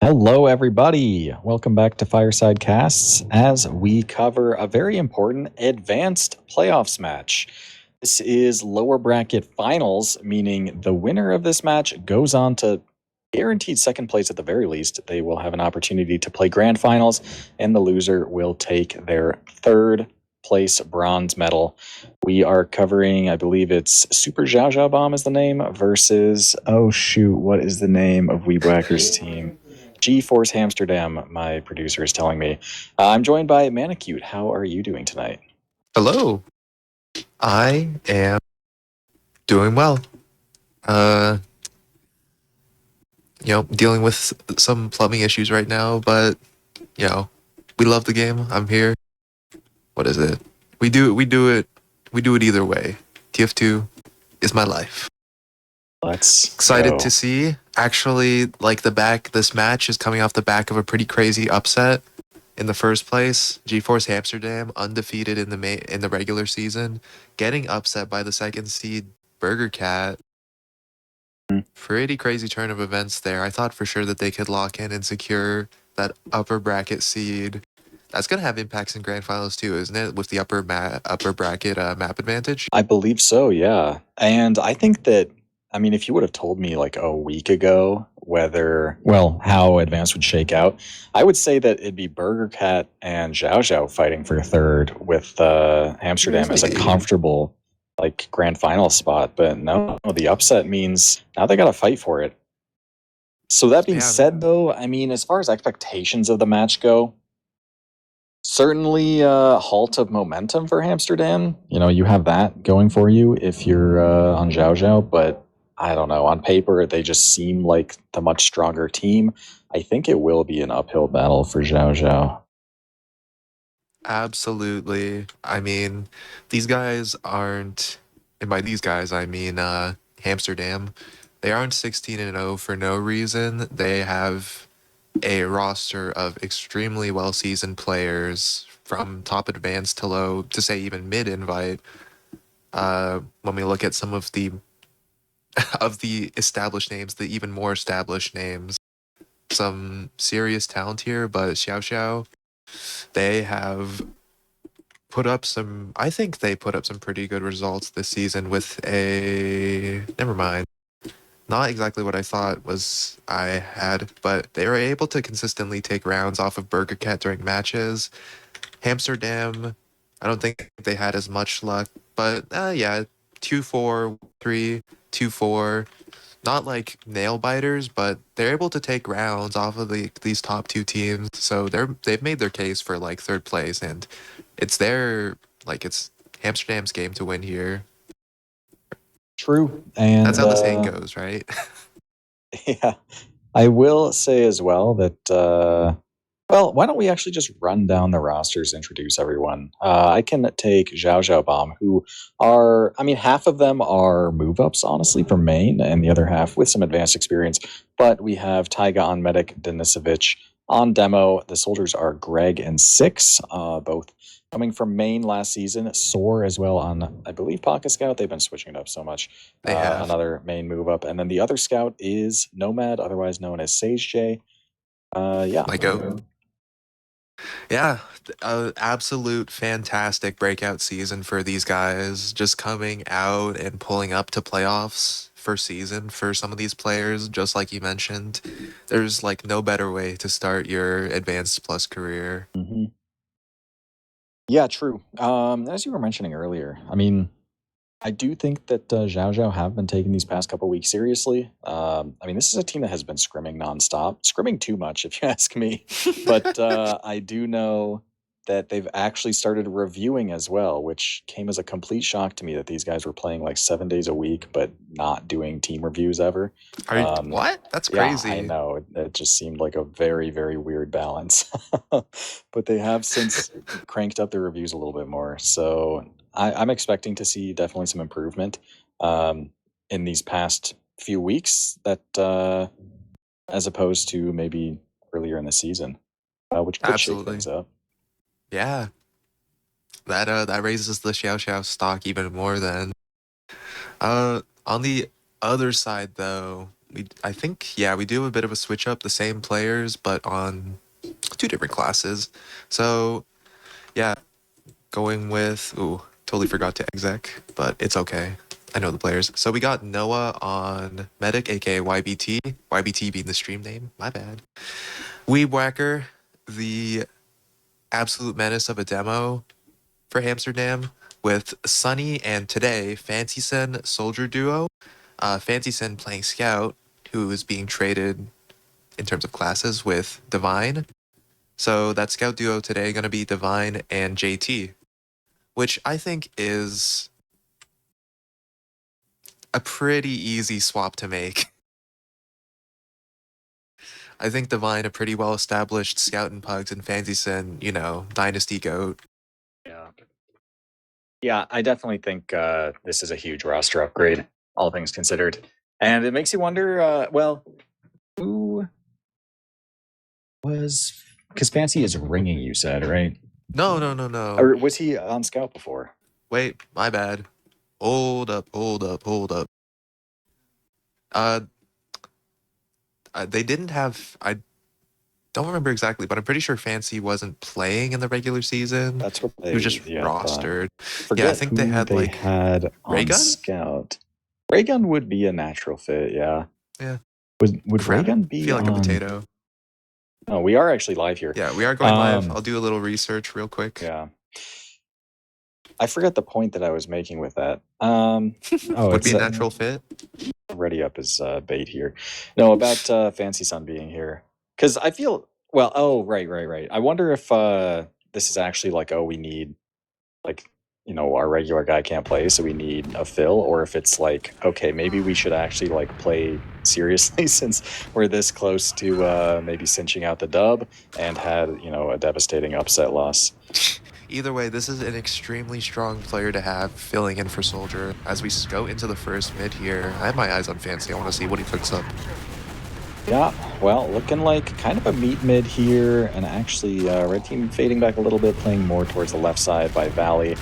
Hello, everybody. Welcome back to Fireside Casts as we cover a very important advanced playoffs match. This is lower bracket finals, meaning the winner of this match goes on to guaranteed second place at the very least. They will have an opportunity to play grand finals, and the loser will take their third place bronze medal. We are covering, I believe it's SuperXiaoXiao Bomb is the name, versus, oh shoot, what is the name of Weebwhacker's team? G-Force Hamsterdam, my producer is telling me. I'm joined by Manacute. How are you doing tonight? Hello. I am doing well. Uh, dealing with some plumbing issues right now, but we love the game. I'm here. What is it? We do it either way. TF2 is my life. Let's Excited go. to see. Actually, this match is coming off the back of a pretty crazy upset. In the first place, GeForce Amsterdam undefeated in the regular season, getting upset by the second seed Burger Cat. Pretty crazy turn of events there. I thought for sure that they could lock in and secure that upper bracket seed. That's gonna have impacts in grand finals too, isn't it? With the upper bracket map advantage. I believe so, yeah. And I think that, I mean, if you would have told me like a week ago how advanced would shake out, I would say that it'd be Burger Cat and Zhao Zhao fighting for third with Amsterdam as a Really? comfortable like grand final spot. But no, the upset means now they got to fight for it. So that being Yeah, said, though, I mean, as far as expectations of the match go, certainly a halt of momentum for Amsterdam. You know, you have that going for you if you're on Zhao Zhao, but I don't know. On paper, they just seem like the much stronger team. I think it will be an uphill battle for Zhao Zhao. absolutely. I mean, these guys aren't, and by these guys I mean Amsterdam. They aren't 16-0 for no reason. They have a roster of extremely well seasoned players from top advanced to low to say even mid invite. When we look at some of the of the established names, the even more established names, some serious talent here. But Xiao Xiao, they have put up some. I think they put up some pretty good results this season with a. Never mind. Not exactly what I thought was I had, but they were able to consistently take rounds off of Burger Cat during matches. Hamsterdam, I don't think they had as much luck, but yeah, 2-4-3, 2-4. Not like nail biters, but they're able to take rounds off of these top two teams. So they've made their case for like third place, and it's it's Amsterdam's game to win here. True. That's And how the saying goes, right? yeah, I will say as well that well, why don't we actually just run down the rosters, introduce everyone? I can take Zhao Zhao Bomb, who are, I mean, half of them are move ups, honestly, from main, and the other half with some advanced experience. But we have Taiga on Medic, Denisovich on demo. The soldiers are Greg and Six, both coming from main last season. Soar as well on, I believe, Pocket Scout. They've been switching it up so much. They have. Another main move up. And then the other scout is Nomad, otherwise known as Sage J. Yeah. My go. Yeah, absolute fantastic breakout season for these guys. Just coming out and pulling up to playoffs first season for some of these players, just like you mentioned. There's like no better way to start your advanced plus career. Mm-hmm. Yeah, true. As you were mentioning earlier, I mean, I do think that Zhao Zhao have been taking these past couple weeks seriously. I mean, this is a team that has been scrimming nonstop, scrimming too much, if you ask me. But I do know that they've actually started reviewing as well, which came as a complete shock to me that these guys were playing like 7 days a week, but not doing team reviews ever. Are what? That's Yeah, I crazy. know. It just seemed like a very, very weird balance. But they have since cranked up their reviews a little bit more. So I'm expecting to see definitely some improvement in these past few weeks that as opposed to maybe earlier in the season, which could shake Absolutely. things up. Yeah. That raises the Xiao Xiao stock even more then. On the other side though, I think, yeah, we do a bit of a switch up, the same players, but on 2 different classes. So, yeah, going with, ooh, totally forgot to exec, but it's okay. I know the players. So we got Noah on Medic, aka YBT. YBT being the stream name, my bad. Weeb Whacker, the absolute menace of a demo for Hamsterdam, with Sunny and today Fancy Sen Soldier Duo. Fancy Sen playing Scout, who is being traded in terms of classes with Divine. So that Scout duo today going to be Divine and JT, which I think is a pretty easy swap to make. I think Divine, a pretty well established Scout and Pugs, and Fancy Sen, you know, Dynasty GOAT. Yeah. Yeah, I definitely think this is a huge roster upgrade, all things considered. And it makes you wonder, well, who was... Because Fancy is ringing, you said, right? No. Or was he on Scout before? Wait, my bad. Hold up. They didn't have... I don't remember exactly, but I'm pretty sure Fancy wasn't playing in the regular season. That's what they... He was just yeah, rostered. Forget Yeah, I think who they had, like, had on Raygun? Scout. Raygun would be a natural fit, yeah. Yeah. Would Raygun be feel like on... a potato. No, we are actually live here. Yeah, we are going live. I'll do a little research real quick. Yeah. I forgot the point that I was making with that. Would be a natural fit. Ready up as bait here. No, about Fancy Sun being here. Because I feel... Well, oh, right. I wonder if this is actually like, oh, we need, like, you know, our regular guy can't play, so we need a fill, or if it's like, okay, maybe we should actually like play seriously since we're this close to maybe cinching out the dub and had, you know, a devastating upset loss. Either way, this is an extremely strong player to have filling in for Soldier. As we go into the first mid here, I have my eyes on Fancy. I want to see what he cooks up. Yeah, well, looking like kind of a meat mid here, and actually red team fading back a little bit, playing more towards the left side by Valley.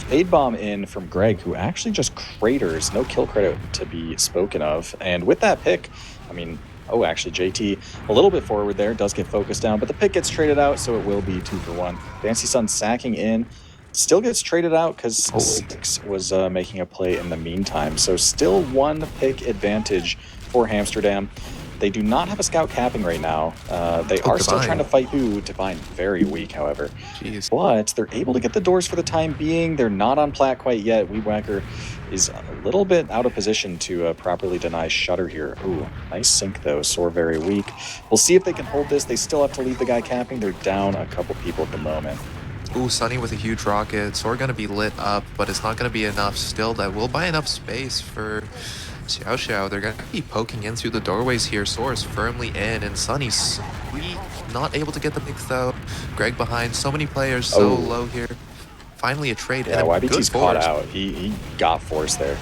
Fade bomb in from Greg, who actually just craters, no kill credit to be spoken of. And with that pick, I mean, oh, actually JT a little bit forward there, does get focused down, but the pick gets traded out, so it will be 2 for 1. Fancy Sun sacking in, still gets traded out because Six was making a play in the meantime. So still 1 pick advantage for Hamsterdam. They do not have a scout capping right now. They are still trying to fight through. Divine, very weak, however. Jeez. But they're able to get the doors for the time being. They're not on plat quite yet. Weebwhacker is a little bit out of position to properly deny Shutter here. Ooh, nice sync though. Soar very weak. We'll see if they can hold this. They still have to leave the guy capping. They're down a couple people at the moment. Ooh, Sunny with a huge rocket. Soar going to be lit up, but it's not going to be enough still. That will buy enough space for SuperXiaoXiao. They're going to be poking in through the doorways here. Soar is firmly in, and Sunny's not able to get the pick though. Greg behind. So many players so low here. Finally a trade. Yeah, and YBT's caught out. He got forced there.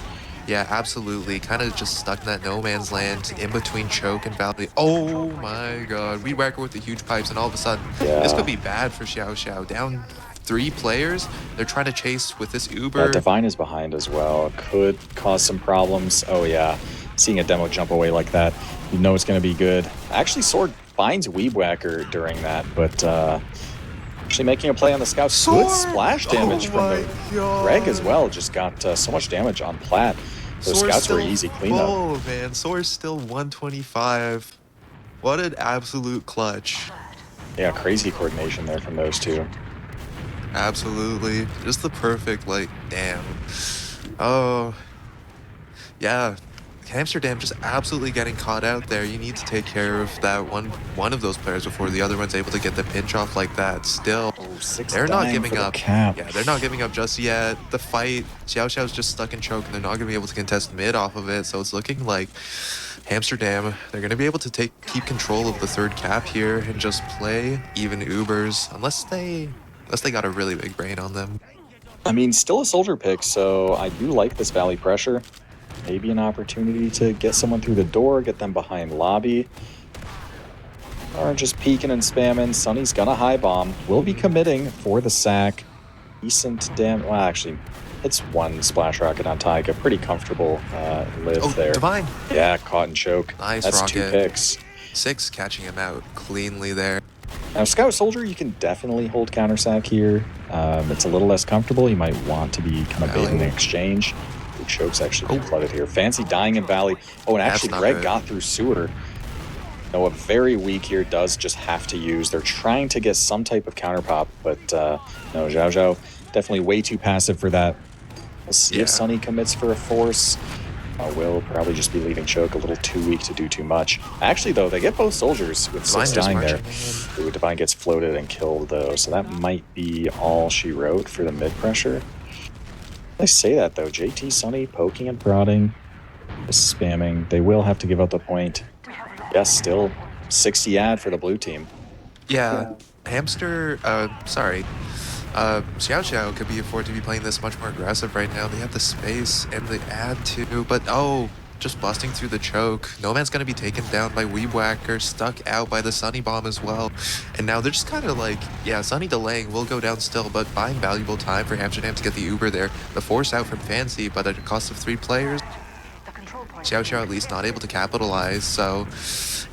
Yeah, absolutely. Kind of just stuck in that no man's land in between Choke and Valley. Oh my god. Weedwhacker with the huge pipes, and all of a sudden, this could be bad for SuperXiaoXiao. Down 3 players. They're trying to chase with this Uber. Yeah, Divine is behind as well. Could cause some problems. Oh yeah, seeing a demo jump away like that, you know it's going to be good. Actually, Sword finds Weebwhacker during that, but actually making a play on the scout. Good splash damage from the Greg as well. Just got so much damage on plat. Those scouts were easy cleanup. Oh man, Soar's still 125. What an absolute clutch. Yeah, crazy coordination there from those two. Absolutely. Just the perfect, like, damn. Oh, yeah. Hamsterdam just absolutely getting caught out there. You need to take care of that one of those players before the other one's able to get the pinch off like that. Still, they're not giving up. Yeah, they're not giving up just yet. The fight, SuperXiaoXiao's just stuck in choke, and they're not going to be able to contest mid off of it. So it's looking like Hamsterdam, they're going to be able to keep control of the third cap here and just play even Ubers, unless they got a really big brain on them. I mean, still a soldier pick, so I do like this Valley pressure. Maybe an opportunity to get someone through the door, get them behind lobby. Or just peeking and spamming. Sunny's gonna high bomb. Will be committing for the sack. Decent damage. Well, actually, It's one splash rocket on Taiga. Pretty comfortable live Oh, there. Divine. Yeah, caught and choke. Nice That's rocket. 2 picks. 6 catching him out cleanly there. Now, Scout Soldier, you can definitely hold countersack here. It's a little less comfortable. You might want to be kind of baiting the exchange. Ooh, choke's actually being flooded here. Fancy dying in Valley. Oh, and actually Greg got through Sewer. Noah very weak here, does just have to use. They're trying to get some type of counter pop, but no, Xiao definitely way too passive for that. Let's see if Sunny commits for a force. Will probably just be leaving choke a little too weak to do too much. Actually, though, they get both soldiers with Divine 6 dying there. Ooh, Divine gets floated and killed, though, so that might be all she wrote for the mid pressure. I say that, though. JT Sunny poking and prodding, just spamming. They will have to give up the point. Yes, still 60 ad for the blue team. Yeah, SuperXiaoXiao could be afforded to be playing this much more aggressive right now. They have the space and the ad too, but just busting through the choke. Nomad's going to be taken down by Weeb Whacker, stuck out by the Sunny Bomb as well. And now they're just kind of like, yeah, Sunny delaying will go down still, but buying valuable time for Hamsterdam to get the Uber there. The force out from Fancy, but at a cost of 3 players. SuperXiaoXiao at least not able to capitalize, so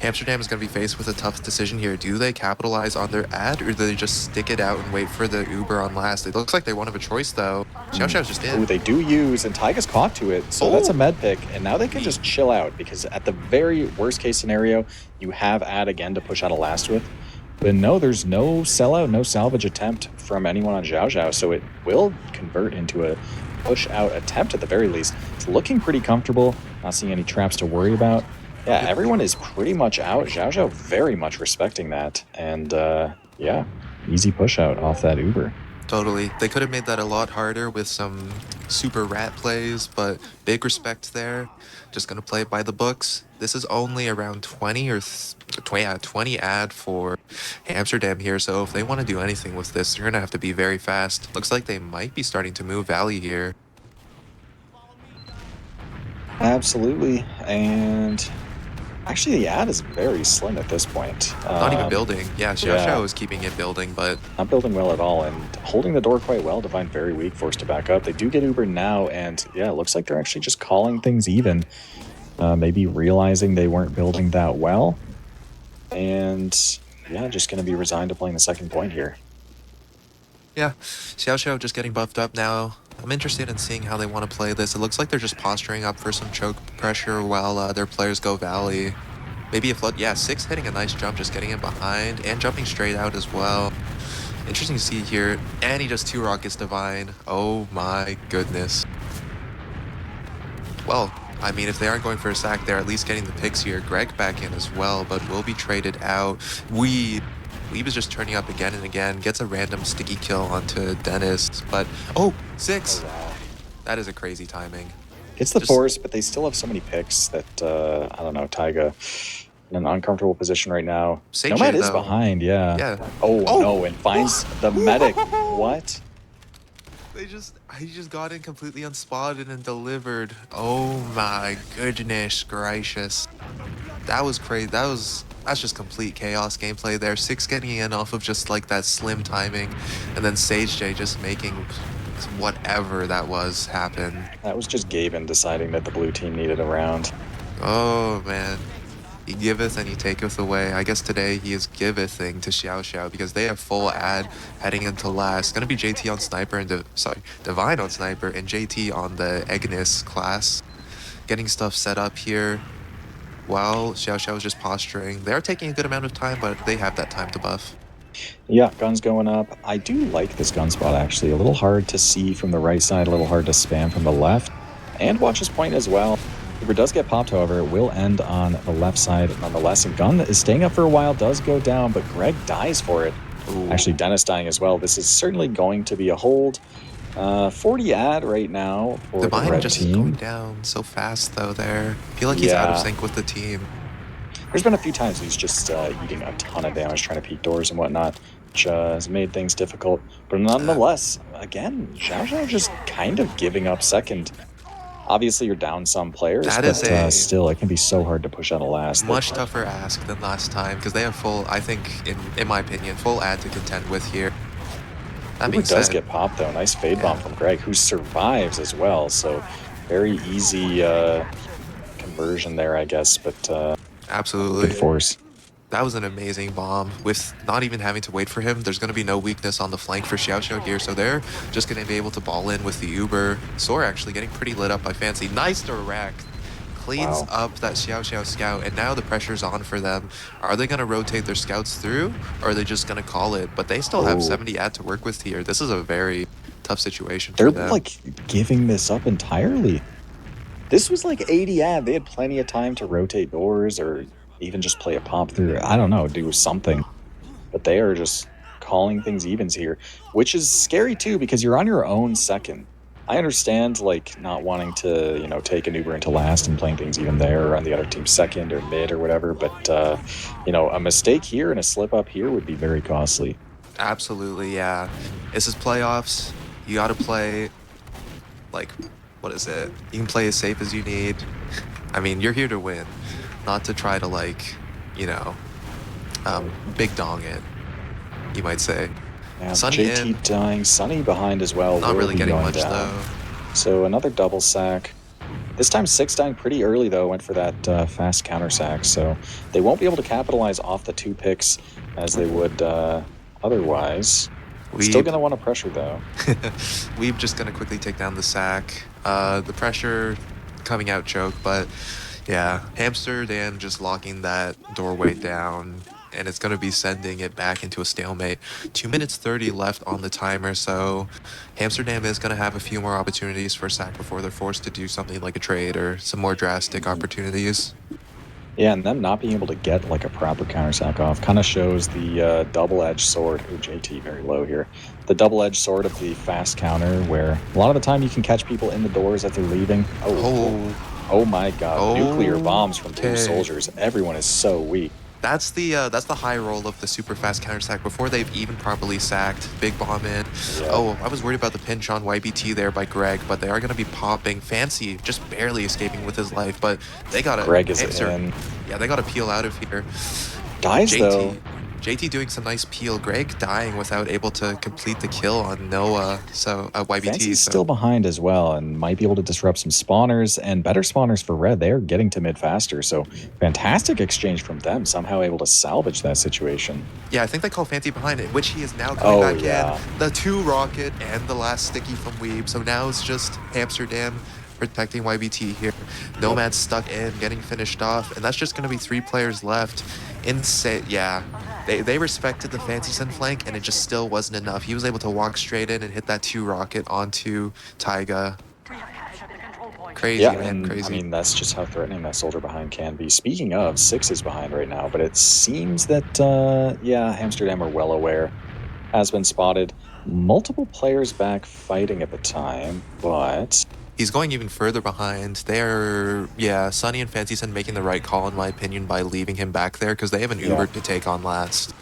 Hamsterdam is going to be faced with a tough decision here. Do they capitalize on their ad, or do they just stick it out and wait for the Uber on last? It looks like they won't have a choice, though. SuperXiaoXiao's just in. Ooh, they do use, and Taiga's caught to it, so that's a med pick, and now they can just chill out, because at the very worst case scenario, you have ad again to push out a last with. But no, there's no sellout, no salvage attempt from anyone on Xiao, so it will convert into a push out attempt at the very least. It's looking pretty comfortable, not seeing any traps to worry about. Yeah, everyone is pretty much out. Xiao very much respecting that, and yeah, easy push out off that Uber. Totally. They could have made that a lot harder with some super rat plays, but big respect there. Just going to play it by the books. This is only around 20 ad for Amsterdam here, so if they want to do anything with this, they're going to have to be very fast. Looks like they might be starting to move Valley here. Absolutely, and actually the ad is very slim at this point. Not even building. Yeah, Xiao is keeping it building, but not building well at all, and holding the door quite well. Divine very weak, forced to back up. They do get Uber now, and yeah, it looks like they're actually just calling things even. Maybe realizing they weren't building that well, and yeah, just going to be resigned to playing the second point here. Yeah, Xiao just getting buffed up now. I'm interested in seeing how they want to play this. It looks like they're just posturing up for some choke pressure while their players go Valley. Maybe a flood. Yeah, 6 hitting a nice jump, just getting it behind and jumping straight out as well. Interesting to see here. And he just 2 rockets Divine. Oh my goodness. Well, I mean, if they aren't going for a sack, they're at least getting the picks here. Greg back in as well, but will be traded out. Weeb is just turning up again and again, gets a random sticky kill onto Dennis, but 6! Oh, wow. That is a crazy timing. It's the force, but they still have so many picks that, I don't know, Taiga in an uncomfortable position right now. Nomad is behind, yeah. Oh, no, and finds the medic. What? He just got in completely unspotted and delivered. Oh my goodness gracious. That was crazy. That's just complete chaos gameplay there. 6 getting in off of just like that slim timing, and then Sage J just making whatever that was happen. That was just Gaben deciding that the blue team needed a round. Oh man. He giveth and he taketh away. I guess today he is givething to Xiao because they have full ad heading into last. It's gonna be JT on Sniper and Divine on Sniper and JT on the Ignis class. Getting stuff set up here while Xiao is just posturing. They're taking a good amount of time, but they have that time to buff. Yeah, guns going up. I do like this gun spot, actually. A little hard to see from the right side, a little hard to spam from the left. And watch his point as well. Uber does get popped, however. It will end on the left side nonetheless. And gun is staying up for a while, does go down, but Greg dies for it. Ooh. Actually, Dennis dying as well. This is certainly going to be a hold. 40 ad right now for the red just team. Going down so fast, though, there. I feel like he's out of sync with the team. There's been a few times he's just eating a ton of damage, trying to peek doors and whatnot, which has made things difficult. But nonetheless, again, Xiao just kind of giving up second. Obviously, you're down some players, but still, it can be so hard to push out a last. Much tougher ask than last time, because they have full, I think, in my opinion, full ad to contend with here. That Uber being does said, get popped, though. Nice fade bomb yeah, from Greg, who survives as well. So very easy conversion there, I guess, but good absolutely. force. That was an amazing bomb. With not even having to wait for him, there's going to be no weakness on the flank for SuperXiaoXiao here, so they're just going to be able to ball in with the Uber. Soar actually getting pretty lit up by Fancy. Nice direct. Cleans Wow. up that SuperXiaoXiao scout, and now the pressure's on for them. Are they going to rotate their scouts through, or are they just going to call it? But they still have Oh, 70 ad to work with here. This is a very tough situation they're for them. like giving this up entirely. This was like 80 ad. They had plenty of time to rotate doors or even just play a pop through. I don't know, do something. But they are just calling things evens here, which is scary too because you're on your own second. I understand like not wanting to, take an Uber into last and playing things even there or on the other team's second or mid or whatever, but a mistake here and a slip up here would be very costly. Absolutely, yeah. This is playoffs. You got to play, like, what is it? You can play as safe as you need. I mean, you're here to win, not to try to, like, you know, big dong it, you might say. Yeah, Sunny JT in, dying, Sunny behind as well. not Will really be getting going much, down. though. So another double sack. This time Six dying pretty early though, went for that fast counter sack. So they won't be able to capitalize off the 2 picks as they would otherwise. Still Weeb, gonna want to pressure though. Weeb just gonna quickly take down the sack. The pressure coming out choke, but yeah, Hamsterdam just locking that doorway down, and it's going to be sending it back into a stalemate. 2 minutes 30 left on the timer, so Hamsterdam is going to have a few more opportunities for a sack before they're forced to do something like a trade or some more drastic opportunities. Yeah, and them not being able to get like a proper counter sack off kind of shows the double-edged sword. Ooh, JT very low here. The double-edged sword of the fast counter, where a lot of the time you can catch people in the doors as they're leaving. Oh my God! Nuclear bombs from Blue Okay. Soldiers. Everyone is so weak. That's the high roll of the super fast counter sack before they've even properly sacked. Big bomb in. Yeah. Oh, I was worried about the pinch on YBT there by Greg, but they are going to be popping. Fancy just barely escaping with his life, but they got to. Greg is in. Yeah, they got to peel out of here. Dies JT, though. JT doing some nice peel. Greg dying without able to complete the kill on Noah. So YBT. Fancy's still behind as well and might be able to disrupt some spawners and better spawners for Red. They are getting to mid faster, so fantastic exchange from them. Somehow able to salvage that situation. Yeah, I think they call Fancy behind it, which he is now coming back yeah. in. The 2 rocket and the last sticky from Weeb. So now it's just Amsterdam protecting YBT here. Nomad's stuck in, getting finished off, and that's just going to be 3 players left. Yeah, they respected the Fancy Sun flank, and it just still wasn't enough. He was able to walk straight in and hit that 2 rocket onto Taiga. Crazy, Yeah, man, and crazy. I mean, that's just how threatening that soldier behind can be. Speaking of, 6 is behind right now, but it seems that, Amsterdam are well aware. Has been spotted. Multiple players back fighting at the time, but he's going even further behind. They're, Sunny and Fancy Sun making the right call, in my opinion, by leaving him back there because they have an Uber to take on last.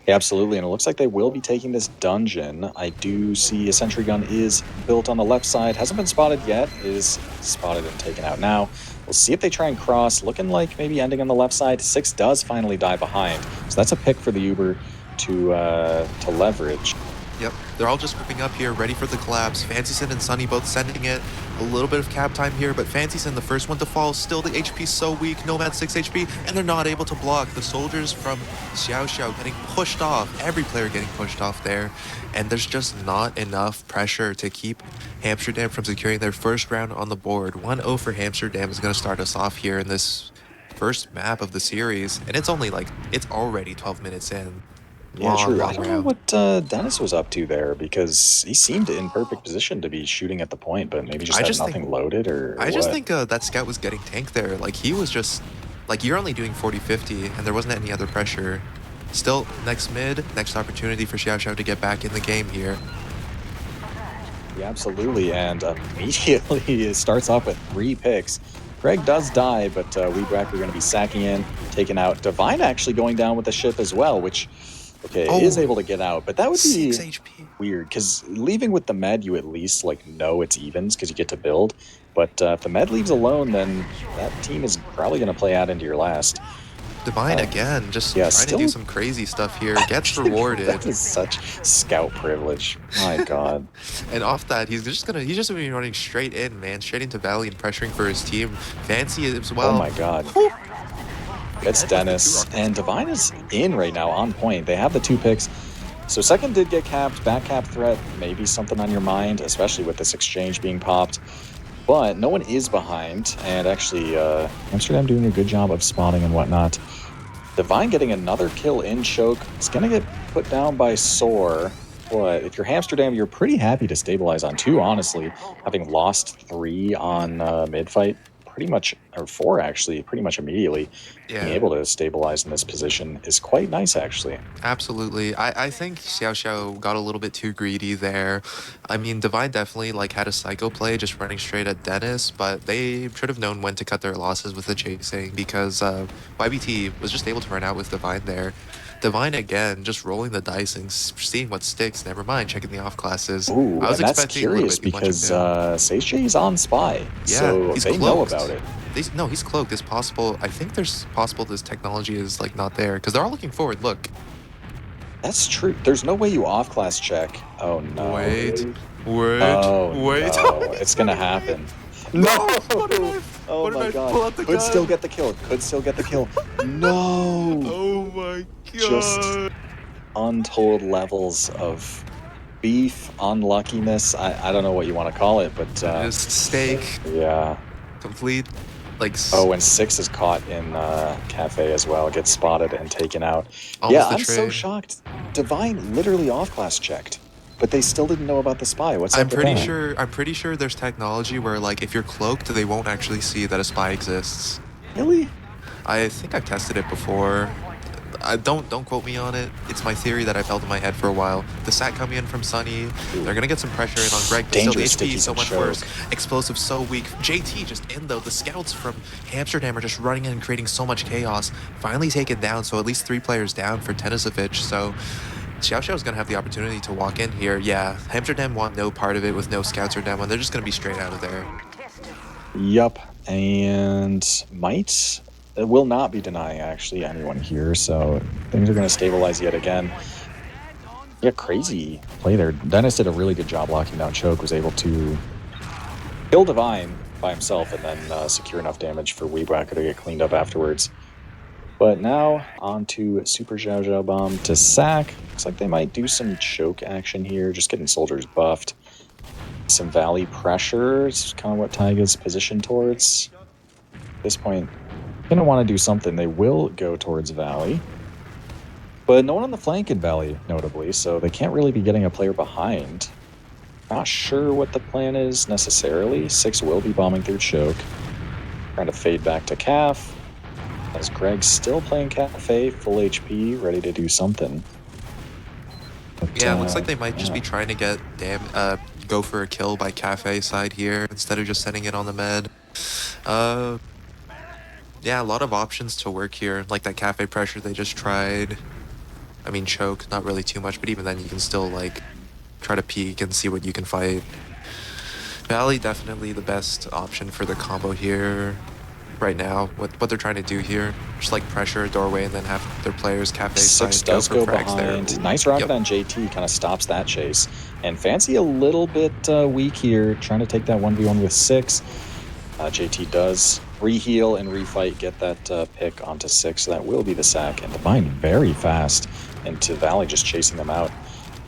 Yeah, absolutely, and it looks like they will be taking this dungeon. I do see a sentry gun is built on the left side. Hasn't been spotted yet. Is spotted and taken out now. We'll see if they try and cross. Looking like maybe ending on the left side. 6 does finally die behind. So that's a pick for the Uber to leverage. Yep, they're all just moving up here, ready for the collapse. Fancyson and Sunny both sending it. A little bit of cap time here, but Fancyson, the first one to fall, still the HP so weak. Nomad 6 HP, and they're not able to block. The soldiers from SuperXiaoXiao getting pushed off. Every player getting pushed off there. And there's just not enough pressure to keep Hamsterdam from securing their first round on the board. 1-0 for Hamsterdam is going to start us off here in this first map of the series. And it's already 12 minutes in. Yeah, true. I don't know what Dennis was up to there because he seemed in perfect position to be shooting at the point, but maybe just had nothing loaded or I just think that scout was getting tanked there. Like, he was just... Like, you're only doing 40-50, and there wasn't any other pressure. Still, next mid, next opportunity for SuperXiaoXiao to get back in the game here. Yeah, absolutely, and immediately it starts off with 3 picks. Greg does die, but Weebrack are going to be sacking in, taking out. Divine actually going down with the ship as well, which... is able to get out, but that would be 6 HP. Weird, because leaving with the med, you at least know it's evens because you get to build, but if the med leaves alone, then that team is probably going to play out into your last. Divine again, just yeah, trying to do some crazy stuff here. Gets rewarded. That is such scout privilege. My God. And off that, he's just gonna be running straight in, man, straight into Valley and pressuring for his team. Fancy as well. Oh my God. It's Dennis, and Divine is in right now, on point. They have the 2 picks. So second did get capped, back cap threat, maybe something on your mind, especially with this exchange being popped. But no one is behind, and actually, Amsterdam doing a good job of spotting and whatnot. Divine getting another kill in choke. It's going to get put down by Soar. But if you're Hamsterdam, you're pretty happy to stabilize on 2, honestly. Having lost 3 on mid-fight, pretty much, or 4 actually, pretty much immediately. Yeah. Being able to stabilize in this position is quite nice, actually. Absolutely. I think SuperXiaoXiao got a little bit too greedy there. I mean, Divine definitely like had a psycho play just running straight at Dennis, but they should have known when to cut their losses with the chasing because YBT was just able to run out with Divine there. Divine again, just rolling the dice and seeing what sticks. Never mind checking the off classes. Ooh, I was and that's expecting a little curious bit too much of because him. Seij's on Spy, Yeah, so he's they know cloaked. about it. No, he's cloaked. It's possible. I think there's possible this technology is like not there because they're all looking forward. Look. That's true. There's no way you off-class check. Oh, no. Wait. Oh, no. It's going to happen. No! Oh, my God. Could still get the kill. Could still get the kill. No! Oh, my God. Just untold levels of beef, unluckiness. I don't know what you want to call it, but... just steak. Yeah. Complete. Like... Oh, and 6 is caught in Cafe as well. Gets spotted and taken out. Almost yeah, I'm so shocked. Divine literally off-class checked, but they still didn't know about the spy. What's up with that? I'm pretty sure there's technology where, like, if you're cloaked, they won't actually see that a spy exists. Really? I think I've tested it before. Don't quote me on it. It's my theory that I've held in my head for a while. The sack coming in from Sunny. They're gonna get some pressure in on Greg. But still, the HP is so much worse. Explosive so weak. JT just in though. The scouts from Hamsterdam are just running in and creating so much chaos. Finally taken down. So at least 3 players down for Tenisovic. So SuperXiaoXiao is gonna have the opportunity to walk in here. Yeah, Hamsterdam want no part of it with no scouts or demo. They're just gonna be straight out of there. Yup, and might. It will not be denying, actually, anyone here, so things are going to stabilize yet again. Yeah, crazy play there. Dennis did a really good job locking down Choke, was able to kill Divine by himself and then secure enough damage for Weebwhacker to get cleaned up afterwards. But now, on to SuperXiaoXiao Bomb to sack. Looks like they might do some Choke action here, just getting soldiers buffed. Some Valley pressure is kind of what Taiga's positioned towards. At this point, gonna want to do something. They will go towards Valley, but no one on the flank in Valley, notably, so they can't really be getting a player behind. Not sure what the plan is necessarily. 6 will be bombing through Choke, trying to fade back to Calf, as Greg's still playing Cafe, full HP, ready to do something. But, yeah, it looks like they might just be trying to get go for a kill by Cafe side here instead of just sending it on the med. Yeah, a lot of options to work here, like that Cafe pressure they just tried. I mean, Choke, not really too much, but even then you can still, like, try to peek and see what you can fight. Valley, definitely the best option for the combo here right now. What they're trying to do here, just, like, pressure a doorway and then have their players Cafe side 6 does go behind. There. Nice rocket on JT, kind of stops that chase. And Fancy a little bit weak here, trying to take that 1v1 with 6. JT does reheal and refight, get that pick onto 6, so that will be the sack. And Divine very fast into Valley, just chasing them out.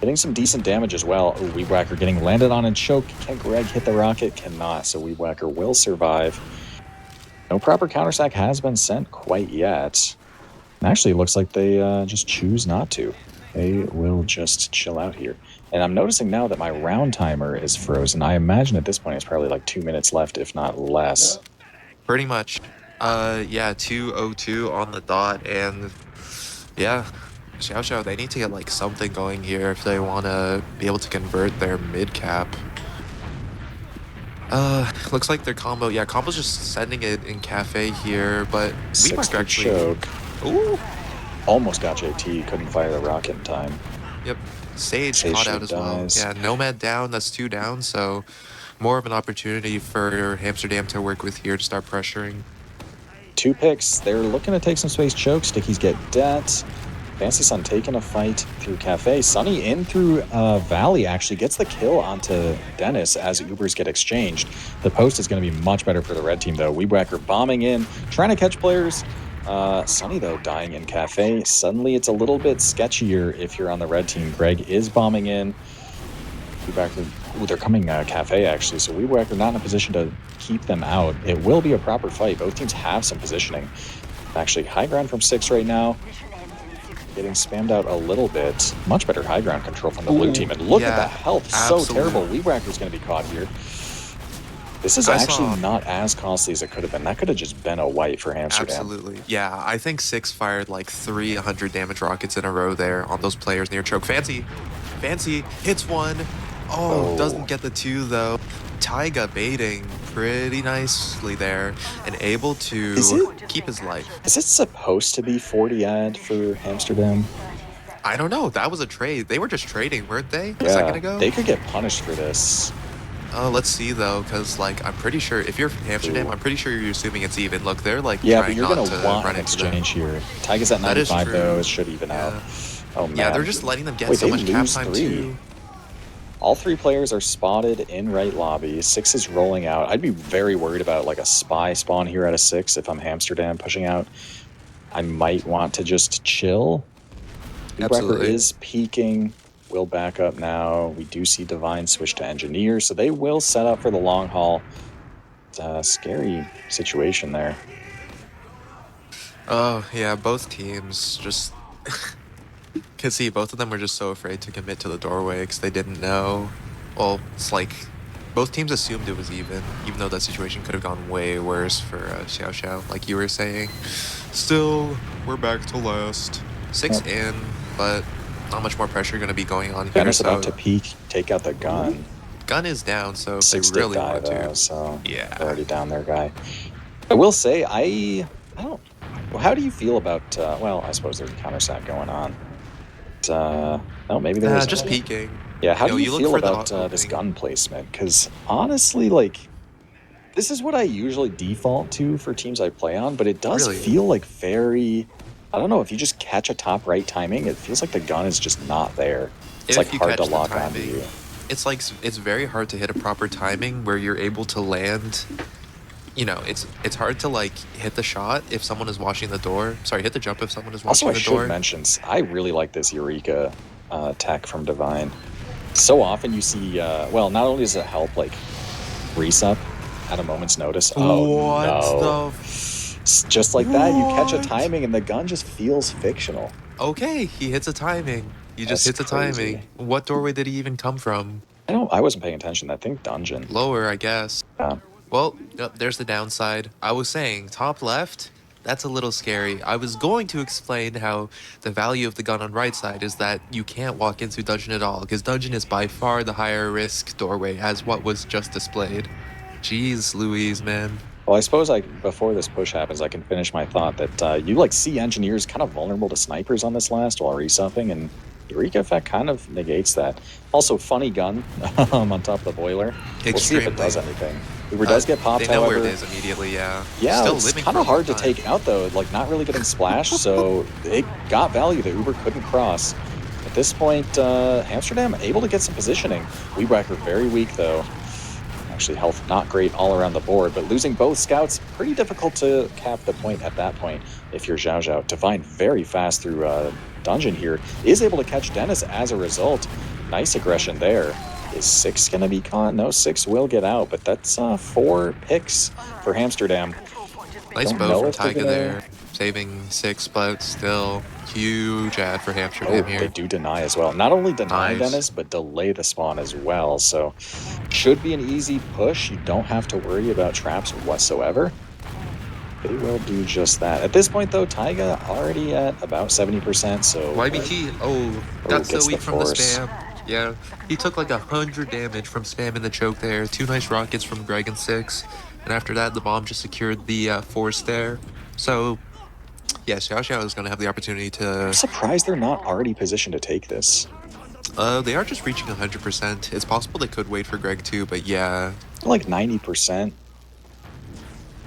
Getting some decent damage as well. Oh, Weebwhacker getting landed on and choke. Can Greg hit the rocket? Cannot, so Weebwhacker will survive. No proper countersack has been sent quite yet. And actually, it looks like they just choose not to. They will just chill out here. And I'm noticing now that my round timer is frozen. I imagine at this point it's probably like 2 minutes left, if not less. Pretty much. Yeah, 2:02 on the dot, and yeah, SuperXiaoXiao, they need to get like something going here if they want to be able to convert their mid cap. Looks like their combo, yeah, combo's just sending it in Cafe here, but Weebwhacker actually choke. Ooh, almost got JT, couldn't fire the rocket in time. Yep. Sage caught out as well. Yeah, Nomad down, that's 2 down, so more of an opportunity for Hamsterdam to work with here to start pressuring. 2 picks. They're looking to take some space choke. Stickies get det. Fancy Sun taking a fight through Cafe. Sunny in through Valley actually gets the kill onto Dennis as Ubers get exchanged. The post is going to be much better for the red team, though. Weebwhacker bombing in, trying to catch players. Sunny, though, dying in Cafe. Suddenly, it's a little bit sketchier if you're on the red team. Greg is bombing in. Weebwhacker, ooh, they're coming Cafe, actually. So Weebwhacker not in a position to keep them out. It will be a proper fight. Both teams have some positioning. Actually, high ground from 6 right now. Getting spammed out a little bit. Much better high ground control from the blue team. And look at the health. Absolutely. So terrible. Weebwhacker's going to be caught here. This is actually not as costly as it could have been. That could have just been a white for Hamsterdam. Absolutely. Yeah, I think 6 fired like 300 damage rockets in a row there on those players near choke. Fancy hits one. Oh, doesn't get the 2 though. Taiga baiting pretty nicely there and able to keep his life. Is it supposed to be 40 ad for Hamsterdam? I don't know. That was a trade. They were just trading, weren't they? A second ago? They could get punished for this. Let's see though, because like I'm pretty sure if you're from Hamsterdam, I'm pretty sure you're assuming it's even. Look, they're like but you're gonna want an exchange here. Taiga's at 95 though. It should even out. Oh man. Yeah, they're just letting them get so much cap time too. All 3 players are spotted in right lobby. 6 is rolling out. I'd be very worried about like a spy spawn here at a 6 if I'm Hamsterdam pushing out. I might want to just chill. Weebwhacker is peeking. Will back up now. We do see Divine switch to Engineer, so they will set up for the long haul. It's a scary situation there. Oh, yeah, both teams just... Can see both of them were just so afraid to commit to the doorway because they didn't know. Well, it's like both teams assumed it was even though that situation could have gone way worse for SuperXiaoXiao, like you were saying. Still, we're back to last. 6 in, but not much more pressure going to be going on here. Dennis about to peek, take out the gun. Gun is down, so if 6 they really die, want though, to. so yeah, already down their guy. I will say, I don't. Well, how do you feel about? Well, I suppose there's a counter sat going on. Oh, maybe there's just peeking. Yeah, how do you feel about this gun placement? Because honestly, like, this is what I usually default to for teams I play on, but it does feel like very. I don't know, if you just catch a top right timing, it feels like the gun is just not there. It's like hard to lock onto you. It's like it's very hard to hit a proper timing where you're able to land. You know, it's hard to like hit the shot if someone is watching the door. Sorry, hit the jump if someone is watching the door. Also, I should mention, I really like this Eureka tech from Divine. So often you see, well, not only does it help like resup at a moment's notice. Oh no! Just like that, you catch a timing and the gun just feels fictional. Okay, he hits a timing. He just hits a timing. What doorway did he even come from? I wasn't paying attention. I think dungeon. Lower, I guess. Yeah. Well, there's the downside. I was saying, top left, that's a little scary. I was going to explain how the value of the gun on right side is that you can't walk into dungeon at all, because dungeon is by far the higher risk doorway, as what was just displayed. Jeez Louise, man. Well, I suppose before this push happens, I can finish my thought that you like see engineers kind of vulnerable to snipers on this last while resupping, and Eureka effect kind of negates that. Also, funny gun on top of the boiler. We'll see if it does anything. Uber does get popped, they know however. where it is immediately, yeah. Yeah, still it's kind of hard to take out, though. Like, not really getting splashed, so it got value that Uber couldn't cross. At this point, Hamsterdam able to get some positioning. Weebwhacker very weak, though. Actually, health not great all around the board, but losing both scouts, pretty difficult to cap the point at that point if you're SuperXiaoXiao. Divine very fast through dungeon here, is able to catch Dennis as a result. Nice aggression there. Is 6 going to be caught? No, 6 will get out, but that's 4 picks for Hamsterdam. Nice bow from Taiga there, saving 6, but still huge ad for Hamsterdam here. They do deny as well. Not only deny Dennis, but delay the spawn as well. So should be an easy push. You don't have to worry about traps whatsoever. They will do just that. At this point, though, Taiga already at about 70%. So YBT, got so weak from the spam. Yeah, he took like 100 damage from spamming the choke there. 2 nice rockets from Greg and 6. And after that, the bomb just secured the force there. So, yeah, SuperXiaoXiao is going to have the opportunity to... I'm surprised they're not already positioned to take this. They are just reaching 100%. It's possible they could wait for Greg too, but yeah. Like 90%.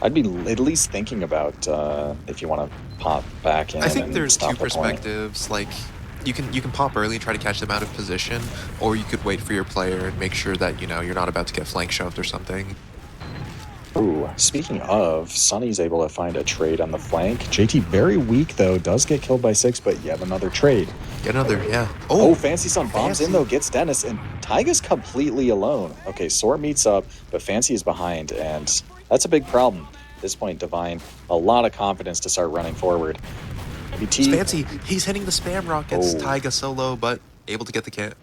I'd be at least thinking about if you want to pop back in I think and there's two stop the point. perspectives. Like, you can pop early, try to catch them out of position, or you could wait for your player and make sure that you're not about to get flank shoved or something. Ooh, speaking of, Sunny's able to find a trade on the flank. JT very weak though, does get killed by 6, but yet another trade. Get another, yeah. Oh, Fancy Sun bombs Fancy. in though, gets Dennis, and Taiga's completely alone. Okay, Soar meets up, but Fancy is behind, and that's a big problem. At this point, Divine, a lot of confidence to start running forward. It's Fancy, he's hitting the spam rockets. Oh. Taiga solo, but able to get the kit.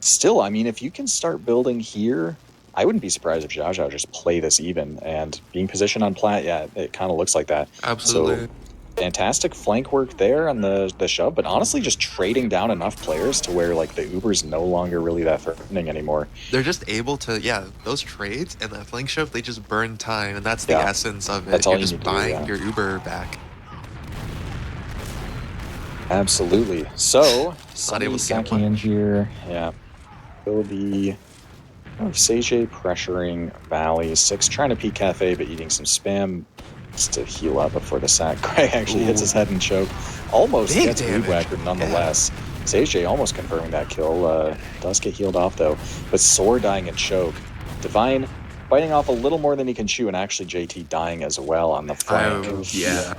Still, I mean, if you can start building here, I wouldn't be surprised if SuperXiaoXiao just play this even. And being positioned on plat, yeah, it kind of looks like that. Absolutely. So, fantastic flank work there on the shove, but honestly just trading down enough players to where like the Uber's no longer really that threatening anymore. They're just able to, those trades and that flank shove, they just burn time, and that's the essence of it. That's all You're you just need to buying do, your Uber back. Absolutely. So, Not able to get sacking in here. Yeah. Will be Seijay pressuring Valley. 6 trying to peek Cafe, but eating some spam just to heal up before the sack. Greg actually hits his head and choke. Almost Big gets Weed Whacker nonetheless. Yeah. Seijay almost confirming that kill. Does get healed off though. But Soar dying in choke. Divine biting off a little more than he can chew, and actually JT dying as well on the flank.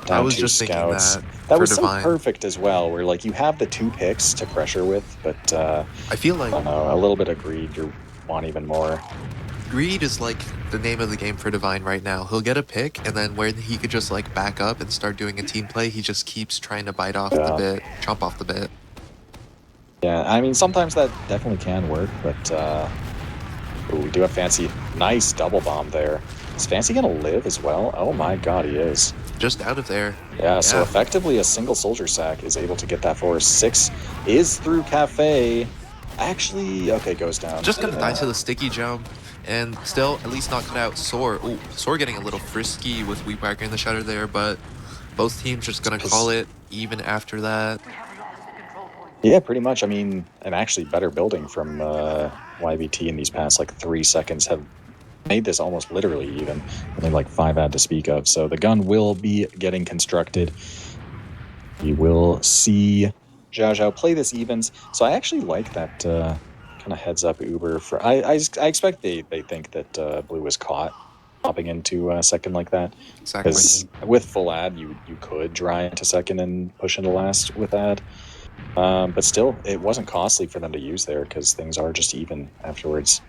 I was just scouts. thinking that was Divine. So perfect as well, where like you have the 2 picks to pressure with, but I feel like a little bit of greed. You want even more. Greed is like the name of the game for Divine right now. He'll get a pick, and then where he could just like back up and start doing a team play, he just keeps trying to bite off the bit, chomp off the bit. Yeah, I mean sometimes that definitely can work, but we do have Fancy. Nice double bomb there. Is Fancy gonna live as well? Oh my god, he is. Just out of there. Yeah, so effectively a single soldier sack is able to get that for 6. Is through Cafe. Actually, okay, goes down. Just gonna die to the sticky jump, and still at least not cut out Soar. Ooh, Soar getting a little frisky with Weed Whacker in the shutter there, but both teams just gonna call it even after that. Yeah, pretty much. I mean, and actually better building from YVT in these past like 3 seconds have made this almost literally even. Only like 5 ad to speak of. So the gun will be getting constructed. We will see SuperXiaoXiao play this evens. So I actually like that kind of heads up Uber. For I expect they think that Blue was caught hopping into second like that. Exactly. Because with full ad, you could dry into second and push into last with ad. But still, it wasn't costly for them to use there because things are just even afterwards.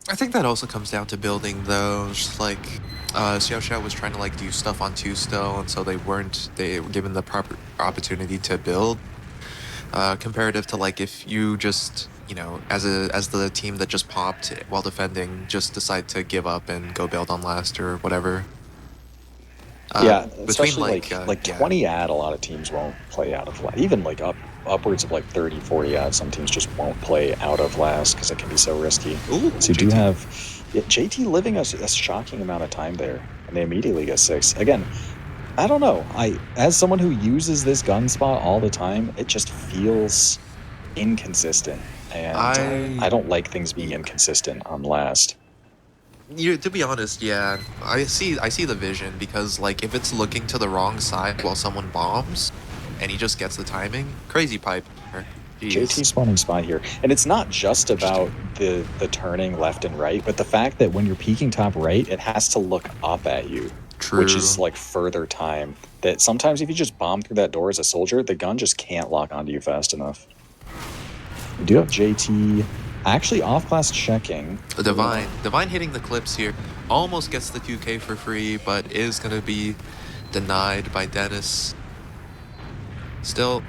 I think that also comes down to building, though. Just like SuperXiaoXiao was trying to like do stuff on 2 still, and so they were given the proper opportunity to build. Comparative to like if you just as the team that just popped while defending, just decide to give up and go build on last or whatever. Yeah, between especially like 20 ad, a lot of teams won't play out of last. Even like upwards of like 30, 40 ad, some teams just won't play out of last because it can be so risky. Ooh, so you do have JT living a shocking amount of time there, and they immediately get 6. Again, I don't know. As someone who uses this gun spot all the time, it just feels inconsistent, and I don't like things being inconsistent on last. To be honest, yeah, I see the vision, because like if it's looking to the wrong side while someone bombs, and he just gets the timing, crazy pipe. JT spawning spot here, and it's not just about the turning left and right, but the fact that when you're peeking top right, it has to look up at you. True. Which is like further time. That sometimes if you just bomb through that door as a soldier, the gun just can't lock onto you fast enough. We do have JT actually off class checking. Divine hitting the clips here. Almost gets the 2K for free, but is going to be denied by Dennis. Still,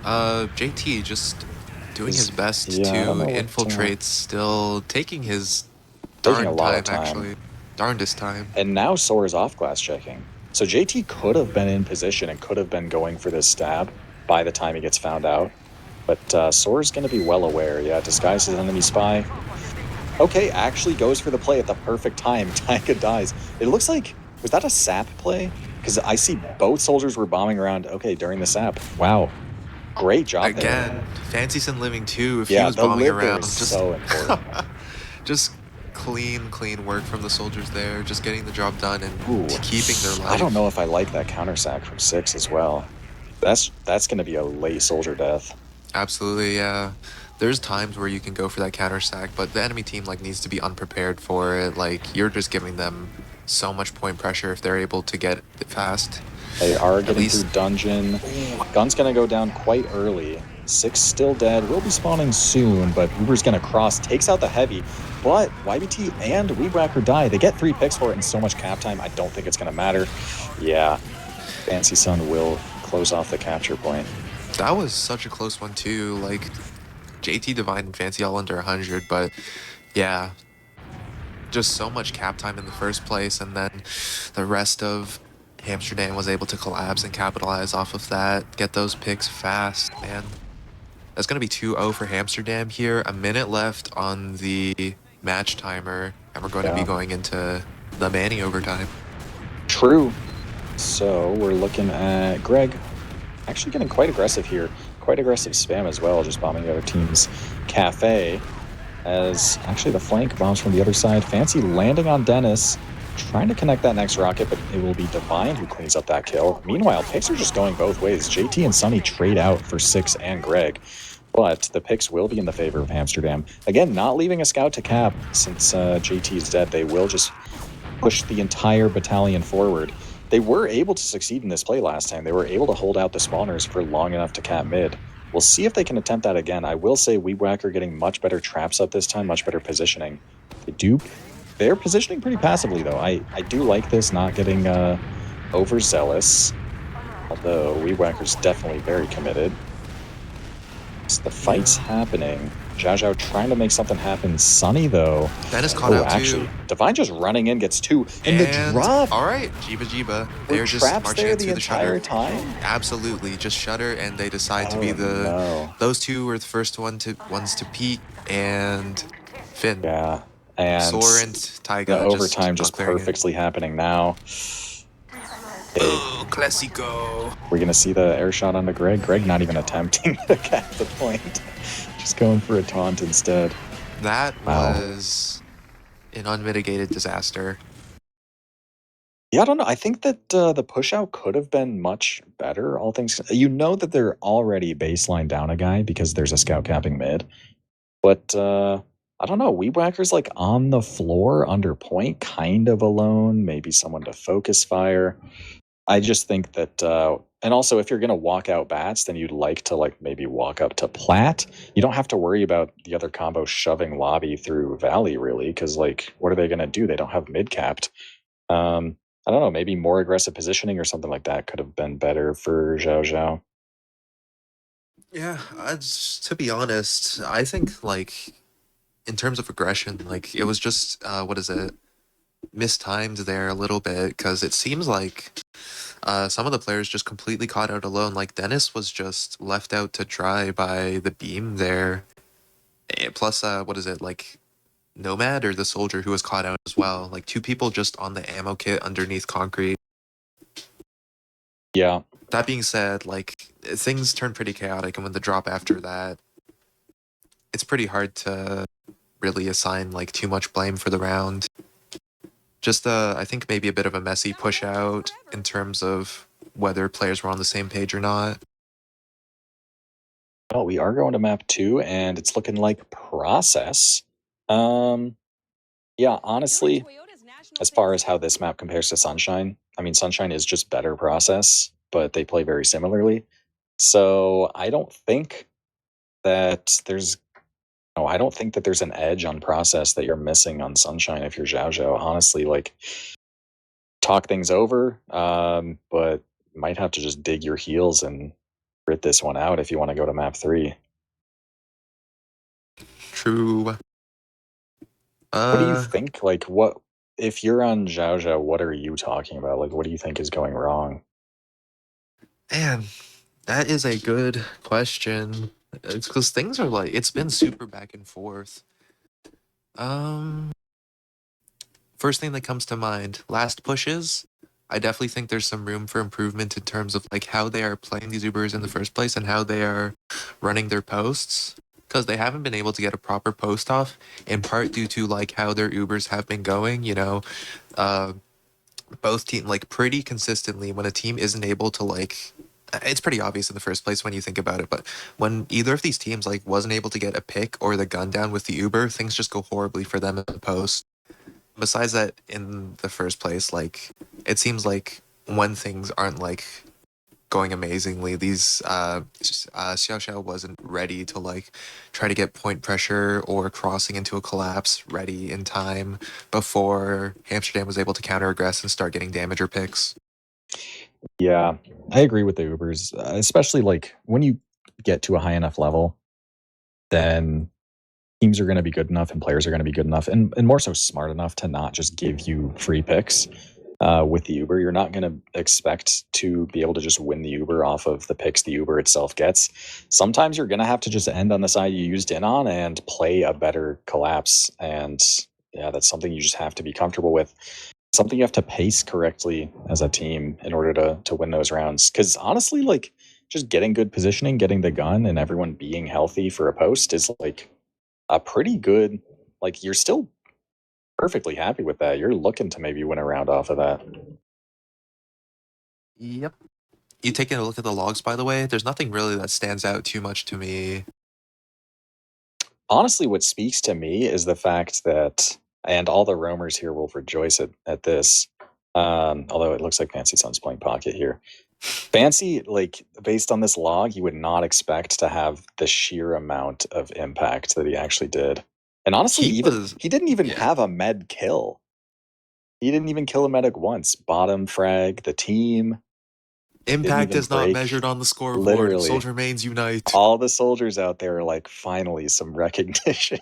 JT just doing his best to infiltrate, still taking his darndest time. And now Soar is off class checking. So JT could have been in position and could have been going for this stab by the time he gets found out. But Soar's going to be well aware. Yeah, disguised as an enemy spy. Okay, actually goes for the play at the perfect time. Taiga dies. It looks like, was that a sap play? Because I see both soldiers were bombing around, okay, during the sap. Wow. Great job again, Fancy Sin living too if he was bombing around. Just so important. Just clean work from the soldiers there, just getting the job done and Ooh, keeping their I don't life. know if I like that counter sack from 6 as well. That's going to be a late soldier death. Absolutely, yeah. There's times where you can go for that counter sack, but the enemy team like needs to be unprepared for it. Like you're just giving them so much point pressure if they're able to get it fast. They are At getting through least, dungeon. ooh, Gun's going to go down quite early. 6 still dead. Will be spawning soon, but Uber's going to cross. Takes out the heavy. But YBT and Weedwhacker die. They get 3 picks for it and so much cap time. I don't think it's going to matter. Yeah. Fancy Sun will close off the capture point. that was such a close one too. Like JT Divine and Fancy all under 100, but yeah, just so much cap time in the first place, and then the rest of Hamsterdam was able to collapse and capitalize off of that, get those picks fast, man. That's going to be 2-0 for Hamsterdam here. A minute left on the match timer, and we're going to be going into the Manny overtime. True. So we're looking at Greg actually getting quite aggressive here. Quite aggressive spam as well, just bombing the other team's cafe. As actually the flank bombs from the other side. Fancy landing on Dennis, trying to connect that next rocket, but it will be Divine who cleans up that kill. Meanwhile, picks are just going both ways. JT and Sunny trade out for 6 and Greg, but the picks will be in the favor of Hamsterdam. Again, not leaving a scout to cap since JT is dead. They will just push the entire battalion forward. They were able to succeed in this play last time. They were able to hold out the spawners for long enough to cap mid. We'll see if they can attempt that again. I will say Weedwhacker getting much better traps up this time, much better positioning. They're positioning pretty passively though. I do like this, not getting overzealous. Although Weedwhacker's definitely very committed. So the fight's happening. SuperXiaoXiao trying to make something happen. Sunny though. Dennis caught out actually, too. Divine just running in gets 2. And the drop! Alright, Jiba. Were They're just traps marching there into the the shutter. entire time? Absolutely, just shutter, and they decide to be no. those two were the first ones to peek, and Finn. Yeah, and Soar and Taiga the overtime just clearing it. perfectly happening now. Oh, Classico. We're gonna see the air shot onto Greg. Greg not even attempting to cap the point. Just going for a taunt instead. That was an unmitigated disaster. Yeah, I don't know. I think that the push out could have been much better, all things. You know that they're already baseline down a guy because there's a scout capping mid. But I don't know. Weedwhacker's like on the floor under point, kind of alone. Maybe someone to focus fire. I just think that, and also if you're gonna walk out bats, then you'd like to like maybe walk up to plat. You don't have to worry about the other combo shoving lobby through valley really, because like what are they gonna do? They don't have mid capped. I don't know. Maybe more aggressive positioning or something like that could have been better for SuperXiaoXiao. Yeah, to be honest, I think like in terms of aggression, like it was just mistimed there a little bit because it seems like some of the players just completely caught out alone. Like Dennis was just left out to dry by the beam there. Plus, like Nomad or the soldier who was caught out as well. Like 2 people just on the ammo kit underneath concrete. Yeah. That being said, like things turned pretty chaotic, and when the drop after that, it's pretty hard to really assign like too much blame for the round. Just I think maybe a bit of a messy push out in terms of whether players were on the same page or not. Well, we are going to map 2, and it's looking like process. Yeah, honestly, as far as how this map compares to Sunshine, I mean, Sunshine is just better process, but they play very similarly. So I don't think that there's I don't think that there's an edge on process that you're missing on Sunshine if you're SuperXiaoXiao. Honestly, like talk things over, but might have to just dig your heels and grit this one out if you want to go to map 3. True. What do you think? Like, what if you're on SuperXiaoXiao? What are you talking about? Like, what do you think is going wrong? Man, that is a good question. It's because things are like it's been super back and forth. First thing that comes to mind, last pushes. I definitely think there's some room for improvement in terms of like how they are playing these Ubers in the first place and how they are running their posts. because they haven't been able to get a proper post off, in part due to like how their Ubers have been going. Uh, both team like pretty consistently when a team isn't able to like. It's pretty obvious in the first place when you think about it, but when either of these teams like wasn't able to get a pick or the gun down with the Uber, things just go horribly for them in the post. Besides that, in the first place, like it seems like when things aren't like going amazingly, these Xiao wasn't ready to like try to get point pressure or crossing into a collapse ready in time before Amsterdam was able to counter aggress and start getting damage or picks. Yeah, I agree with the Ubers, especially like when you get to a high enough level, then teams are going to be good enough and players are going to be good enough and more so smart enough to not just give you free picks with the Uber. You're not going to expect to be able to just win the Uber off of the picks the Uber itself gets. Sometimes you're going to have to just end on the side you used in on and play a better collapse. And yeah, that's something you just have to be comfortable with. Something you have to pace correctly as a team in order to win those rounds. Because honestly, like just getting good positioning, getting the gun, and everyone being healthy for a post is like a pretty good. Like you're still perfectly happy with that. You're looking to maybe win a round off of that. Yep. You taking a look at the logs, by the way? There's nothing really that stands out too much to me. Honestly, what speaks to me is the fact that, and all the roamers here will rejoice at this. Although it looks like Fancy Sun's playing pocket here. Fancy, like based on this log, you would not expect to have the sheer amount of impact that he actually did. And honestly, he didn't even have a med kill. He didn't even kill a medic once. Bottom frag, the team. Impact is not measured on the scoreboard. Literally. Soldier mains unite. All the soldiers out there are like, finally, some recognition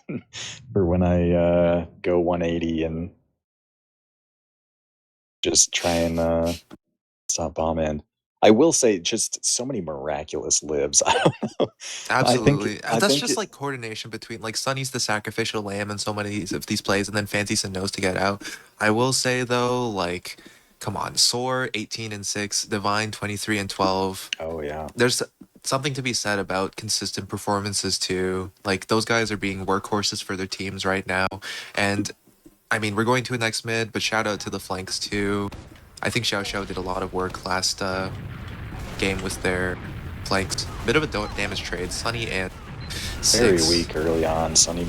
for when I go 180 and just try and stop bomb in. I will say, just so many miraculous lives. I don't know. Absolutely. That's just like coordination between like Sunny's the sacrificial lamb in so many of these plays, and then Fancyson knows to get out. I will say though, like, come on, Soar 18 and 6, Divine 23 and 12. Oh yeah. There's something to be said about consistent performances too. Like those guys are being workhorses for their teams right now. And I mean, we're going to a next mid, but shout out to the flanks too. I think Xiao did a lot of work last game with their flanks. Bit of a damage trade. Sunny and Very weak early on. Sunny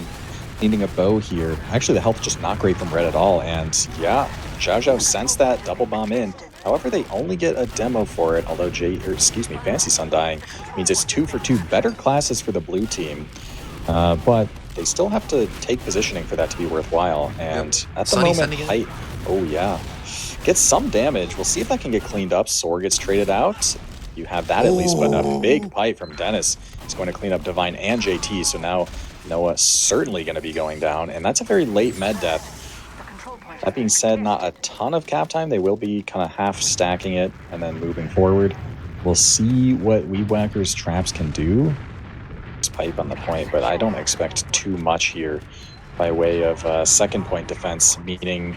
needing a bow here. Actually, the health just not great from Red at all. And yeah, Xiao sensed that double bomb in. However, they only get a demo for it. Although Fancy Sun dying means it's 2 for 2 better classes for the blue team. But they still have to take positioning for that to be worthwhile. And at the moment, height. Oh yeah, gets some damage. We'll see if that can get cleaned up. Soar gets traded out. You have that at least, but a big pipe from Dennis is going to clean up Divine and JT. So now Noah certainly going to be going down, and that's a very late med death. That being said, not a ton of cap time. They will be kind of half stacking it and then moving forward. We'll see what Weed Whacker's traps can do. It's pipe on the point, but I don't expect too much here by way of second point defense, meaning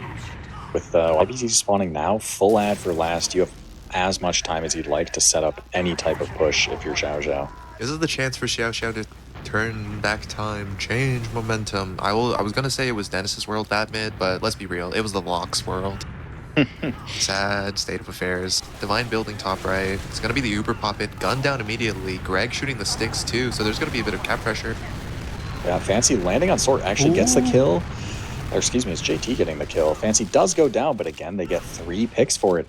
with YBZ spawning now, full ad for last, you have as much time as you'd like to set up any type of push if you're Xiao. This is the chance for Xiao to turn back time, change momentum. I was gonna say it was Dennis's world that mid, but let's be real, it was the Lock's world. Sad state of affairs. Divine building top right. It's gonna be the Uber pop in, gun down immediately. Greg shooting the sticks too, so there's gonna be a bit of cap pressure. Yeah, Fancy landing on Sword actually gets the kill. Or excuse me, it's JT getting the kill. Fancy does go down, but again, they get 3 picks for it.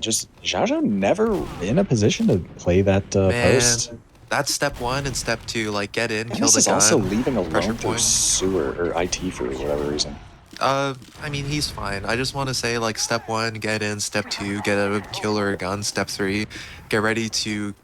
Just Xiao never in a position to play that post. That's step 1 and step 2. Like, get in, kill the gun. This is also leaving alone for sewer or IT for whatever reason. I mean, he's fine. I just want to say, like, step 1, get in. Step 2, get a kill or a gun. Step 3, get ready to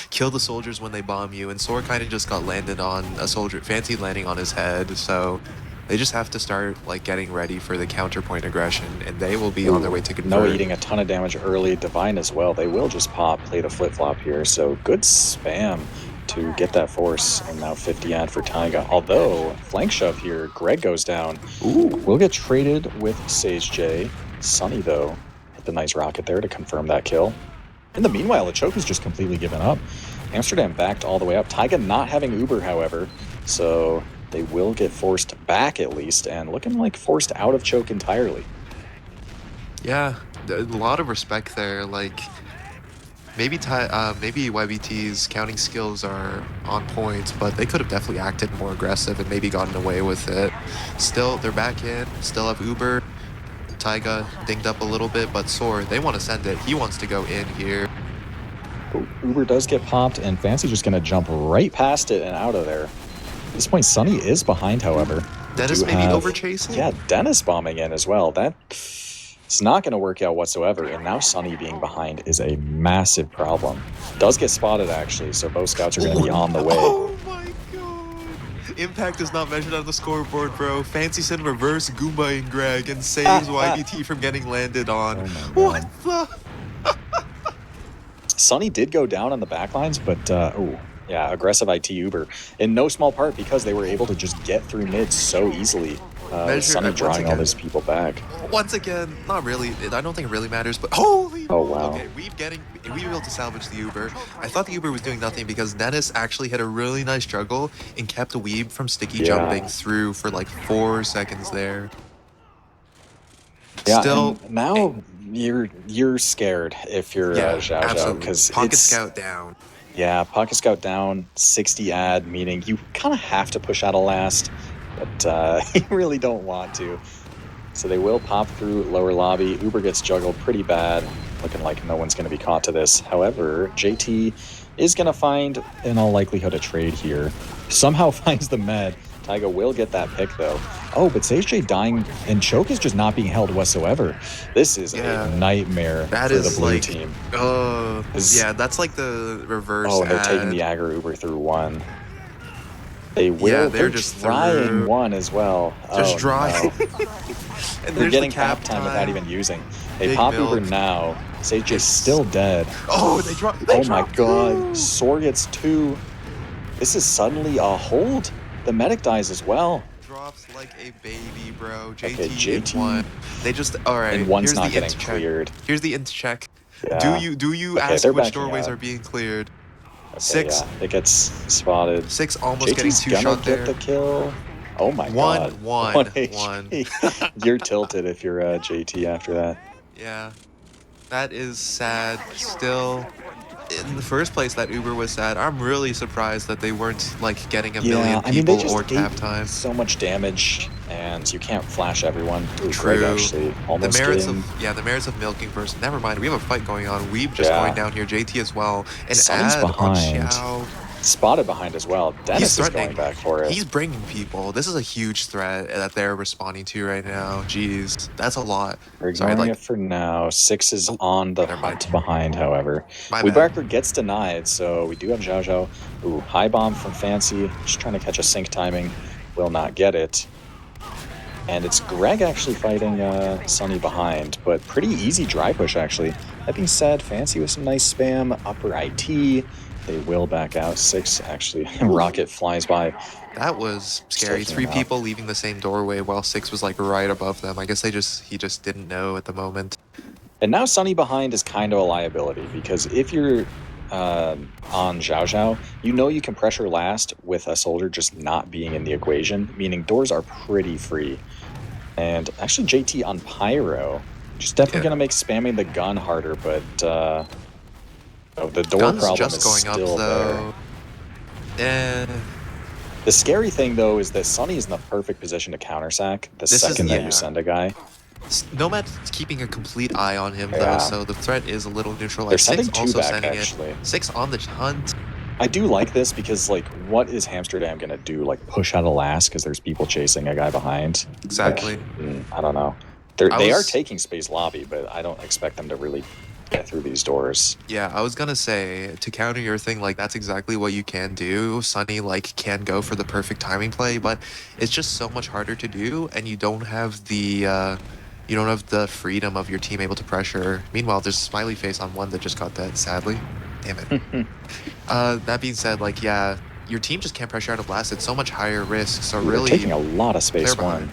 kill the soldiers when they bomb you. And Soar kind of just got landed on a soldier, Fancy landing on his head. So they just have to start like getting ready for the counterpoint aggression, and they will be on their way to convert. No eating a ton of damage early. Divine as well. They will just pop, play the flip-flop here. So good spam to get that force, and now 50 ad for Taiga. Although, flank shove here, Greg goes down. We'll get traded with Sage J. Sunny, though, hit the nice rocket there to confirm that kill. In the meanwhile, Achoka's just completely given up. Amsterdam backed all the way up. Taiga not having Uber, however, so they will get forced back at least, and looking like forced out of choke entirely. Yeah, a lot of respect there. Like, maybe maybe YBT's counting skills are on point, but they could have definitely acted more aggressive and maybe gotten away with it. Still, they're back in. Still have Uber. Taiga dinged up a little bit, but Soar, they want to send it. He wants to go in here. Oh, Uber does get popped, and Fancy just going to jump right past it and out of there. At this point, Sunny is behind, however. Dennis maybe over chasing? Yeah, Dennis bombing in as well. It's not going to work out whatsoever, and now Sunny being behind is a massive problem. Does get spotted, actually, so both scouts are going to be on the way. Oh my god! Impact is not measured on the scoreboard, bro. Fancy send reverse Goomba and Greg and saves YBT from getting landed on. Oh what the? Sunny did go down on the backlines, but yeah, aggressive IT Uber in no small part because they were able to just get through mid so easily. Sunny drawing all these people back. Once again, not really. I don't think it really matters, but holy! Oh wow! Okay, we were able to salvage the Uber. I thought the Uber was doing nothing because Dennis actually had a really nice juggle and kept a Weeb from sticky jumping through for like 4 seconds there. Yeah, still now you're scared if you're Xiao because Pocket Scout down. Yeah, Pocket Scout down, 60 ad, meaning you kind of have to push out a last, but you really don't want to. So they will pop through lower lobby. Uber gets juggled pretty bad, looking like no one's going to be caught to this. However, JT is going to find, in all likelihood, a trade here. Somehow finds the med. Taiga will get that pick, though. Oh, but Sage J dying, and Choke is just not being held whatsoever. This is a nightmare for the blue team. Yeah, that's like the reverse. Oh, they're taking the Agar Uber through one. They will. Yeah, they're just trying one as well. Just dry. No. And they're getting cap time without even using. They pop Uber now. Sage J's still dead. Oh, they drop. Oh my god. Soar gets 2. This is suddenly a hold. The medic dies as well. Drops like a baby, bro. JT in 1. They just alright. And one's not getting cleared. Here's the int check. Yeah. Do you ask which doorways are being cleared? Okay, 6. Yeah. It gets spotted. 6 almost JT's getting 2 shot there. Get the kill. Oh my god. 1. You're tilted if you're JT after that. Yeah. That is sad. Still, in the first place, that Uber was sad. I'm really surprised that they weren't like getting a million people or cap time. So much damage, and you can't flash everyone. Ooh, True. Greg actually almost the merits of milking first. Never mind. We have a fight going on. Weeb just going down here. JT as well. And Sunny's behind. Spotted behind as well. Dennis is going back for it. He's bringing people. This is a huge threat that they're responding to right now. Jeez, that's a lot. We're ignoring it for now. 6 is on the hunt behind, however. Weebacker gets denied, so we do have Xiao Xiao. Ooh, high bomb from Fancy. Just trying to catch a sync timing. Will not get it. And it's Greg actually fighting Sunny behind, but pretty easy dry push, actually. That being said, Fancy with some nice spam. Upper IT. They will back out. 6 actually. Rocket flies by. That was scary. 3 people leaving the same doorway while 6 was like right above them. I guess he just didn't know at the moment. And now Sunny behind is kind of a liability because if you're on Xiao Xiao, you know you can pressure last with a soldier just not being in the equation, meaning doors are pretty free. And actually JT on Pyro, just definitely going to make spamming the gun harder, but the door Gun's problem just is going still up, though. there. The scary thing, though, is that Sunny is in the perfect position to countersack the second that you send a guy. Nomad's keeping a complete eye on him, though, so the threat is a little neutralized. They're sending 6 2 also back, sending actually. it. 6 on the hunt. I do like this because, like, what is Hamsterdam going to do? Like, push out a last because there's people chasing a guy behind? Exactly. Like, I don't know. They are taking space lobby, but I don't expect them to really get through these doors. Yeah, I was gonna say, to counter your thing, like, that's exactly what you can do. Sunny, like, can go for the perfect timing play, but it's just so much harder to do, and you don't have the freedom of your team able to pressure. Meanwhile, there's a smiley face on one that just got that, sadly. Damn it. That being said, like, yeah, your team just can't pressure out a blast. It's so much higher risk, so really... taking a lot of space one.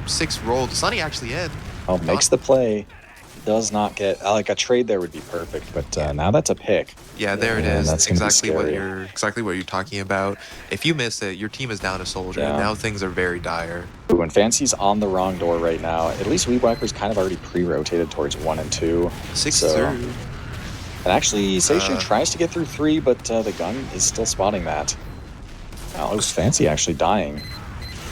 6 rolled. Sunny actually in. Oh, makes the play. does not get like a trade there would be perfect, but now that's a pick. Yeah, there it And is. that's gonna be Exactly what scary. you're talking about. If you miss it, your team is down a soldier. Yeah. Now things are very dire. Ooh, and Fancy's on the wrong door right now. At least Weed Whacker's kind of already pre-rotated towards 1 and 2. 6 So, through. and actually, Seishu tries to get through 3, but the gun is still spotting that. Now, it was Fancy actually dying.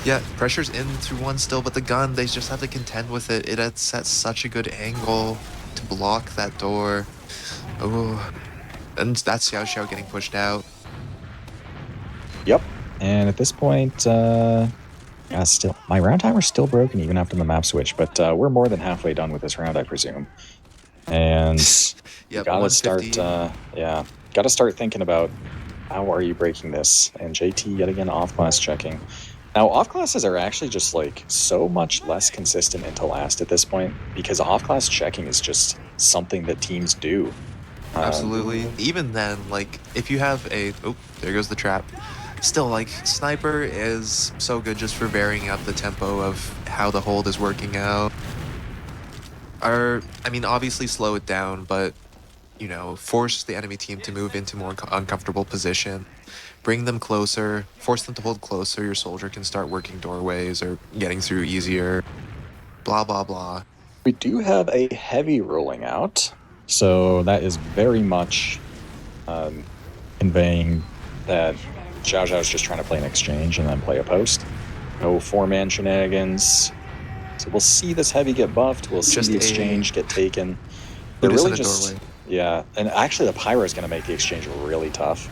Yeah, pressure's in through 1 still, but the gun, they just have to contend with it. It had set such a good angle to block that door. Oh, and that's SuperXiaoXiao getting pushed out. Yep. And at this point, yeah, still, my round timer's still broken even after the map switch, but we're more than halfway done with this round, I presume. And Yep, gotta start, 150. gotta start thinking about how are you breaking this? And JT yet again off class checking. Now, off classes are actually just like so much less consistent into last at this point because off class checking is just something that teams do. Absolutely. Even then, like, if you have a... Oh, there goes the trap. Still, like, Sniper is so good just for varying up the tempo of how the hold is working out. I mean, obviously slow it down, but, you know, force the enemy team to move into more uncomfortable position. Bring them closer, force them to hold closer, your soldier can start working doorways or getting through easier. Blah, blah, blah. We do have a heavy rolling out, so that is very much conveying that Xiao Xiao's just trying to play an exchange and then play a post. No 4-man shenanigans. So we'll see this heavy get buffed. We'll see Just the exchange get taken. They're really in a just doorway. Yeah, and actually the Pyro is going to make the exchange really tough.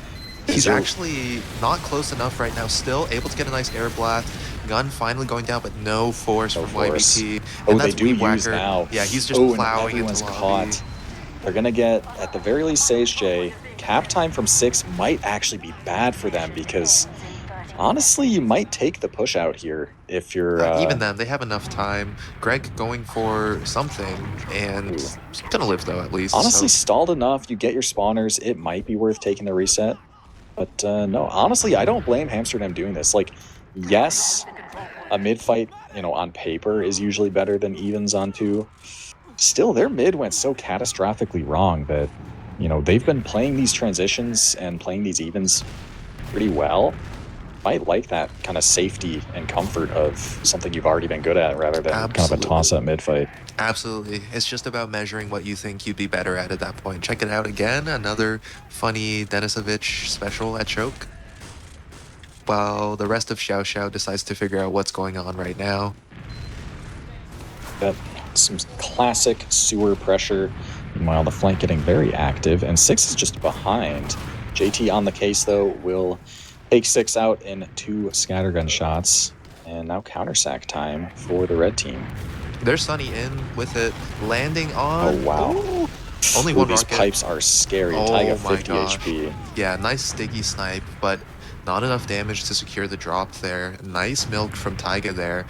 He's actually not close enough right now. Still able to get a nice air blast. Gun finally going down, but no force from YBT. Oh, they do use now. Yeah, he's just plowing into lobby. Caught. They're going to get, at the very least, Sage J. Cap time from 6 might actually be bad for them because, honestly, you might take the push out here if you're... even then, they have enough time. Greg going for something, and he's going to live, though, at least. Honestly, stalled enough. You get your spawners. It might be worth taking the reset. But no, honestly, I don't blame Hamsterdam doing this. Like, yes, a mid-fight, you know, on paper is usually better than evens on 2. Still, their mid went so catastrophically wrong that, you know, they've been playing these transitions and playing these evens pretty well. Might like that kind of safety and comfort of something you've already been good at rather than kind of a toss-up mid-fight. Absolutely. It's just about measuring what you think you'd be better at that point. Check it out again. Another funny Denisovich special at choke. While the rest of SuperXiaoXiao decides to figure out what's going on right now. Got some classic sewer pressure. Meanwhile, the flank getting very active, and 6 is just behind. JT on the case, though, will take 6 out in 2 scattergun shots. And now counter-sack time for the red team. There's Sunny in with it, landing on... Oh, wow. Ooh. Only one these rocket. Pipes are scary. Taiga 50 HP. Yeah, nice sticky snipe, but not enough damage to secure the drop there. Nice milk from Taiga there.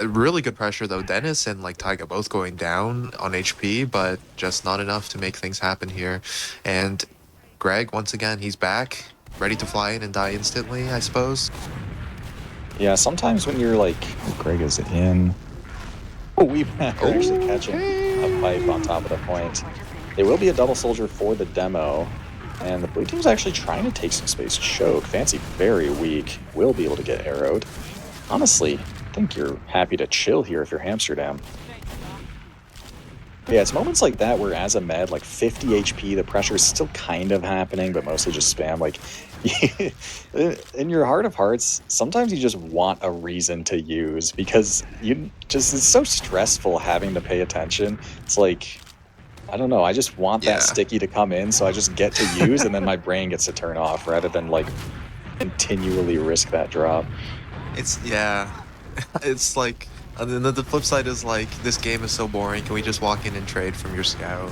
Really good pressure, though. Dennis and like Taiga both going down on HP, but just not enough to make things happen here. And Greg, once again, he's back, ready to fly in and die instantly, I suppose. Yeah, sometimes when you're like... Oh, Greg is in... Oh, we're actually catching a pipe on top of the point. It will be a double soldier for the demo. And the blue team's actually trying to take some space. Choke. Fancy very weak. Will be able to get arrowed. Honestly, I think you're happy to chill here if you're Hamsterdam. Yeah, it's moments like that where as a med, like 50 HP, the pressure is still kind of happening, but mostly just spam. Like, in your heart of hearts, sometimes you just want a reason to use because it's so stressful having to pay attention. It's like, I don't know, I just want that sticky to come in, so I just get to use, and then my brain gets to turn off rather than like continually risk that drop. It's like, and then the flip side is like, this game is so boring, can we just walk in and trade from your scout?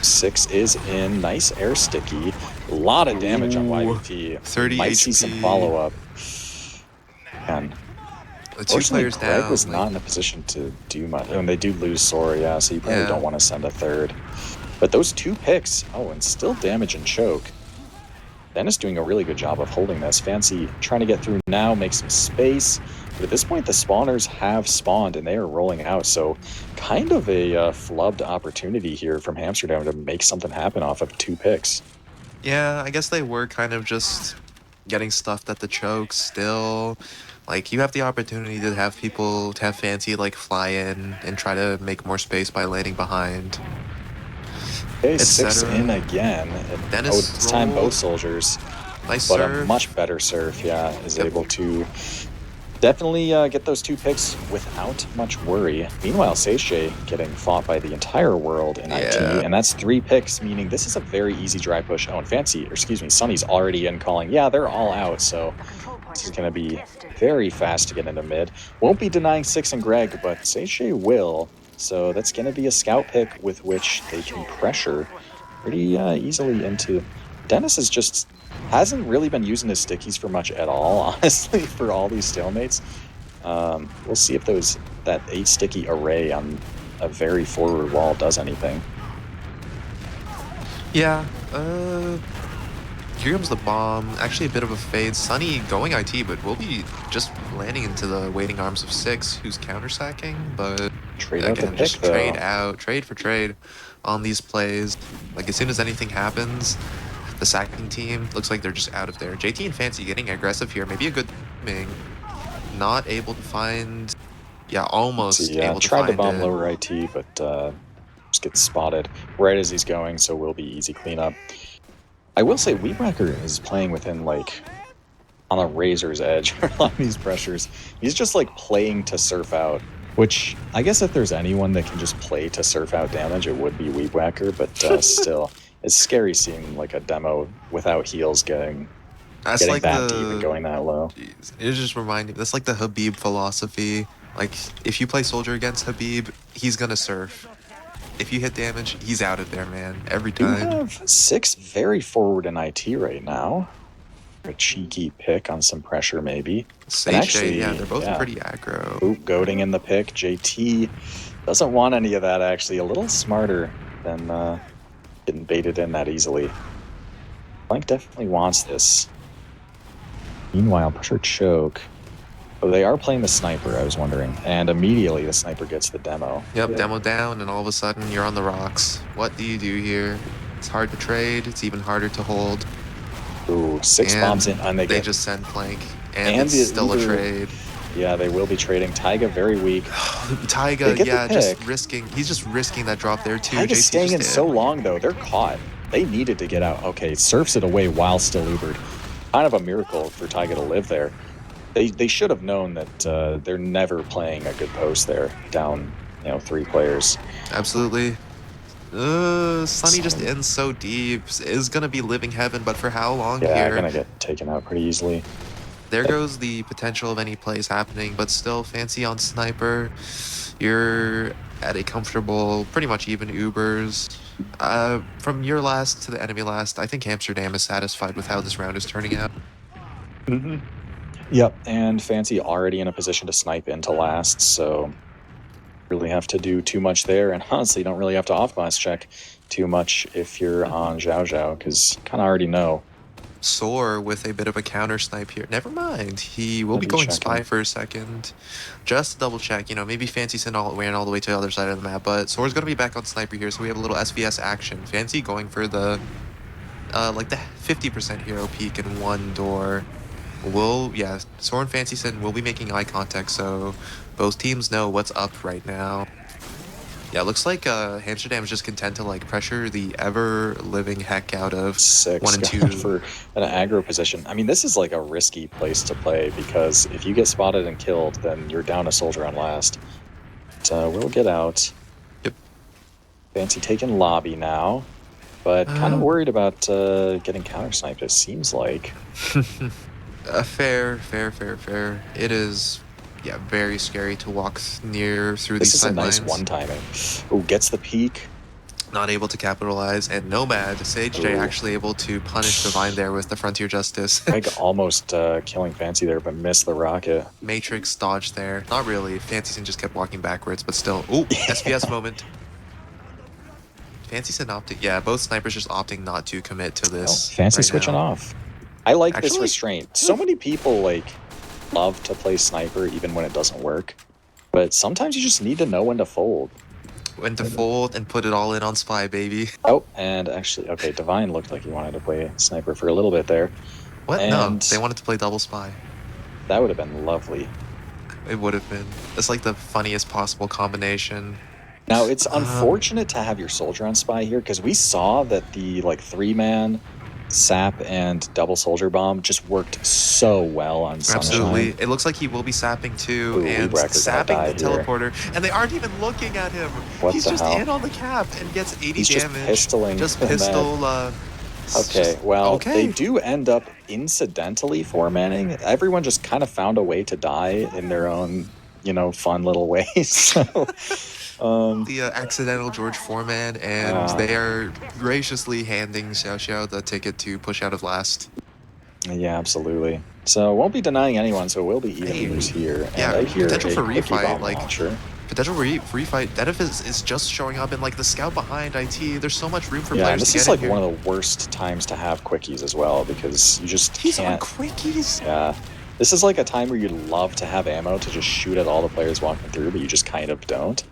6 is in, nice air sticky, a lot of damage on YBT. 30 Might HP. see some follow-up. And the 2 players Greg down. was not in a position to do much. And they do lose Sora, yeah, so you probably don't want to send a third. But those 2 picks, and still damage and choke. Dennis doing a really good job of holding this. Fancy trying to get through now, make some space. But at this point, the spawners have spawned and they are rolling out, so kind of a flubbed opportunity here from Hamsterdam to make something happen off of 2 picks. Yeah, I guess they were kind of just getting stuffed at the choke still. Like, you have the opportunity to have people, to have Fancy, like, fly in and try to make more space by landing behind, Okay, 6 etc. in again. And, Dennis this time both rolled. soldiers, Nice but a serve. much better surf, yeah, is Yep. able to definitely get those 2 picks without much worry. Meanwhile, Sage getting fought by the entire world in IT, Yeah. and that's 3 picks, meaning this is a very easy dry push. Oh, and Fancy, or excuse me, Sunny's already in calling. Yeah, they're all out, so this is going to be very fast to get into mid. Won't be denying 6 and Greg, but Sage will. So that's going to be a scout pick with which they can pressure pretty easily into. Dennis is just hasn't really been using his stickies for much at all, honestly, for all these stalemates. We'll see if that 8 sticky array on a very forward wall does anything. Yeah. Here comes the bomb. Actually, a bit of a fade. Sunny going IT, but will be just landing into the waiting arms of 6, who's counter-sacking, but Trade out the again, pick, just though. trade for trade on these plays. Like, as soon as anything happens, the sacking team looks like they're just out of there. JT and Fancy getting aggressive here. Maybe a good timing. Not able to find... Yeah, almost able to tried find to bomb it. lower IT, but just gets spotted right as he's going, so will be easy cleanup. I will say Weebracker is playing within, like, on a razor's edge for a lot of these pressures. He's just, like, playing to surf out, which I guess if there's anyone that can just play to surf out damage, it would be Weebracker, but still, it's scary seeing, like, a demo without heals getting Like that deep and going that low. Jeez. It just reminded me, that's like the Habib philosophy. Like, if you play Soldier against Habib, he's gonna surf. If you hit damage, he's out of there, man. Every You time. have 6 very forward in IT right now. A cheeky pick on some pressure, maybe. Sage, actually, yeah, they're both pretty aggro. Oop, goading in the pick. JT doesn't want any of that, actually. A little smarter than getting baited in that easily. Blank definitely wants this. Meanwhile, pressure choke. Oh, they are playing the sniper, I was wondering. And immediately the sniper gets the demo. Yep, demo down, and all of a sudden you're on the rocks. What do you do here? It's hard to trade. It's even harder to hold. Ooh, 6 And bombs in, and they just send plank, and it's still a trade. Yeah, they will be trading. Taiga very weak. Taiga, yeah, just risking. He's just risking that drop there too. Taiga's staying in so long though. They're caught. They needed to get out. Okay, surfs it away while still Ubered. Kind of a miracle for Taiga to live there. They should have known that they're never playing a good post there. Down, 3 players. Absolutely. Sunny just ends so deep. Is gonna be living heaven, but for how long here? Yeah, gonna get taken out pretty easily. There goes the potential of any plays happening, but still, Fancy on Sniper. You're at a comfortable, pretty much even Ubers. From your last to the enemy last, I think Hamsterdam is satisfied with how this round is turning out. Mm-hmm. Yep, and Fancy already in a position to snipe into last, so really have to do too much there, and honestly don't really have to off-class check too much if you're on Xiao, because you kind of already know. Soar with a bit of a counter snipe here. Never mind, he will be going Spy for a second. Just to double check, maybe Fancy ran all the way to the other side of the map, but Soar's going to be back on Sniper here, so we have a little SVS action. Fancy going for the, like the 50% hero peek in one door. Soar and Fancy will be making eye contact, so both teams know what's up right now. Yeah, looks like Hamsterdam is just content to pressure the ever-living heck out of 6 1 and 2 for an aggro position. I mean, this is like a risky place to play because if you get spotted and killed, then you're down a soldier on last. So we'll get out. Yep. Fancy taking lobby now, but kind of worried about getting counter-sniped, it seems like. Fair. It is, very scary to walk through these sidelines. This is a nice one-timing. Oh, gets the peak. Not able to capitalize, and Nomad, Sage J actually able to punish Divine there with the Frontier Justice. Like almost killing Fancy there, but missed the rocket. Matrix dodge there. Not really. Fancyson just kept walking backwards, but still. Ooh, SPS moment. Fancyson opting. Yeah, both snipers just opting not to commit to this. Fancy switching off. I like this restraint. So many people love to play sniper even when it doesn't work. But sometimes you just need to know when to fold. When to fold and put it all in on Spy, baby. Oh, and actually, okay, Divine looked like he wanted to play sniper for a little bit there. What? No, And they wanted to play double Spy. that would have been lovely. It would have been. It's like the funniest possible combination. Now, it's unfortunate to have your soldier on Spy here, because we saw that the like 3-man sap and double soldier bomb just worked so well on Sunshine. Absolutely. It looks like he will be sapping too, Ooh, and Weebwacker's sapping gonna the die here. teleporter, and they aren't even looking at him. What He's the just hell? in on the cap and gets 80 He's just damage. pistoling Just the pistol. Okay, well, okay. they do end up incidentally 4-manning. Everyone just kind of found a way to die in their own, you know, fun little ways. So, the accidental George Foreman, and they are graciously handing SuperXiaoXiao the ticket to push out of last. Yeah, absolutely. So won't be denying anyone, so it will be even lose here. And Yeah, I hear potential a for quickie refight, bomb like launcher. potential refight. Denif is just showing up, and like the scout behind IT. There's so much room for Yeah, players and this to get is like in here. one of the worst times to have quickies as well, because you just He's can't. on quickies. Yeah, this is like a time where you'd love to have ammo to just shoot at all the players walking through, but you just kind of don't.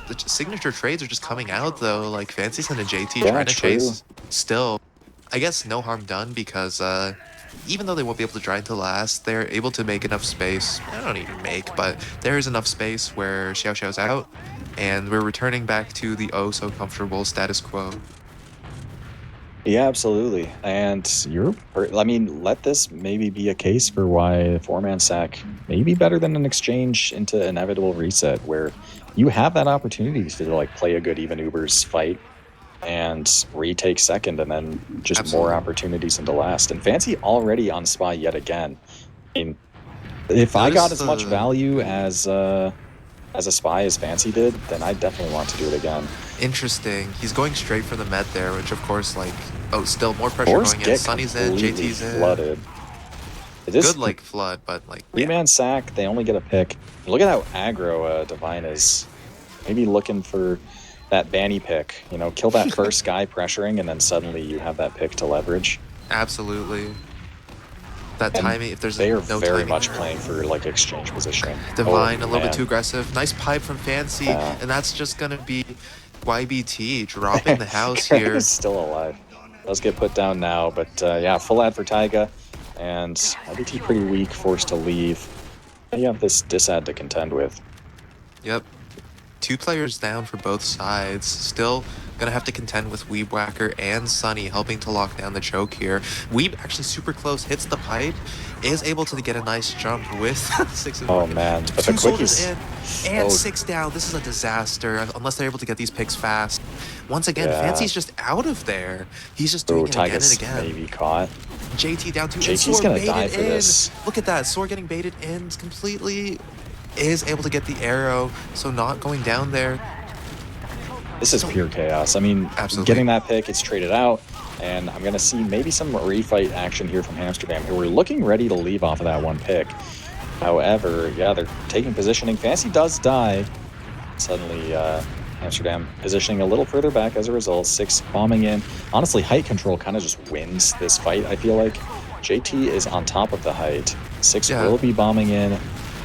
The signature trades are just coming out though, like Fancyson and JT Yeah, trying to true. chase. Still, I guess no harm done, because even though they won't be able to drive to last, they're able to make enough space. I don't even make, but there is enough space where SuperXiaoXiao's out, and we're returning back to the oh so comfortable status quo. Yeah, absolutely. And I mean, let this maybe be a case for why 4-man sack may be better than an exchange into inevitable reset, where you have that opportunity to like play a good even Ubers fight and retake second, and then just Absolutely. more opportunities into last. And Fancy already on Spy yet again. I mean, if I got as much value as a Spy as Fancy did, then I definitely want to do it again. Interesting. He's going straight for the med there, which of course, like, oh, still more pressure going in. Sunny's in, JT's in. Flooded. Good, like, flood, but, like, 3-man sack, they only get a pick. Look at how aggro Divine is. Maybe looking for that Banny pick. You know, kill that first guy pressuring, and then suddenly you have that pick to leverage. Absolutely. That And timing, if there's they are no very timing much there. playing for, like, exchange positioning. Divine, a little bit too aggressive. Nice pipe from Fancy, Yeah. and that's just going to be YBT dropping the house Craig here. is still alive. Does get put down now, but yeah, full ad for Taiga, and YBT pretty weak, forced to leave. You have this disad to contend with. Yep. 2 players down for both sides. Still gonna have to contend with Weebwhacker and Sunny helping to lock down the choke here. Weeb actually super close, hits the pipe, is able to get a nice jump with 6 and 1. Oh man, but 2 the soldiers quickies in, and 6 down. This is a disaster unless they're able to get these picks fast. Once again, Yeah. Fancy's just out of there. He's just doing it again and again. Maybe caught. JT down 2. JT's gonna die for this. Look at that. Sword getting baited in completely. Is able to get the arrow, so not going down there. This is pure chaos. I mean, Absolutely. getting that pick, it's traded out, and I'm going to see maybe some refight action here from Hamsterdam, who are looking ready to leave off of that one pick. However, yeah, they're taking positioning. Fancy does die. Suddenly, Amsterdam positioning a little further back as a result. 6 bombing in. Honestly, height control kind of just wins this fight, I feel like. JT is on top of the height. 6 will be bombing in.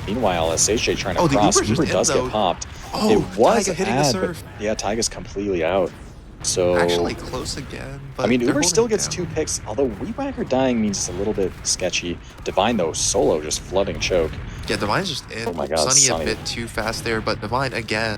Meanwhile, SHJ trying to cross. Uber does get popped. Oh, it was Taiga hitting the surf. but yeah, Taiga's completely out. So Actually close again. But I mean, they're Uber still holding it gets down. 2 picks, although Weebwhacker dying means it's a little bit sketchy. Divine, though, solo just flooding choke. Yeah, Divine's just in. Oh my God, Sunny a bit too fast there, but Divine, again,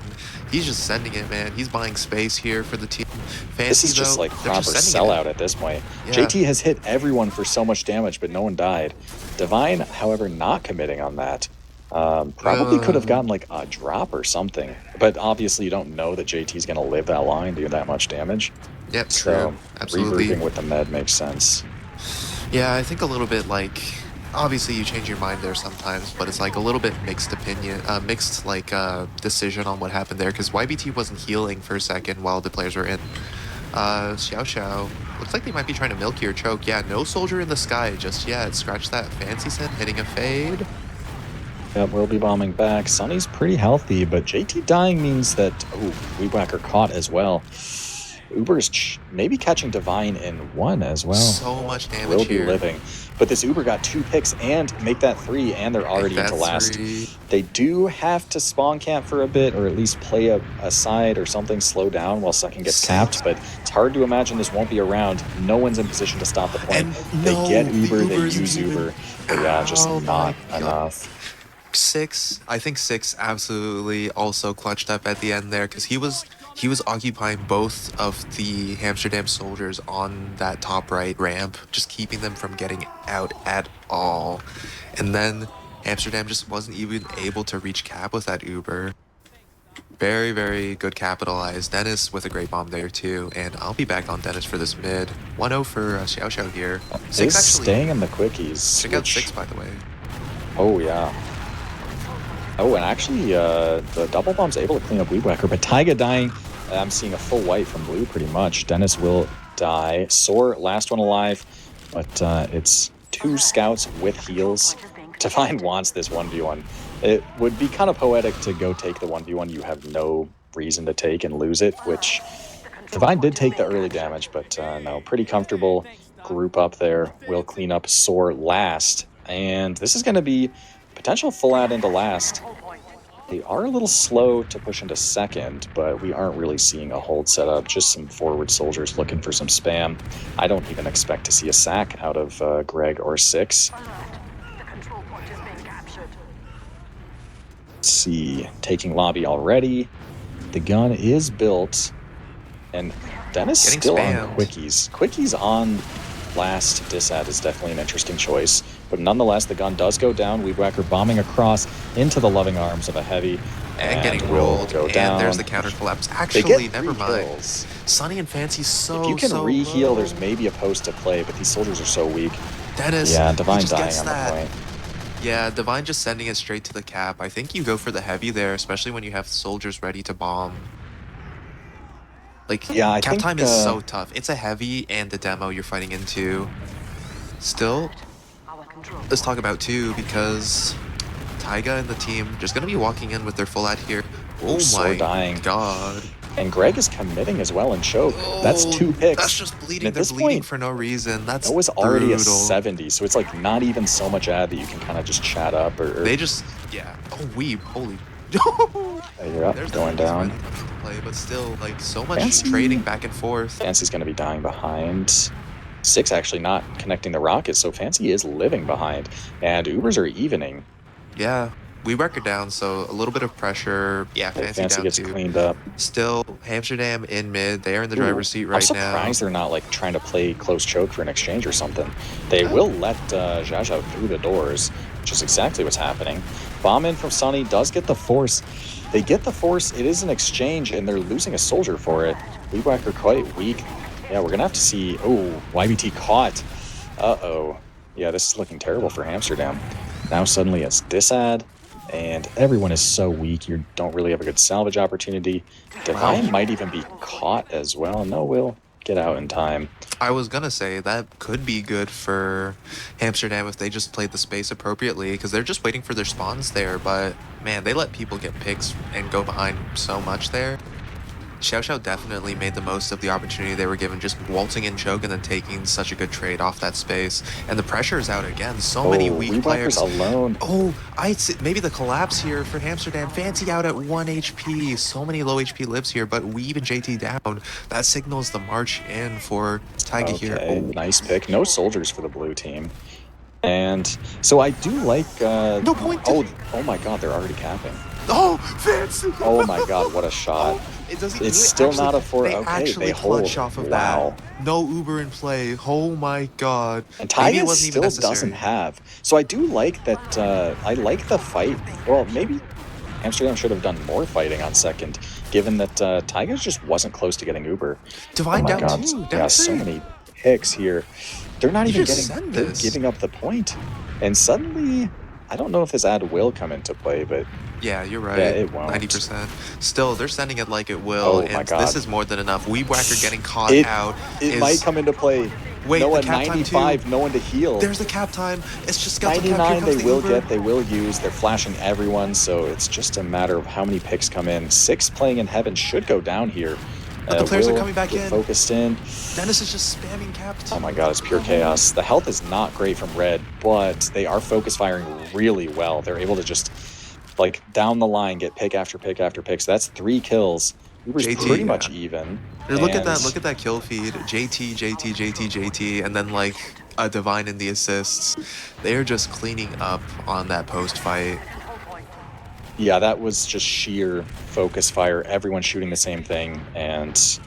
he's just sending it, man. He's buying space here for the team. Fancy, This is just though, like they're proper just sending sellout at this point. Yeah. JT has hit everyone for so much damage, but no one died. Divine, however, not committing on that. Probably could have gotten like a drop or something, but obviously you don't know that JT's going to live that long and do that much damage. Yep, true. So Absolutely. regrouping with the med makes sense. Yeah, I think a little bit like, obviously you change your mind there sometimes, but it's like a little bit mixed opinion, mixed like decision on what happened there, because YBT wasn't healing for a second while the players were in. SuperXiaoXiao, looks like they might be trying to milk your choke. Yeah, no soldier in the sky just yet. Scratch that. Fancyson hitting a fade. Yep, we'll be bombing back. Sunny's pretty healthy, but JT dying means that, oh, Weebwhacker caught as well. Uber's maybe catching Divine in one as well. So much damage Will be here. living. But this Uber got 2 picks and make that 3, and they're already into last. They do have to spawn camp for a bit, or at least play a side or something, slow down while second gets capped, but it's hard to imagine this won't be around. No one's in position to stop the point. And they no, get Uber, they Uber's use even... Uber, but yeah, just not enough. I think Six absolutely also clutched up at the end there, because he was occupying both of the Hamsterdam soldiers on that top right ramp, just keeping them from getting out at all. And then Hamsterdam just wasn't even able to reach cap with that Uber. Very, very good capitalized. Dennis with a great bomb there too. And I'll be back on Dennis for this mid. 1-0 for SuperXiaoXiao here. Six actually staying in the quickies. Check out Six, by the way. Oh, yeah. Oh, and actually, the double bomb's able to clean up Weedwhacker, but Taiga dying. I'm seeing a full white from blue pretty much. Dennis will die. Soar, last one alive, but it's 2 scouts with heals. Divine wants this 1v1. It would be kind of poetic to go take the 1v1 you have no reason to take and lose it, which Divine did take the early damage, but no, pretty comfortable group up there. Will clean up Soar last, and this is going to be potential full add into last. They are a little slow to push into second, but we aren't really seeing a hold setup, just some forward soldiers looking for some spam. I don't even expect to see a sack out of Greg or Six. Let's see, taking lobby already. The gun is built, and Dennis still spammed on quickies. Quickies on last disad is definitely an interesting choice, but nonetheless the gun does go down. Weedwhacker bombing across into the loving arms of a heavy, and getting rolled, go down. And there's the counter collapse. Actually, never mind. Kills. Sunny and Fancy if you can re-heal, there's maybe a post to play, but these soldiers are so weak. Dennis, yeah, Divine dying on the point. Yeah, Divine just sending it straight to the cap. I think you go for the heavy there, especially when you have soldiers ready to bomb. Like, yeah, cap time is so tough. It's a heavy and the demo you're fighting into. Still, let's talk about two, because Taiga and the team just going to be walking in with their full ad here. Oh my god. And Greg is committing as well in choke. That's 2 picks. That's just bleeding. They're bleeding for no reason. That's that was already brutal. A 70, so it's like not even so much ad that you can kind of just chat up or they just, yeah. Oh, weeb. Holy. You're up, there's going down. Play, but still, like, so much trading back and forth. Fancy's going to be dying behind. Six actually not connecting the rocket, so Fancy is living behind. And Ubers are evening. Yeah. We record down, so a little bit of pressure. Yeah, Fancy down gets too. Cleaned up. Still, Amsterdam in mid. They are in the driver's seat right now. I'm surprised they're not like trying to play close choke for an exchange or something. They will let SuperXiaoXiao through the doors, which is exactly what's happening. Bomb in from Sunny does get the force. They get the force. It is an exchange, and they're losing a soldier for it. Weedwhacker quite weak. Yeah, we're gonna have to see. Oh, YBT caught. Uh-oh. Yeah, this is looking terrible for Hamsterdam. Now suddenly it's disad. And everyone is so weak, you don't really have a good salvage opportunity. Divine might even be caught as well. No, we'll get out in time. I was going to say that could be good for Hamsterdam if they just played the space appropriately, because they're just waiting for their spawns there. But, man, they let people get picks and go behind so much there. SuperXiaoXiao definitely made the most of the opportunity they were given, just waltzing in choke and then taking such a good trade off that space. And the pressure is out again. So many weak players alone. Oh, maybe the collapse here for Hamsterdam. Fancy out at 1 HP. So many low HP lives here, but Weeb and JT down. That signals the march in for Taiga here. Oh, nice pick. No soldiers for the blue team. And so I do like... no point. Oh my god, they're already capping. Oh, Fancy! Oh my god, what a shot. It's still not a 4. Okay, they hold. Off of that. No Uber in play. Oh my god. And Taiga still doesn't have. So I do like that. I like the fight. Well, maybe Amsterdam should have done more fighting on second, given that Taiga just wasn't close to getting Uber. Divine down too. Yeah, so many picks here. They're not even giving up the point. And suddenly, I don't know if this ad will come into play, but... Yeah, you're right. Yeah, it won't. 90%. Still, they're sending it like it will, oh and God. This is more than enough. Weedwhacker getting caught out. It might come into play. Wait, no the cap 95, time no one to heal. There's the cap time. It's just 99 they will get, they will use. They're flashing everyone, so it's just a matter of how many picks come in. 6 playing in heaven should go down here. But the players are Will coming back get in. focused in. Dennis is just spamming capped. Oh my god, it's pure chaos. The health is not great from red, but they are focus firing really well. They're able to just, like, down the line get pick after pick after pick. So that's 3 kills. Uber's JT, pretty yeah. much even. Look at that kill feed. JT, JT, JT, JT, and then like a Divine in the assists. They are just cleaning up on that post fight. Yeah, that was just sheer focus fire. Everyone shooting the same thing, and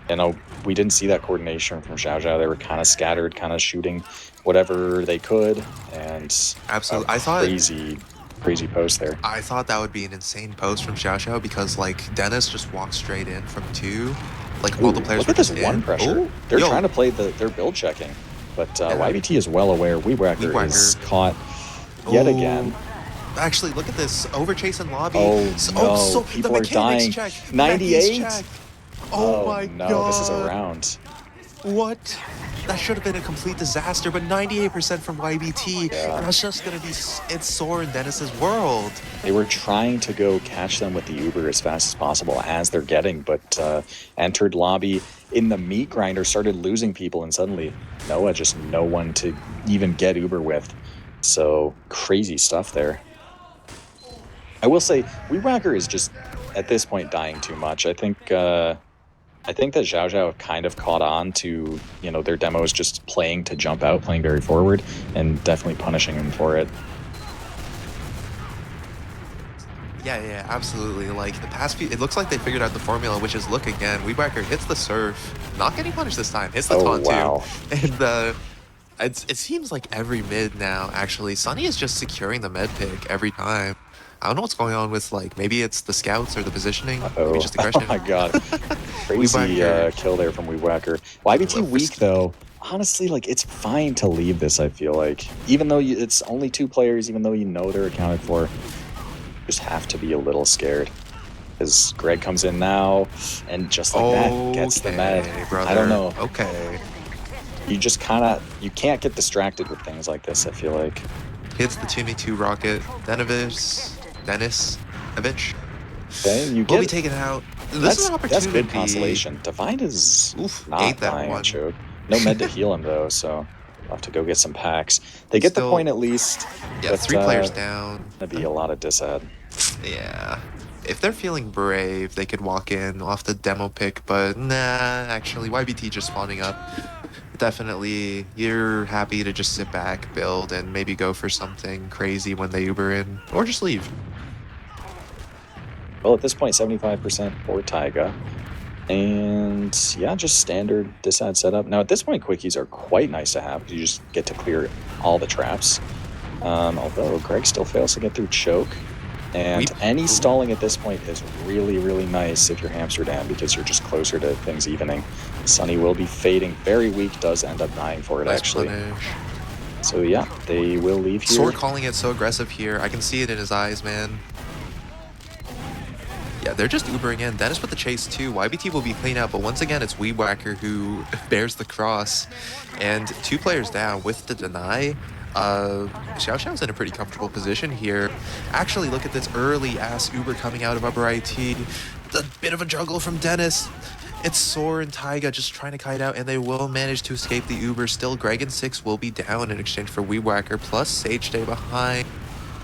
you know, we didn't see that coordination from SuperXiaoXiao. They were kind of scattered, kind of shooting whatever they could, and Absolutely, crazy post there. I thought that would be an insane post from SuperXiaoXiao because like Dennis just walked straight in from 2. Like all the players look were at this just one in. pressure. Ooh, They're trying to play their build checking, but YBT is well aware. Weewacker is caught yet again. Actually, look at this overchase in lobby. Oh no, people are dying. Check. 98. Oh my no, god. this is a round. What? That should have been a complete disaster, but 98% from YBT. Yeah. And that's just gonna be it's Soar and Dennis's world. They were trying to go catch them with the Uber as fast as possible as they're getting, but entered lobby in the meat grinder, started losing people, and suddenly Noah just no one to even get Uber with. So crazy stuff there. I will say, Weewacker is just at this point dying too much. I think that SuperXiaoXiao kind of caught on to, you know, their demos just playing to jump out, playing very forward, and definitely punishing them for it. Yeah, absolutely. Like the past few, it looks like they figured out the formula, which is look again. Weewacker hits the surf, not getting punished this time. Hits the taunt too, and it seems like every mid now. Actually, Sunny is just securing the med pick every time. I don't know what's going on with, like, maybe it's the scouts or the positioning. Maybe just the question. Oh my god. Crazy kill there from Weewacker. YBT weak, though. Honestly, like, it's fine to leave this, I feel like. Even though it's only 2 players, even though you know they're accounted for, you just have to be a little scared. Because Greg comes in now, and just like that, gets the med. Brother. I don't know. Okay. You just you can't get distracted with things like this, I feel like. Hits the 2v2 rocket. Dennis Evich Okay, will be taken out. This is an opportunity. That's good consolation. Divine is not dying on choke. No med to heal him, though, so we'll have to go get some packs. They get the point at least. Yeah, but, 3 players down. Gonna be a lot of disad. Yeah. If they're feeling brave, they could walk in off the demo pick, but nah, actually, YBT just spawning up. Definitely, you're happy to just sit back, build, and maybe go for something crazy when they Uber in, or just leave. Well, at this point, 75% for Taiga. And yeah, just standard disad setup. Now, at this point, quickies are quite nice to have because you just get to clear all the traps. Although Greg still fails to get through choke. And any stalling at this point is really, really nice if you're Hamsterdam because you're just closer to things evening. Sunny will be fading. Very weak, does end up dying for it, actually. Punish. So yeah, they will leave here. Sword calling it so aggressive here. I can see it in his eyes, man. Yeah, they're just Ubering in. Dennis with the chase too. YBT will be clean out, but once again, it's Weewacker who bears the cross. And 2 players down with the deny. SuperXiaoXiao's in a pretty comfortable position here. Actually, look at this early-ass Uber coming out of upper IT. A bit of a juggle from Dennis. It's Soar and Taiga just trying to kite out, and they will manage to escape the Uber. Still, Greg and 6 will be down in exchange for Weewacker, plus Sage stay behind.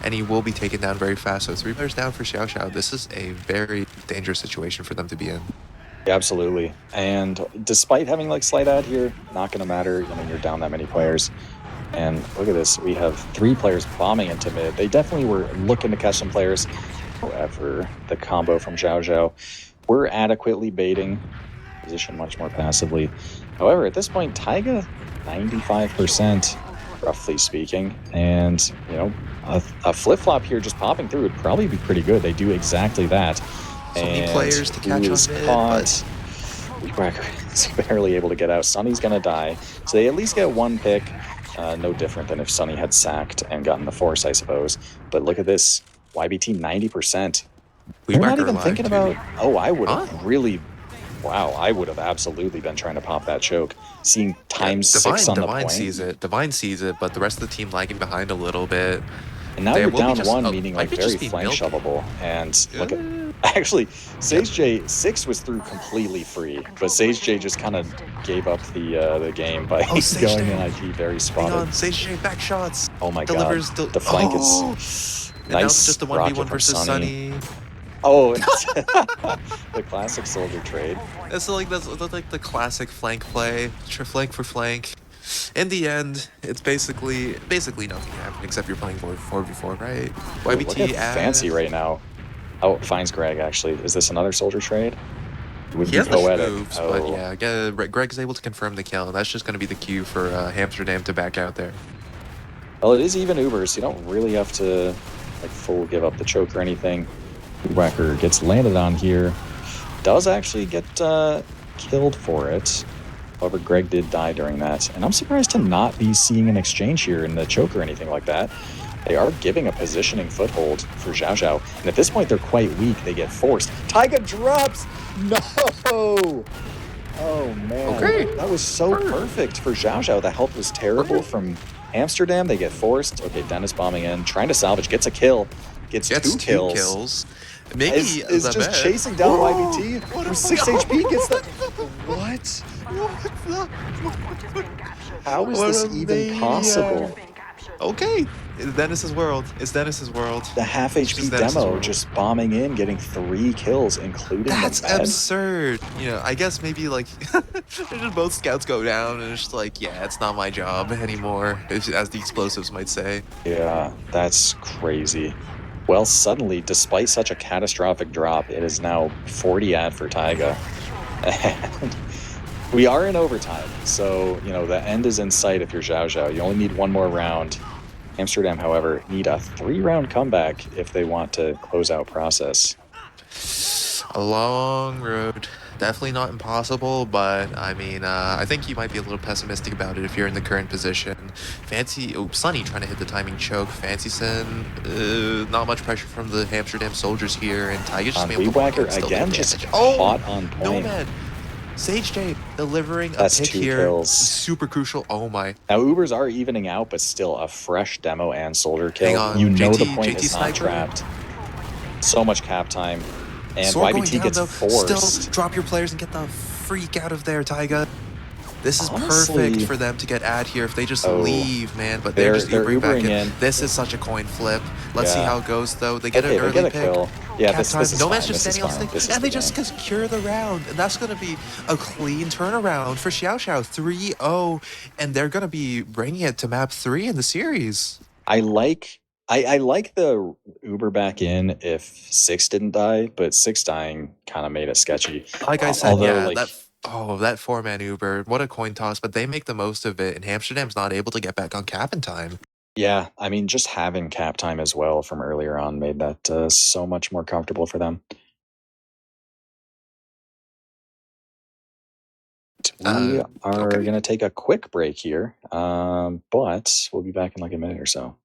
And he will be taken down very fast. So 3 players down for SuperXiaoXiao. This is a very dangerous situation for them to be in. Yeah, absolutely. And despite having like slight ad here, not going to matter. I mean, you're down that many players. And look at this. We have 3 players bombing into mid. They definitely were looking to catch some players. However, the combo from SuperXiaoXiao, we're adequately baiting. Position much more passively. However, at this point, Taiga, 95%, roughly speaking. And, you know, a flip-flop here just popping through would probably be pretty good. They do exactly that. So many players to catch on mid, but Weewacker is barely able to get out. Sunny's going to die. So they at least get 1 pick. No different than if Sunny had sacked and gotten the force, I suppose. But look at this. YBT 90%. They're not even thinking about... Oh, I would have really... Wow, I would have absolutely been trying to pop that choke. Seeing ×6 on the point. Divine sees it, but the rest of the team lagging behind a little bit. And now you're down 1, meaning like very flank shovable. And look at Actually, Sage J 6 was through completely free, but Sage J just kind of gave up the game by Oh, Sage going in J. IP very Hang spotted. on, Sage J back shots. Oh my god, Delivers. the flank Oh! is And now it's nice. just a Rocket 1v1 from versus Sunny. Sunny. Oh, the classic soldier trade. That's like the classic flank play, flank for flank. In the end, it's basically nothing happened except you're playing 4v4, right? Ooh, look at YBT Fancy right now. Oh, finds Greg actually. Is this another soldier trade? It would he be has the poetic. moves, Oh, but yeah, Greg's able to confirm the kill. That's just going to be the cue for Hamsterdam to back out there. well, it is even Uber, so you don't really have to like full give up the choke or anything. Whacker gets landed on here. Does actually get killed for it. However, Greg did die during that. And I'm surprised to not be seeing an exchange here in the choke or anything like that. They are giving a positioning foothold for SuperXiaoXiao. And at this point, they're quite weak. They get forced. Taiga drops! No! Oh, man. Okay. That was so perfect for SuperXiaoXiao. The help was terrible from Amsterdam. They get forced. Okay, Dennis bombing in. Trying to salvage. Gets a kill. Gets two kills. Maybe Is the just best. chasing down YBT with 6 HP. Gets the... What? How is this even possible? Okay, it's Dennis's world. It's Dennis's world. The half It's HP just Dennis's demo world. just bombing in, getting 3 kills, including That's the med. absurd. You know, I guess maybe like just both scouts go down and it's just like, yeah, it's not my job anymore, as the explosives might say. Yeah, that's crazy. Well, suddenly, despite such a catastrophic drop, it is now 40 ad for Taiga. And we are in overtime, so, you know, the end is in sight if you're SuperXiaoXiao. You only need one more round. Amsterdam, however, need a 3-round comeback if they want to close out process. A long road. Definitely not impossible, but I mean, I think you might be a little pessimistic about it if you're in the current position. Sunny trying to hit the timing choke. Fancyson, not much pressure from the Amsterdam soldiers here, and Tiger just able to walk Whacker out, still again, take just advantage. caught on point. Nomad. Sage J delivering That's a pick 2 here. kills. Super crucial. Oh my. Now, Ubers are evening out, but still a fresh demo and soldier kill. Hang on, You know JT the point JT is not sniper? trapped. So much cap time. And Sword going YBT down, gets though. forced. Still drop your players and get the freak out of there, Taiga. This is Honestly, perfect for them to get ad here if they just Oh. leave, man. But they're just They're Ubering back Ubering in. in. This is such a coin flip. Let's see Yeah. how it goes, though. They get Okay, an they early get a pick. kill. Yeah, Cap this time. is Nomad's fine. just This is standing on fine. stick, This is and they the just game. secure the round. And that's going to be a clean turnaround for SuperXiaoXiao. 3-0. And they're going to be bringing it to map 3 in the series. I like the Uber back in if 6 didn't die, but 6 dying kind of made it sketchy. Like I said, Although, yeah, like, that 4-man Uber, what a coin toss, but they make the most of it, and Amsterdam's not able to get back on cap in time. yeah, I mean, just having cap time as well from earlier on made that so much more comfortable for them. We are Okay. going to take a quick break here, but we'll be back in like a minute or so.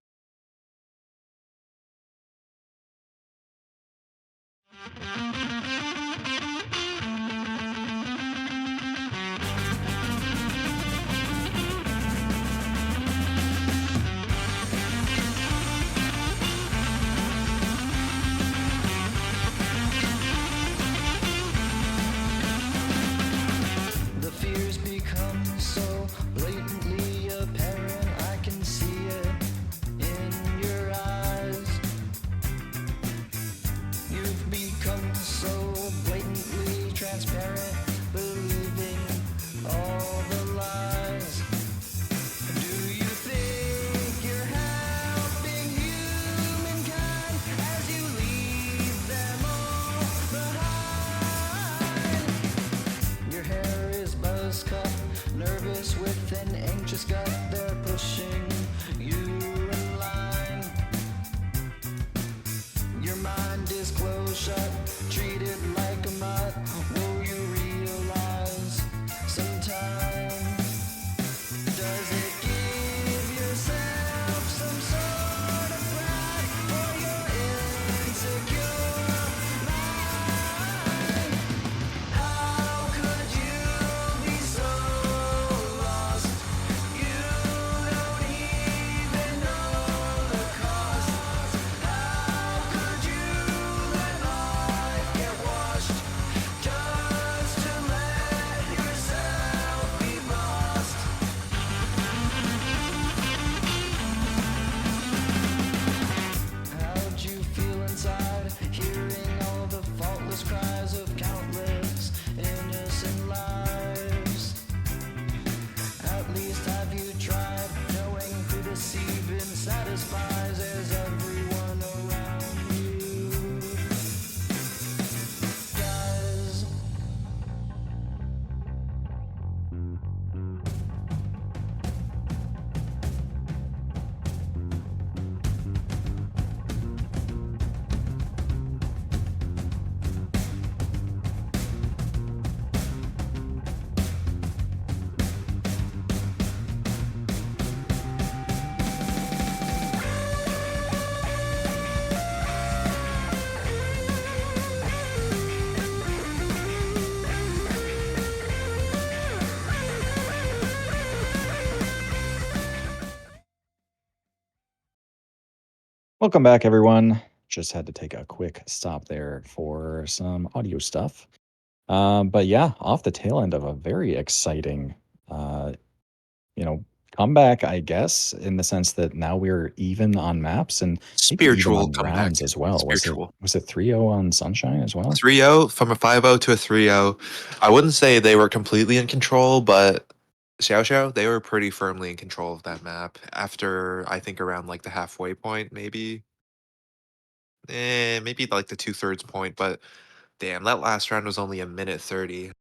The fears become so blatantly apparent. I can see it in your eyes. You've become so blatantly transparent, believing all the lies. Do you think you're helping humankind as you leave them all behind? Your hair is buzz cut, nervous with an anxious gut. They're pushing you in line. Your mind is closed shut, treated like a mutt. Will you realize sometime? Does it give yourself some sort of pride for your insecure mind? How could you be so lost? You don't even know the cost. How could you let all despises everyone around you. Does. Welcome back, everyone. Just had to take a quick stop there for some audio stuff. But yeah, off the tail end of a very exciting, uh, you know, comeback, I guess, in the sense that now we're even on maps and maybe even Spiritual on comeback. rounds as well. Spiritual. Was it 3-0 on Sunshine as well? 3-0 from a 5-0 to a 3-0. I wouldn't say they were completely in control, but Xiao they were pretty firmly in control of that map after I think around like the halfway point, maybe. Maybe like the 2/3 point, but damn, that last round was only a minute 30.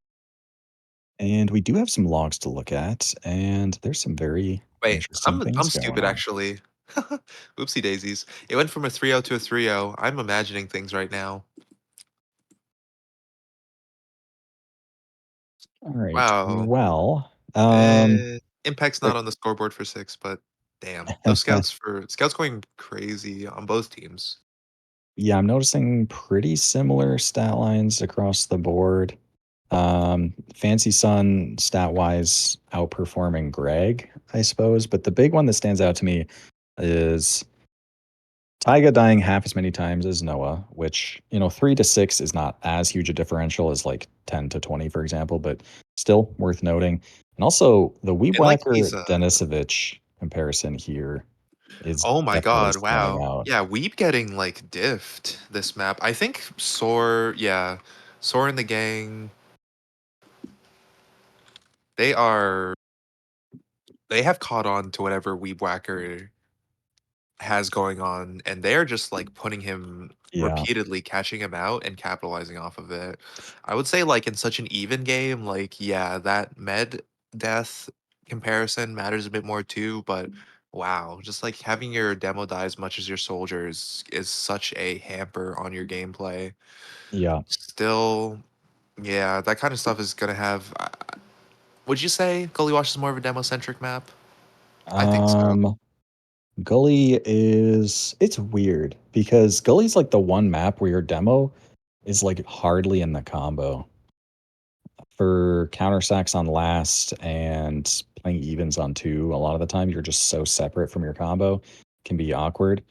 And we do have some logs to look at, and there's some very Wait, interesting I'm things going stupid on. actually. Oopsie daisies. It went from a 3-0 to a 3-0. I'm imagining things right now. All right. Wow. Well, Impact's quick. not on the scoreboard for 6, but damn. Those scouts going crazy on both teams. Yeah, I'm noticing pretty similar stat lines across the board. Fancy Sun stat wise outperforming Greg, I suppose. But the big one that stands out to me is Taiga dying half as many times as Noah, which, 3 to 6 is not as huge a differential as like 10 to 20, for example, but still worth noting. And also the Weeb And like Whacker he's Denisovich comparison here is oh my definitely god, standing wow. out. Yeah, Weeb getting like diffed this map. I think Soar, yeah. Soar and the gang, they are they have caught on to whatever Weeb Whacker has going on, and they're just like putting him Yeah. repeatedly, catching him out and capitalizing off of it. I would say like in such an even game, like yeah, that med death comparison matters a bit more too, but wow, just like having your demo die as much as your soldiers is such a hamper on your gameplay. Yeah. Still, yeah, that kind of stuff is gonna have. Would you say Gully Wash is more of a demo centric map? I think so. Um, Gully is it's weird because Gully's like the one map where your demo is like hardly in the combo. For counter sacks on last and playing evens on two, a lot of the time you're just so separate from your combo, can be awkward,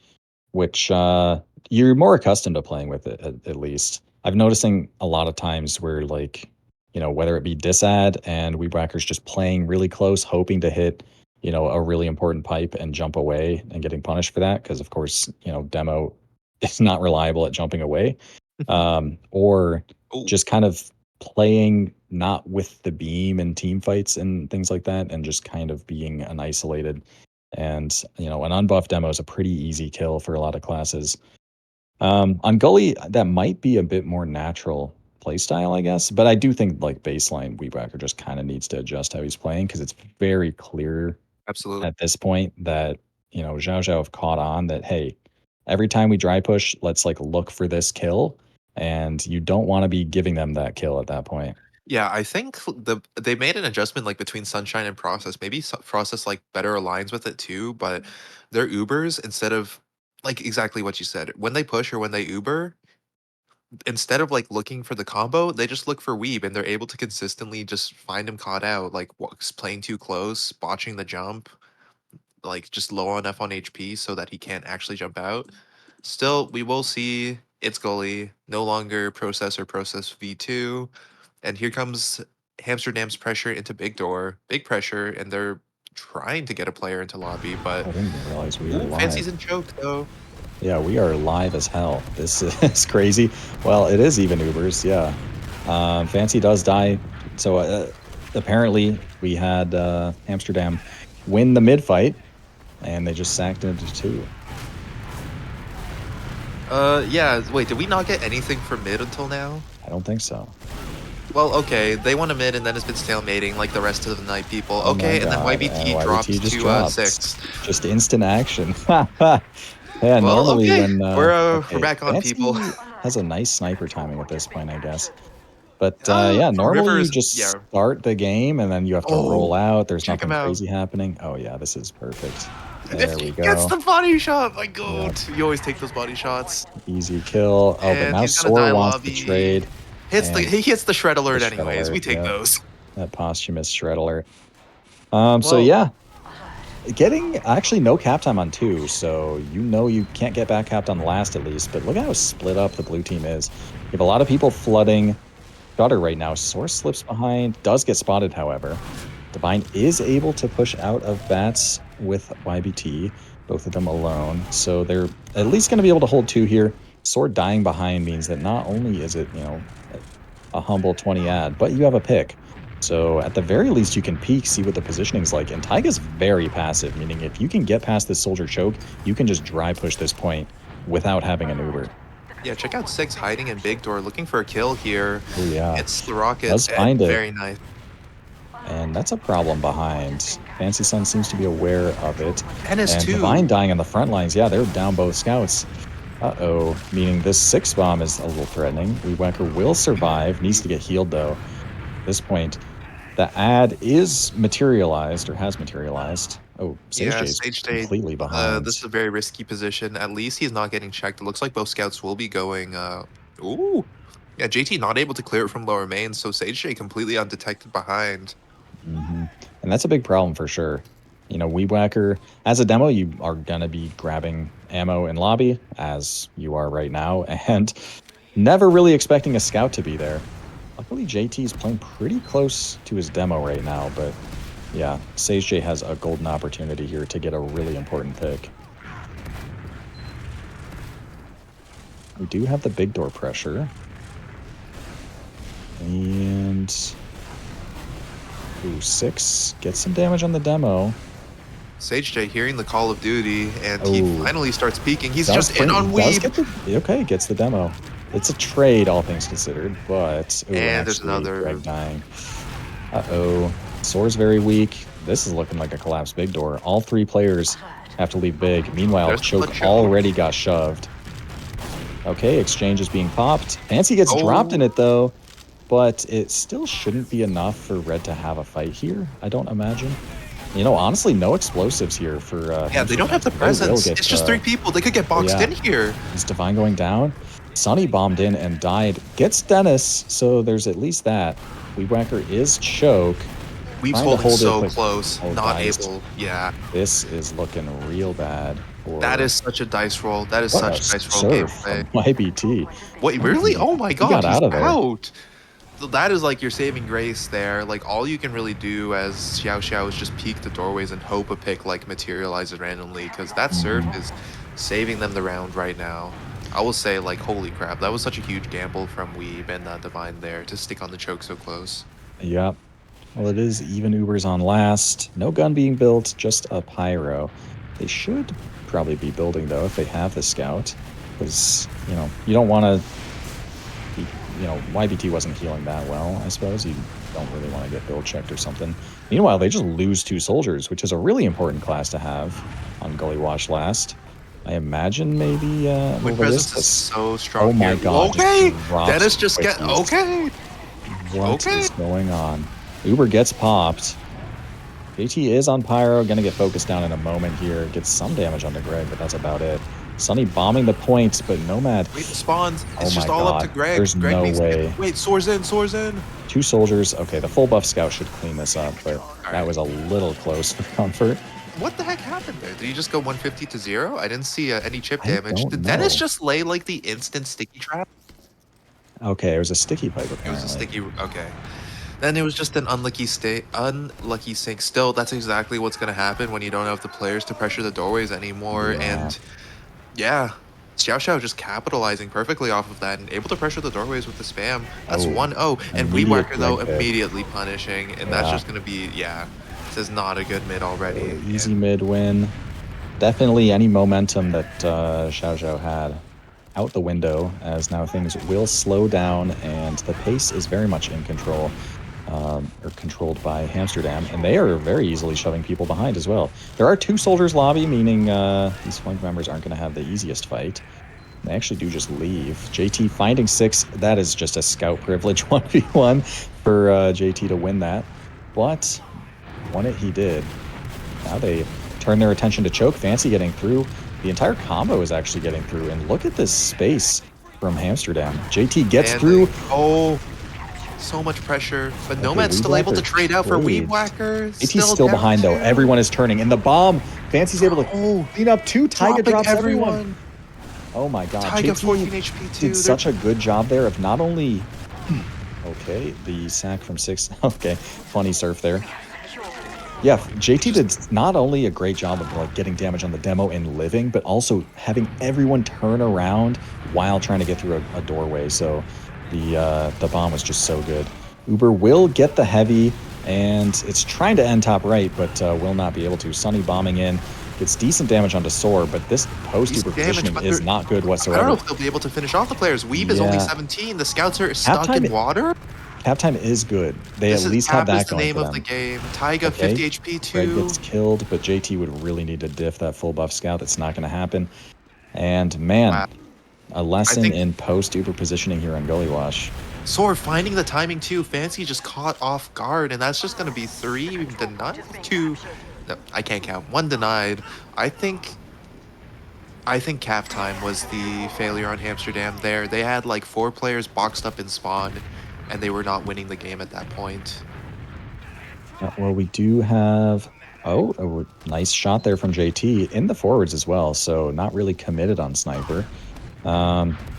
which you're more accustomed to playing with it at least. I've noticing a lot of times where like, whether it be disad and Weebwhacker's just playing really close, hoping to hit, a really important pipe and jump away and getting punished for that. Cause of course, demo is not reliable at jumping away. Or Oh, just kind of playing not with the beam and team fights and things like that, and just kind of being an isolated and an unbuffed demo is a pretty easy kill for a lot of classes. On Gully, that might be a bit more natural playstyle, I guess, but I do think like baseline Weebwhacker just kind of needs to adjust how he's playing because it's very clear absolutely. at this point that Zhao Zhao have caught on that hey, every time we dry push, let's like look for this kill, and you don't want to be giving them that kill at that point. Yeah, I think they made an adjustment like between Sunshine and Process. Maybe Process like better aligns with it too, but their Ubers instead of like exactly what you said, when they push or when they Uber, instead of like looking for the combo, they just look for Weeb and they're able to consistently just find him caught out, like playing too close, botching the jump, like just low enough on HP so that he can't actually jump out. Still, we will see it's Gully, no longer Process or Process V2. And here comes Hamsterdam's pressure into Big Door. Big pressure, and they're trying to get a player into lobby, but I didn't even realize we were ooh, live. Fancy's in choke though. Yeah, we are live as hell. This is crazy. Well, it is even Ubers, yeah. Fancy does die. So apparently we had Amsterdam win the mid fight, and they just sacked into 2. Yeah, wait, did we not get anything from mid until now? I don't think so. Well, okay, they won a mid and then it's been stalemating like the rest of the night, people. Oh my Okay, and then God, YBT and drops YBT just to dropped. 6. Just instant action. Yeah, Well, normally okay, when we're okay, back on, people. Fancy has a nice sniper timing at this point, I guess. But yeah, From normally you Rivers, just yeah. start the game and then you have to roll Oh, out. There's check him nothing out. crazy happening. Oh yeah, this is perfect. And if There he we gets go. the body shot, my Yeah, god. You always take those body shots. easy kill. Oh, but And now he's gonna Sora die wants to lobby. trade. He And hits the shred the alert shred anyways. We alert, take yeah, those. that posthumous shred alert. So Well, yeah, getting actually no cap time on 2, so you can't get back capped on the last at least. But look at how split up the blue team is. You have a lot of people flooding gutter right now. Source slips behind, does get spotted, however. Divine is able to push out of bats with YBT, both of them alone. So they're at least going to be able to hold 2 here. Sword dying behind means that not only is it, a humble 20 ad, but you have a pick. So at the very least, you can peek, see what the positioning's like. And Taiga's very passive, meaning if you can get past this soldier choke, you can just dry push this point without having an Uber. yeah, check out 6 hiding in big door, looking for a kill here. Oh yeah, It's the rocket. does find it. Very nice. And that's a problem behind. Fancy Sun seems to be aware of it. And And Divine dying on the front lines. Yeah, they're down both scouts. Uh-oh, meaning this 6 bomb is a little threatening. Weewacker will survive, needs to get healed though. At this point, the ad is materialized, or has materialized. Oh, Sage Yeah, J's Sage Day, completely behind. this is a very risky position. At least he's not getting checked. It looks like both scouts will be going, ooh. Yeah, JT not able to clear it from lower main, so Sage Day completely undetected behind. And that's a big problem for sure. Weebwhacker, as a demo, you are going to be grabbing ammo in lobby, as you are right now, and never really expecting a scout to be there. Luckily, JT is playing pretty close to his demo right now, but yeah, Sage J has a golden opportunity here to get a really important pick. We do have the big door pressure. And... ooh, 6 gets some damage on the demo. Sage J hearing the call of duty, and he Oh. finally starts peeking. He's Does just in on does Weeb. okay, gets the demo. It's a trade, all things considered, but... ooh, And there's actually, another... Greg dying. Uh-oh. Soar's very weak. This is looking like a collapsed big door. All 3 players have to leave big. Meanwhile, There's the Choke choke. already got shoved. Okay, exchange is being popped. Fancy gets dropped in it, though, but it still shouldn't be enough for Red to have a fight here, I don't imagine. Honestly, no explosives here for... yeah, they don't have the presence. It's just 3 people. They could get boxed in here. Is Divine going down? Sunny bombed in and died. Gets Dennis, so there's at least that. Weebwhacker is choke. Weeb's Trying to holding hold it, so but- close. oh, Not diced. able. Yeah. This is looking real bad. For That is such a dice roll. That is what such a a dice roll serve gameplay. from YBT. Wait, really? Oh my god, got he's out of there. out. So that is like your saving grace there. Like all you can really do as SuperXiaoXiao is just peek the doorways and hope a pick like materializes randomly, because that serve is saving them the round right now. I will say, like, holy crap, that was such a huge gamble from Weeb and Divine there to stick on the choke so close. Yep. Well, it is even Ubers on last. No gun being built, just a pyro. They should probably be building, though, if they have the scout. Because, you don't want to... YBT wasn't healing that well, I suppose. You don't really want to get build checked or something. Meanwhile, they just lose 2 soldiers, which is a really important class to have on Gully Watch last. I imagine maybe... Wind presence is so strong. Oh my here. god. Okay! Drops Dennis just get... quickies. Okay! What Okay. is going on? Uber gets popped. JT is on Pyro, gonna get focused down in a moment here. Gets some damage onto Greg, but that's about it. Sunny bombing the points, but Nomad... Wait, the spawns. It's Oh just my all up God. to Greg. There's Greg no needs to way. get... Wait, soars in, soars in. 2 soldiers. Okay, the full buff scout should clean this up, but that was a little close for comfort. What the heck happened there? Did he just go 150 to 0? I didn't see any chip I damage. don't Did Dennis know. just lay like the instant sticky trap? Okay, it was a sticky pipe, It apparently. was a sticky... Okay. Then it was just an unlucky sync. Still, that's exactly what's going to happen when you don't have the players to pressure the doorways anymore. Yeah. And yeah, SuperXiaoXiao just capitalizing perfectly off of that and able to pressure the doorways with the spam. That's Oh, 1-0. And immediate Weebwhacker, though, leg pick. immediately punishing. And that's Yeah. just going to be, yeah, this is not a good mid already. Easy mid win. Definitely any momentum that SuperXiaoXiao had out the window, as now things will slow down and the pace is very much in control, or controlled by Hamsterdam, and they are very easily shoving people behind as well. There are 2 soldiers lobby, meaning these flank members aren't going to have the easiest fight. They actually do just leave. JT finding 6, that is just a scout privilege 1v1 for JT to win that, but won it he did. Now they turn their attention to choke. Fancy getting through. The entire combo is actually getting through, and look at this space from Hamsterdam. JT gets through. Oh, so much pressure, but Nomad's still able to trade out for Weeb Whacker. JT's still behind though. Everyone is turning, and the bomb. Fancy's able to clean up 2. Taiga drops everyone. Oh my god. Taiga 14 HP too. Did such a good job there of not only... Okay, the sack from 6. Okay, funny surf there. Yeah, JT did not only a great job of like getting damage on the demo and living, but also having everyone turn around while trying to get through a doorway. So the bomb was just so good. Uber will get the heavy, and it's trying to end top right, but will not be able to. Sunny bombing in. Gets decent damage onto Soar, but this post-Uber positioning is not good whatsoever. I don't know if they'll be able to finish off the players. Weeb is only 17. The scouts are stuck in water. Cap time is good. They at least have that going name for of them. The game. Taiga 50 HP too. Greg gets killed, but JT would really need to diff that full buff scout. That's not going to happen. And man, a lesson in post-Uber positioning here on Gully Wash. Soar finding the timing too. Fancy just caught off guard, and that's just going to be 3 denied. 2. No, I can't count. 1 denied. I think cap time was the failure on Hamsterdam there. They had like 4 players boxed up in spawn, and they were not winning the game at that point. Well, we do have... Oh, a nice shot there from JT in the forwards as well, so not really committed on Sniper.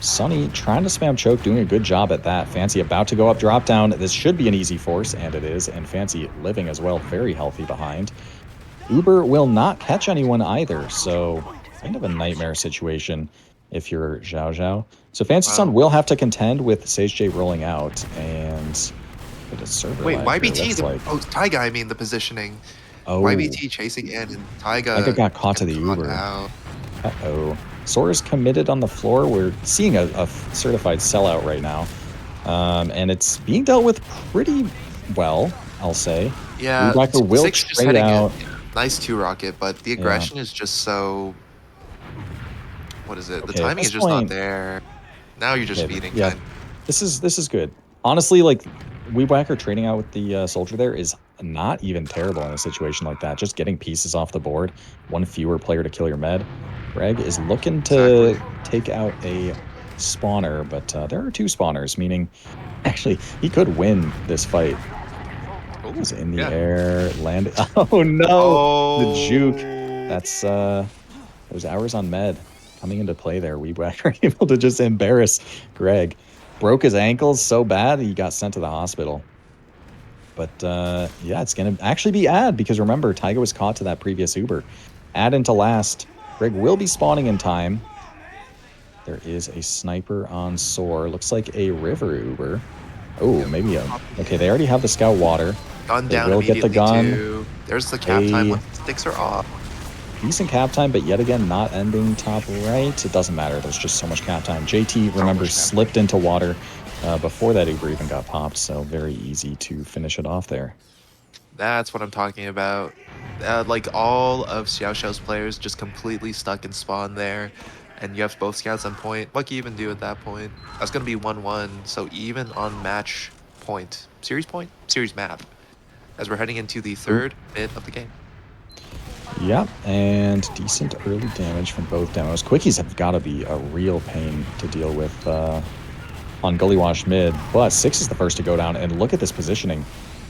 Sunny trying to spam choke, doing a good job at that. Fancy about to go up drop down. This should be an easy force, and it is, and Fancy living as well, very healthy behind. Uber will not catch anyone either, so kind of a nightmare situation if you're SuperXiaoXiao. So Fancy Sun will have to contend with Sage J rolling out, and get a server. Wait, YBT, Taiga, I mean the positioning. Oh. YBT chasing in, and Taiga got caught to the Uber. Uh-oh. Sora's committed on the floor. We're seeing a certified sellout right now, and it's being dealt with pretty well, I'll say. Yeah, Weeb will trade out. Nice 2 rocket, but the aggression is just so... What is it? The timing is just not there. Now you're just feeding. Yeah, this is good. Honestly, like, Weeb Whacker trading out with the soldier there is not even terrible in a situation like that. Just getting pieces off the board, 1 fewer player to kill your med. Greg is looking to take out a spawner, but there are 2 spawners, meaning actually he could win this fight. He's in the air, landed. Oh no, the juke. That's those hours on med coming into play there. Weeb Whacker able to just embarrass Greg. Broke his ankles so bad he got sent to the hospital. But yeah, it's gonna actually be Ad, because remember, Taiga was caught to that previous Uber. Ad into last. Greg will be spawning in time. There is a sniper on Soar. Looks like a river Uber. Oh, maybe a... Okay, they already have the scout water. Gun they down will get the gun. Too. There's the cap time when the sticks are off. Decent cap time, but yet again, not ending top right. It doesn't matter. There's just so much cap time. JT, remember, slipped into water before that Uber even got popped, so very easy to finish it off there. That's what I'm talking about. Like, all of SuperXiaoXiao's players just completely stuck in spawn there, and you have both scouts on point. What can you even do at that point? That's going to be 1-1, so even on match point, series map, as we're heading into the 3rd mid of the game. Yeah, and decent early damage from both demos. Quickies have got to be a real pain to deal with on Gully Wash mid, but 6 is the first to go down, and look at this positioning.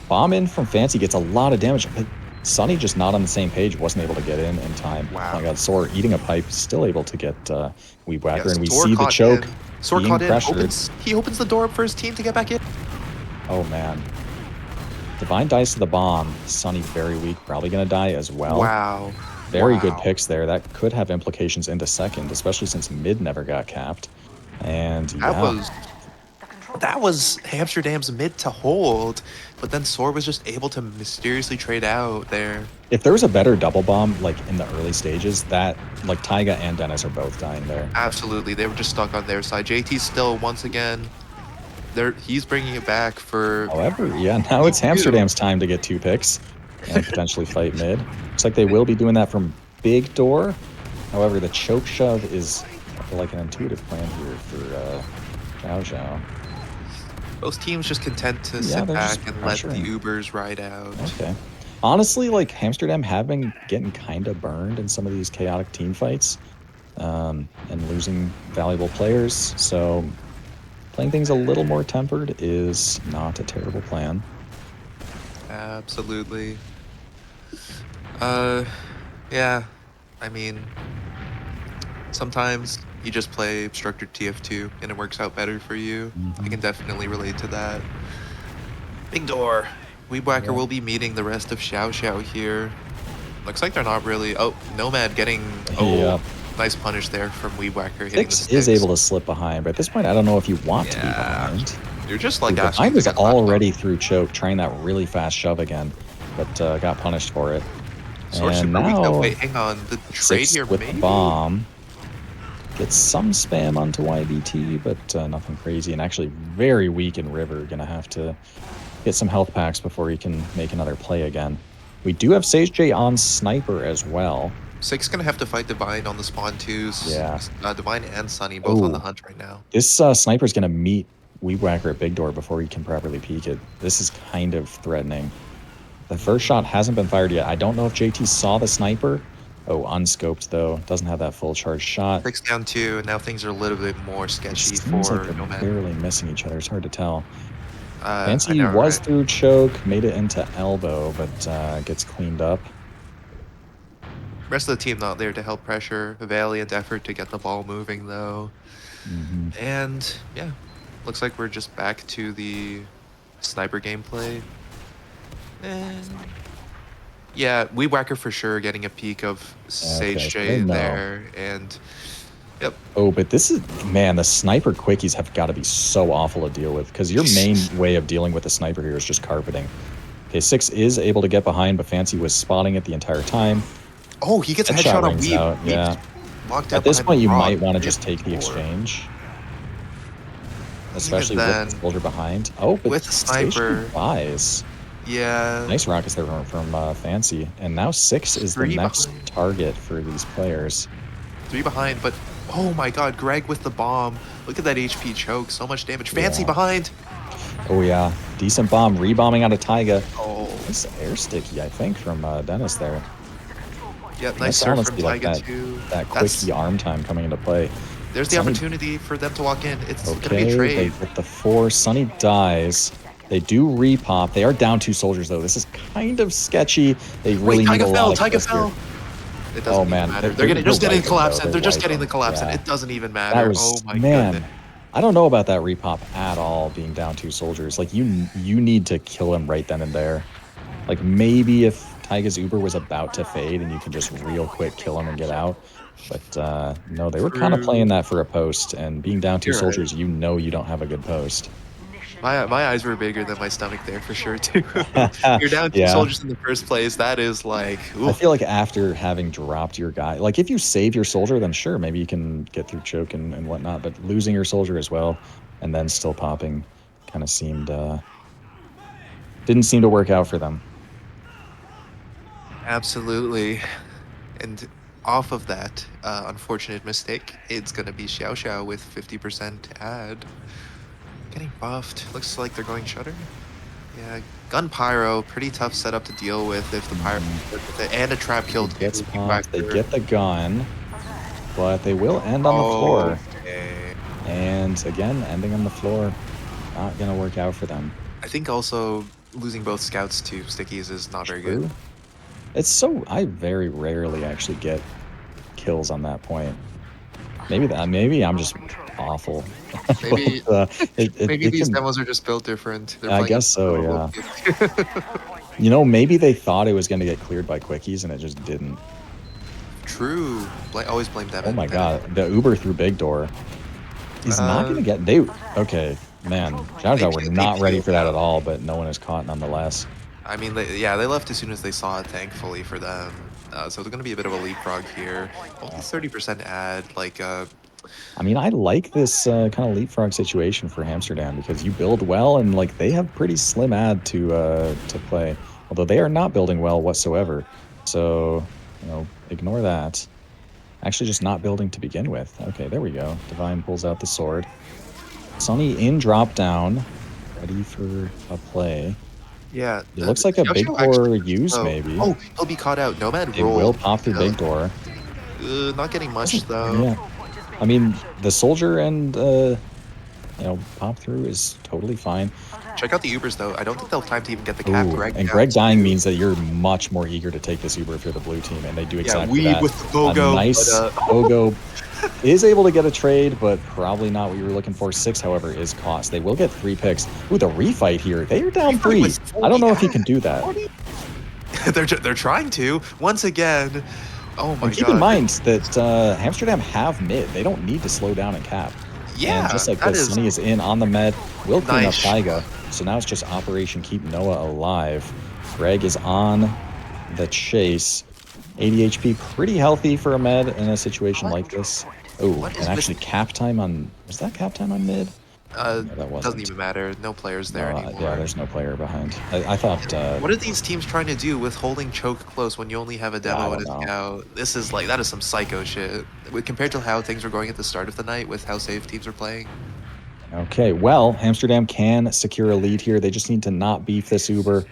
Bomb in from Fancy gets a lot of damage, but Sunny just not on the same page, wasn't able to get in time. Wow. Oh my god, Soar eating a pipe, still able to get Weeb Whacker, and we see the choke being pressured. He opens the door up for his team to get back in. Oh man. Divine dice to the bomb. Sunny very weak, probably gonna die as well. Wow. Very good picks there. That could have implications into second, especially since mid never got capped. And that was That was Hamsterdam's mid to hold, but then Sword was just able to mysteriously trade out there. If there was a better double bomb, like in the early stages, that like Taiga and Dennis are both dying there. Absolutely, they were just stuck on their side. JT still once again, he's bringing it back for. However, yeah, now it's Hamsterdam's time to get 2 picks and potentially fight mid. Looks like they will be doing that from big door. However, the choke shove is like an intuitive plan here for SuperXiaoXiao. Both teams just content to Yeah, sit they're back just and let the pressuring. Ubers ride out. Okay. Honestly, like Amsterdam have been getting kind of burned in some of these chaotic team fights and losing valuable players. So playing things a little more tempered is not a terrible plan. Absolutely. Yeah. I mean, sometimes you just play structured TF2 and it works out better for you. I can definitely relate to that. Big door. Weebwhacker will be meeting the rest of SuperXiaoXiao here. Looks like they're not really. Oh, Nomad getting. Oh, nice punish there from Weebwhacker hitting the Six sticks. is able to slip behind, but at this point, I don't know if you want to be behind. You're just like I was already through choke, trying that really fast shove again, but got punished for it. And now, wait, hang on. The trade Six here with maybe? the bomb gets some spam onto YBT, but nothing crazy. And actually, very weak in River. Gonna have to get some health packs before he can make another play again. We do have Sage J on Sniper as well. Six gonna have to fight Divine on the spawn twos. Yeah. Divine and Sunny both on the hunt right now. This Sniper's gonna meet Weebwhacker at Big Door before he can properly peek it. This is kind of threatening. The first shot hasn't been fired yet. I don't know if JT saw the Sniper. Oh, unscoped though. Doesn't have that full charge shot. 6 down 2, and now things are a little bit more sketchy Seems for like they're Nomad. barely missing each other. It's hard to tell. I Fancy know, was right? through choke, made it into elbow, but gets cleaned up. Rest of the team not there to help pressure. A valiant effort to get the ball moving though. And yeah, looks like we're just back to the sniper gameplay. And yeah, Weebwhacker for sure getting a peek of Sage J there, and yep. Oh, but this is, man, the sniper quickies have got to be so awful to deal with, because your main way of dealing with the sniper here is just carpeting. Okay, Six is able to get behind, but Fancy was spotting it the entire time. Oh, he gets a headshot on Weeb. Out, yeah. At this point, you might want to just take the exchange. Especially with the soldier behind. Oh, but with the sniper. Buys. Yeah. Nice rockets there from Fancy. And now Six is the next target for these players. 3 behind, but oh my god, Greg with the bomb. Look at that HP choke. So much damage. Fancy behind. Oh, yeah. Decent bomb. Rebombing out of Taiga. Oh. Nice air sticky, I think, from Dennis there. Yeah, nice serve from Taiga too. That quickie arm time coming into play. There's the opportunity for them to walk in. It's going to be a They trade. get the 4. Sunny dies. They do repop. They are down 2 soldiers, though. This is kind of sketchy. They really need a lot of Taiga fell. It doesn't even matter. They're just getting the collapse in. They're just getting the collapse in. It doesn't even matter. Oh my goodness. I don't know about that repop at all, being down 2 soldiers. Like, you need to kill him right then and there. Like, maybe if Taiga's Uber was about to fade and you can just real quick kill him and get out. But no, they were kind of playing that for a post, and being down 2 soldiers, you know you don't have a good post. My eyes were bigger than my stomach there for sure too. You're down 2 soldiers in the first place. That is like. Oof. I feel like after having dropped your guy, like if you save your soldier, then sure, maybe you can get through choke and whatnot. But losing your soldier as well, and then still popping, kind of seemed didn't seem to work out for them. Absolutely, and off of that unfortunate mistake, it's gonna be SuperXiaoXiao with 50% add. Getting buffed. Looks like they're going Shutter. Yeah, Gun Pyro, pretty tough setup to deal with if the Pyro and a trap killed. They get the gun, but they will end on the floor. Okay. And again, ending on the floor, not gonna work out for them. I think also losing both scouts to stickies is not very good. It's so, I very rarely actually get kills on that point. Maybe I'm just awful. Maybe maybe these can, demos are just built different. I guess so, yeah. You know, maybe they thought it was going to get cleared by quickies and it just didn't. True. Always blame Devin. Oh my god, the Uber through big door. He's not going to get. Okay, Man, Xiaoxiao were They not ready peeled for that out. at all, but no one is caught nonetheless. I mean, they left as soon as they saw it, thankfully for them. So there's going to be a bit of a leapfrog here. Only 30% ad, like, I mean, I like this kind of leapfrog situation for Hamsterdam because you build well and like they have pretty slim ad to play. Although they are not building well whatsoever. So, ignore that. Actually just not building to begin with. Okay, there we go. Divine pulls out the sword. Sunny in drop down, ready for a play. yeah. It looks like a big Xiaoxiao door actually, use, oh, maybe. oh, he'll be caught out. Nomad It will rolled. pop through big door. Not getting much, though. Yeah. I mean, the soldier and, pop through is totally fine. Check out the Ubers, though. I don't think they'll have time to even get the cap. Ooh, Greg and down Greg dying to- means that you're much more eager to take this Uber if you're the blue team, and they do Yeah, exactly weed that. with the BOGO. A nice BOGO is able to get a trade, but probably not what you were looking for. 6, however, is cost. They will get 3 picks. Ooh, the refight here. They are down 3. I don't know if he can do that. They're trying to once again. Oh my And keep god! in mind that Amsterdam have mid. They don't need to slow down and cap. Yeah, and just like that this, is Sunny is in on the med. Will clean nice. up Taiga. So now it's just Operation Keep Noah alive. Greg is on the chase. 80 HP, pretty healthy for a med in a situation like this. Oh, What is and actually cap time on... Was that cap time on mid? No, that wasn't. Doesn't even matter. No players there anymore. Yeah, there's no player behind. I thought... what are these teams trying to do with holding choke close when you only have a demo and a scout? This is like, that is some psycho shit. Compared to how things were going at the start of the night with how safe teams are playing. Okay, well, Amsterdam can secure a lead here. They just need to not beef this Uber.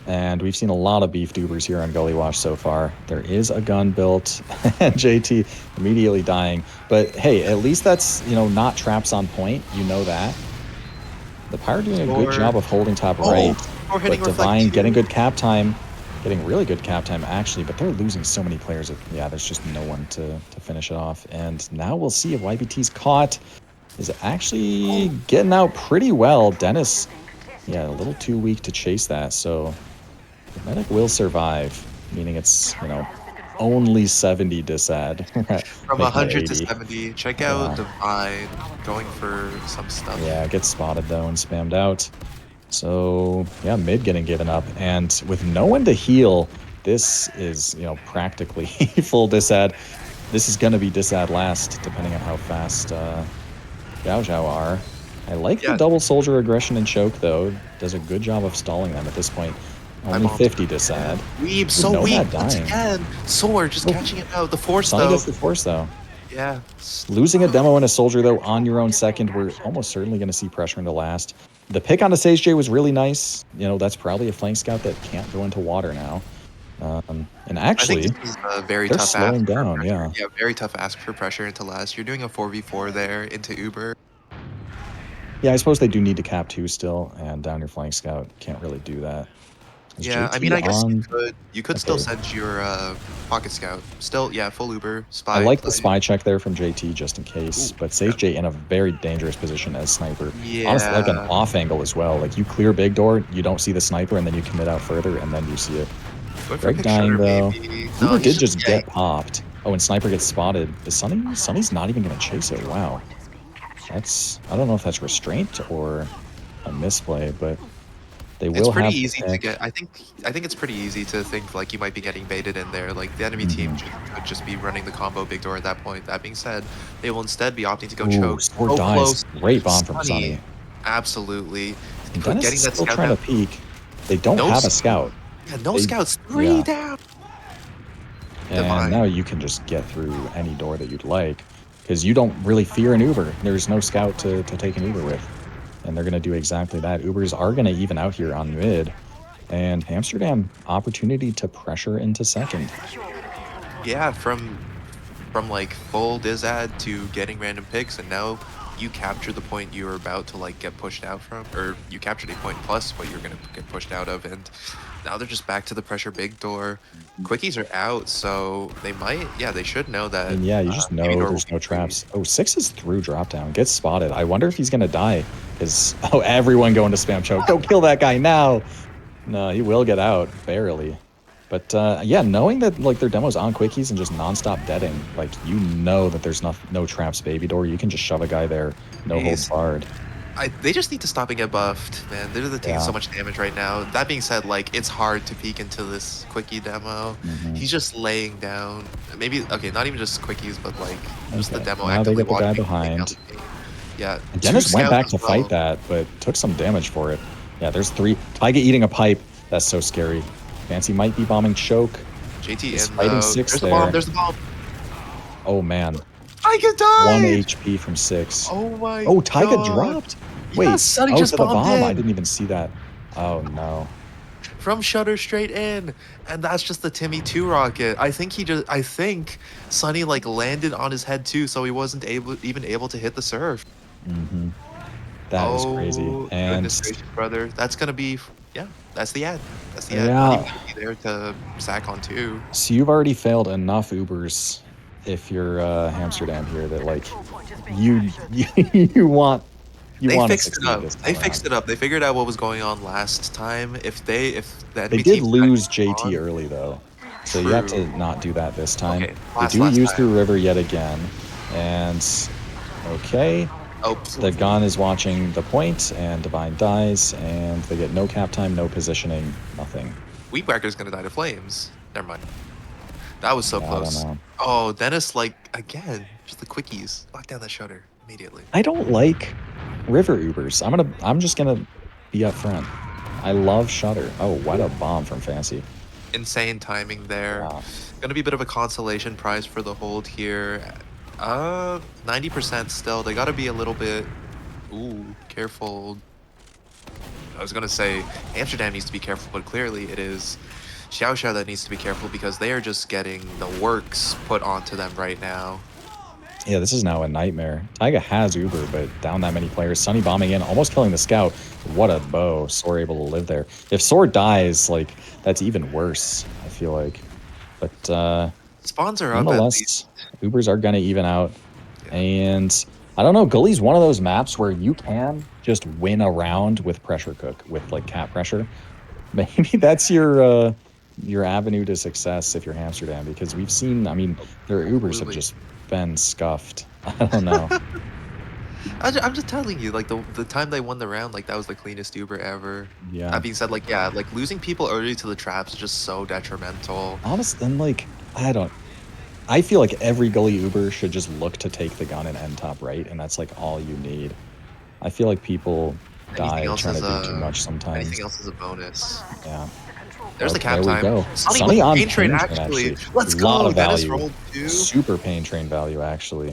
And we've seen a lot of beefed Ubers here on Gully Wash so far. There is a gun built, and JT immediately dying. But hey, at least that's, not traps on point. You know that. The Pyre doing a good job of holding top right. But Divine getting good cap time. Getting really good cap time, actually. But they're losing so many players. Yeah, there's just no one to finish it off. And now we'll see if YBT's caught. Is actually getting out pretty well. Dennis, yeah, a little too weak to chase that. So... the medic will survive, meaning it's, only 70 disad. From 100 to 70. Check out Divine going for some stuff. Yeah, gets spotted though and spammed out. So, yeah, mid getting given up. And with no one to heal, this is, practically full disad. This is going to be disad last, depending on how fast Xiaoxiao are. I like the double soldier aggression and choke, though. Does a good job of stalling them at this point. Only 50 disad. Weeb, so weak once again. Sword just catching it out. The force, Sunny though. gets the force, though. Yeah. Losing a demo and a soldier, though, on your own second, we're almost certainly going to see pressure into last. The pick on the Sage J was really nice. That's probably a flank scout that can't go into water now. And actually, I think this is a very they're tough slowing ask down, yeah. Yeah, very tough ask for pressure into last. You're doing a 4v4 there into Uber. Yeah, I suppose they do need to cap 2 still, and down your flank scout can't really do that. Is Yeah, I JT mean, I guess on? you could still send your pocket scout. Still, yeah, full Uber, spy. I like the spy check there from JT just in case, but Sage J in a very dangerous position as sniper. Yeah. Honestly, like an off angle as well. Like you clear big door, you don't see the sniper, and then you commit out further, and then you see it. Greg dying though. Uber did just get popped. Oh, and sniper gets spotted. Is Sunny's not even gonna chase it. Wow. That's, I don't know if that's restraint or a misplay, but they will have. It's pretty easy to get. I think it's pretty easy to think like you might be getting baited in there. Like the enemy team could just be running the combo big door at that point. That being said, they will instead be opting to go choke. Sword dies. Close. Great bomb from Sunny. Absolutely. Dennis is still trying to peek. They don't have a scout. Yeah, no scouts. 3 down. And now you can just get through any door that you'd like. Because you don't really fear an Uber. There's no scout to take an Uber with. And they're going to do exactly that. Ubers are going to even out here on mid. And Amsterdam, opportunity to pressure into second. Yeah, from like full disad to getting random picks, and now you capture the point you were about to like get pushed out from, or you captured a point plus what you're going to get pushed out of, and now they're just back to the pressure big door. Quickies are out, so they might, they should know that. And yeah, you just know there's no traps. Oh, 6 is through drop down, gets spotted. I wonder if he's going to die, because, everyone going to spam choke. Go kill that guy now. No, he will get out, barely. But knowing that like their demo's on quickies and just nonstop deading, like that there's no traps baby door, you can just shove a guy there, no holds barred. They just need to stop and get buffed, man. They're taking Yeah. so much damage right now. That being said, like, it's hard to peek into this quickie demo. Mhm. He's just laying down. Maybe, okay, not even just quickies, but like just the Okay, demo now they actively get the guy watching him lay down behind. the game. Yeah, And 2 Dennis went scouts back as to well. fight that, but took some damage for it. Yeah, there's 3. Taiga eating a pipe. That's so scary. Fancy might be bombing choke. JT He's in fighting though. 6 There's the there. bomb. There's the bomb. Oh, man. Taiga 1 died. HP from 6. Oh my. Oh, Taiga God. dropped? Yeah, Wait, Sunny oh, just to the bombed bomb? I in. didn't even see that. Oh, no. From shutter straight in, and that's just the Timmy 2 rocket. I think Sunny like landed on his head too, so he wasn't even able to hit the surf. Mm-hmm. That is crazy. Oh And goodness gracious, brother! That's gonna be, yeah. That's the ad. That's the ad. Not even yeah, gonna be there to sack on 2. so you've already failed enough Ubers if you're Hamsterdam here that like you you want They to fixed it succeed up. this time They around. fixed it up. They figured out what was going on last time. If the They enemy did team lose actually JT won- early though, so you have to True. not do that this time. Okay, They do last use time. through river yet again, and okay, Oh, the gun is watching the point, and Divine dies, and they get no cap time, no positioning, nothing. Weedwhacker's gonna die to flames. Never mind. That was so Yeah, I don't close. know. Oh, Dennis, like, again, just the quickies. Lock down that shutter immediately. I don't like river Ubers. I'm just gonna be upfront. I love Shutter. Oh, what a bomb from Fancy. Insane timing there. Wow. Gonna be a bit of a consolation prize for the hold here. 90% still. They gotta be a little bit, ooh, careful. I was gonna say Amsterdam needs to be careful, but clearly it is SuperXiaoXiao that needs to be careful because they are just getting the works put onto them right now. Yeah, this is now a nightmare. Taiga has Uber, but down that many players. Sunny bombing in, almost killing the scout. What a bow. Soar able to live there. If Soar dies, like, that's even worse, I feel like. But Spawns are up at nonetheless, least. Ubers are going to even out. Yeah. And I don't know, Gully's one of those maps where you can just win a round with pressure cook, with like cap pressure. Maybe that's your avenue to success if you're Hamsterdam, because we've seen, I mean, their Ubers have Absolutely. just been scuffed. I don't know. I'm just telling you, like the time they won the round, like that was the cleanest Uber ever. Yeah. That being said, like yeah, like losing people early to the traps is just so detrimental. Honest, and like, I feel like every Gully Uber should just look to take the gun and end top right, and that's like all you need. I feel like people die trying to do too much sometimes. Anything else is a bonus. Yeah. There's Oh, the cap there we time. go. Sunny Sunny with on pain train, actually. Let's Lot go. of Dennis value. rolled 2. Super pain train value actually.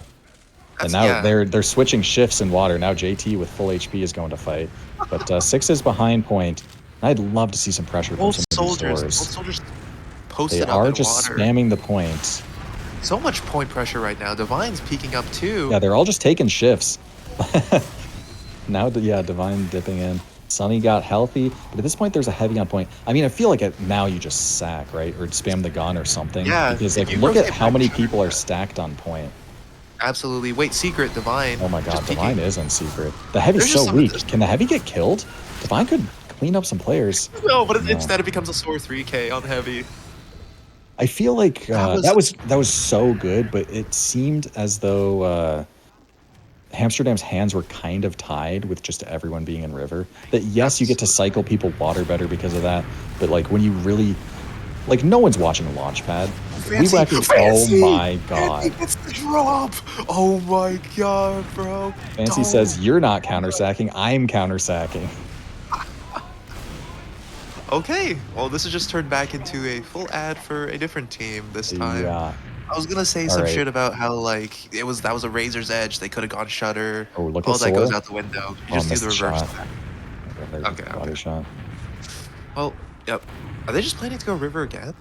And That's- now yeah. they're switching shifts in water. Now JT with full HP is going to fight, but 6 is behind point. I'd love to see some pressure from Both some of these soldiers stores. They posted up are in just water. spamming the point. So much point pressure right now. Divine's peeking up too. Yeah, they're all just taking shifts. Now, yeah, Divine dipping in. Sunny got healthy, but at this point, there's a heavy on point. I mean, I feel like now you just sack, right? Or spam the gun or something. Yeah, Because, if like, you look at rotate how back many to people are that. stacked on point. Absolutely. Wait, secret Divine. Oh my god, Just Divine peeking. is in secret. The heavy's There's just so some- weak. Can the heavy get killed? Divine could clean up some players. No, but No. instead it becomes a sore 3K on heavy. I feel like That that was so good, but it seemed as though Hamsterdam's hands were kind of tied with just everyone being in river. That yes, you get to cycle people water better because of that, but like when you really, like no one's watching a launch pad. Fancy. Oh my god. Fancy gets the drop. Oh my god, bro. Fancy says you're not counter sacking, I'm counter sacking. Okay, well this has just turned back into a full ad for a different team this time. Yeah. I was gonna say some Alright. shit about how like that was a razor's edge. They could have gone shutter. Oh, look All at that goes Sora. out the window. You Oh, just do missed the the reverse. shot. Okay, Body okay. shot. Well, yep. Are they just planning to go river again?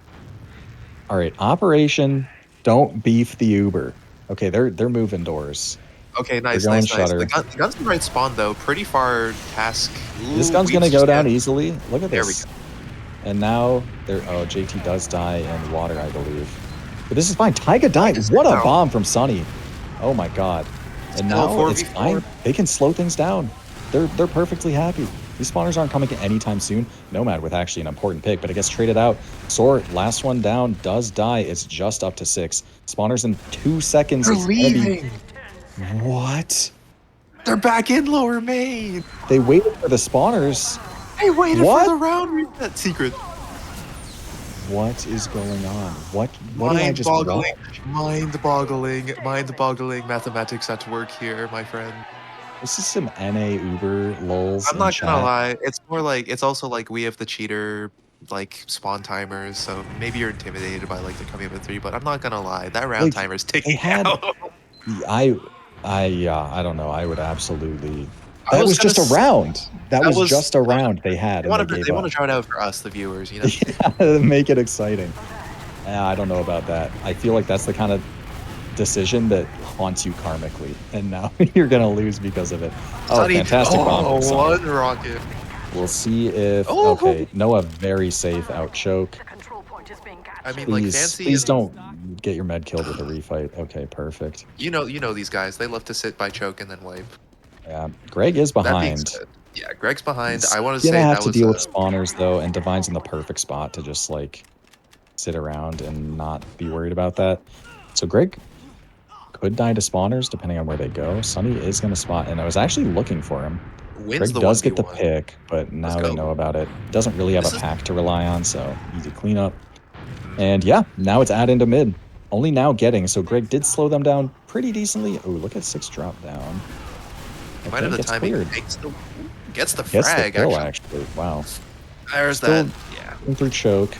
All right, operation. Don't beef the Uber. Okay, they're moving doors. Okay, nice, going nice, nice. shutter. The gun's in the right spawn though. Pretty far task. This Ooh, gun's gonna Weeds go just down dead. easily. Look at There we this. go. And now they're JT does die in water, I believe. But this is fine. Taiga died. It's What a down. bomb from Sunny. Oh my god. And Still now it's 4v4. fine. They can slow things down. They're perfectly happy. These spawners aren't coming anytime soon. Nomad with actually an important pick, but it gets traded out. Soar, last one down, does die. It's just up to 6. Spawners in 2 seconds. They're It's gonna be- leaving. What? They're back in lower main. They waited for the spawners. They waited What? for the round reset secret. What is going on? What did I just Mind-boggling, watch? mind-boggling mathematics at work here, my friend. This is some NA Uber lulz I'm in not gonna chat. lie. It's more like it's also like we have the cheater like spawn timers, so maybe you're intimidated by like the coming up at 3. But I'm not gonna lie, that round Like, timer's they ticking had out. I don't know. I would absolutely. I That was was gonna. just a round. That was just a That was round they had, and they gave they want up. to draw it out for us, the viewers. You know. Yeah, make it exciting. I don't know about that. I feel like that's the kind of decision that haunts you karmically, and now you're gonna lose because of it. Oh, Sunny, fantastic bomb! oh, from Sunny. one rocket. We'll see if Oh. okay. Noah very safe out choke. I mean, like Please, fancy. please don't get your med killed with a refight. Okay, perfect. You know these guys. They love to sit by choke and then wipe. Yeah, Greg is That being behind. said, yeah, Greg's behind. He's I want to gonna say have that to was deal with spawners though, and Divine's in the perfect spot to just like sit around and not be worried about that. So Greg could die to spawners depending on where they go. Sunny is gonna spot, and I was actually looking for him. wins Greg the does get the 1v1. pick, but now they go. know about it. Doesn't really have This a is- pack to rely on, so easy cleanup. And yeah, now it's add into mid. Only now getting, so Greg did slow them down pretty decently. Oh, look at 6 drop down. He might have the gets timing. cleared. Gets the Gets the frag, kill, actually. Wow. There's Still that. Yeah. going through choke.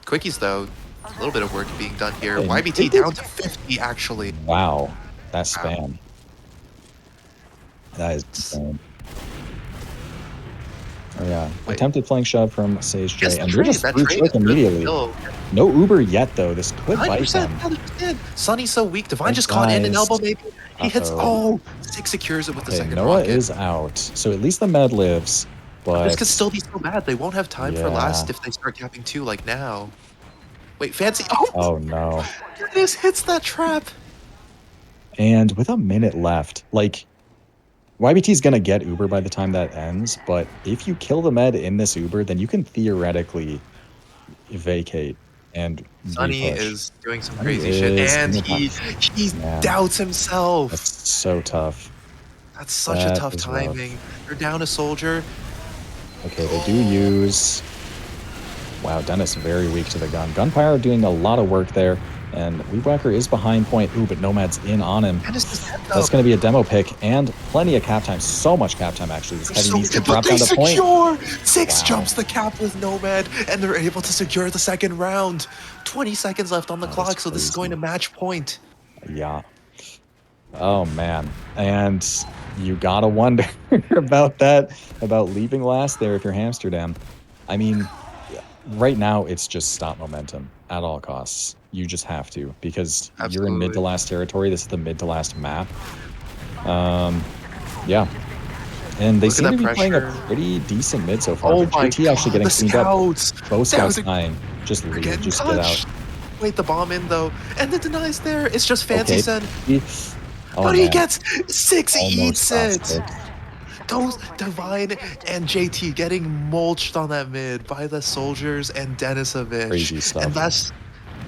Quickies, though. A little bit of work being done here. Hey, YBT down to 50, actually. Wow. That spam. That is insane. Oh, yeah. Wait. Attempted flank shove from Sage J. Yes, And they're just that through trade choke is really immediately. ill. No Uber yet, though. This could bite 100%, them. 100%. Sunny's so weak. Divine Those just caught in an guys- elbow, maybe. He hits. Uh-oh. Oh, 6 secures it with the Okay, second Noah rocket. is out. So at least the med lives. But This could still be so bad. They won't have time for Yeah. last if they start capping 2 like now. Wait, fancy. Oh, oh no. this hits that trap. And with a minute left, like YBT is gonna get Uber by the time that ends, but if you kill the med in this Uber, then you can theoretically vacate and Sunny re-push. is doing some Sunny crazy shit, is and in the he Yeah. doubts himself. That's so tough. That's such that a tough is rough. timing. They're down a soldier. Okay, they do use. Wow, Dennis very weak to the gun. Gunfire doing a lot of work there, and Weedwhacker is behind point. Ooh, but Nomad's in on him. Dennis is dead, That's though. going to be a demo pick and plenty of cap time. So much cap time, actually. This heavy needs to drop down to point. Secure! 6 Wow. jumps the cap with Nomad, and they're able to secure the second round. 20 seconds left on the That clock, is so this is crazy. going to match point. Yeah. Oh, man. And you got to wonder about that, about leaving last there if you're Hamsterdam. I mean, right now, it's just stop momentum at all costs. You just have to, because you're in mid to Absolutely. last territory. This is the mid to last map. Yeah. And they Look at seem to that be playing a pressure. pretty decent mid so far. Oh but my JT actually God, getting the cleaned up. scouts! Both scouts They're dying. Just They're leave. getting Just get out. touched. Wait, the bomb in, though, and the denies there. It's just fancy Okay. send. Oh, But he man. gets 6 Almost eats lost it. it. Those Divine and JT getting mulched on that mid by the soldiers and Denisovich. Crazy stuff. And that's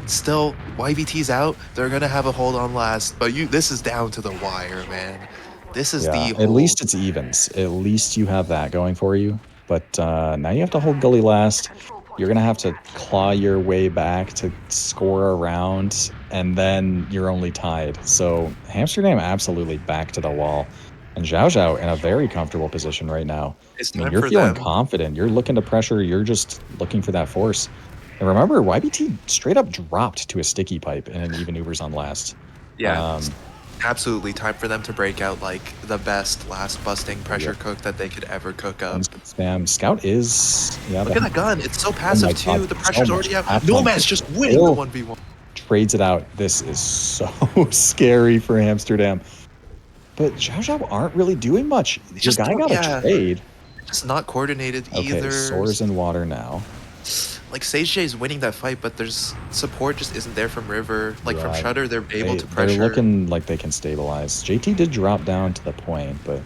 still YBT's out. They're gonna have a hold on last, but this is down to the wire, man. This is Yeah, the at hold. least it's evens. At least you have that going for you. But now you have to hold Gully last. You're going to have to claw your way back to score a round, and then you're only tied. So Hamsterdam absolutely back to the wall. And Xiao Xiao in a very comfortable position right now. It's I mean, time you're for feeling them. confident. You're looking to pressure. You're just looking for that force. And remember, YBT straight up dropped to a sticky pipe and even Uber's on last. Yeah, absolutely time for them to break out like the best last busting pressure Yep. cook that they could ever cook up. Spam. Scout is... Yeah, Look at that gun. It's so passive, too. God, The pressure's so already much out. passive. Nomad's just winning the 1v1. Trades it out. This is so scary for Amsterdam. But Xiao Xiao aren't really doing much. Your Just guy don't- got yeah. a trade. Just not coordinated Okay, either. Soars in water now. Like Sage J is winning that fight, but there's support just isn't there from River. Like from Yeah, Shutter, they're able to They're pressure. looking like they can stabilize. JT did drop down to the point, but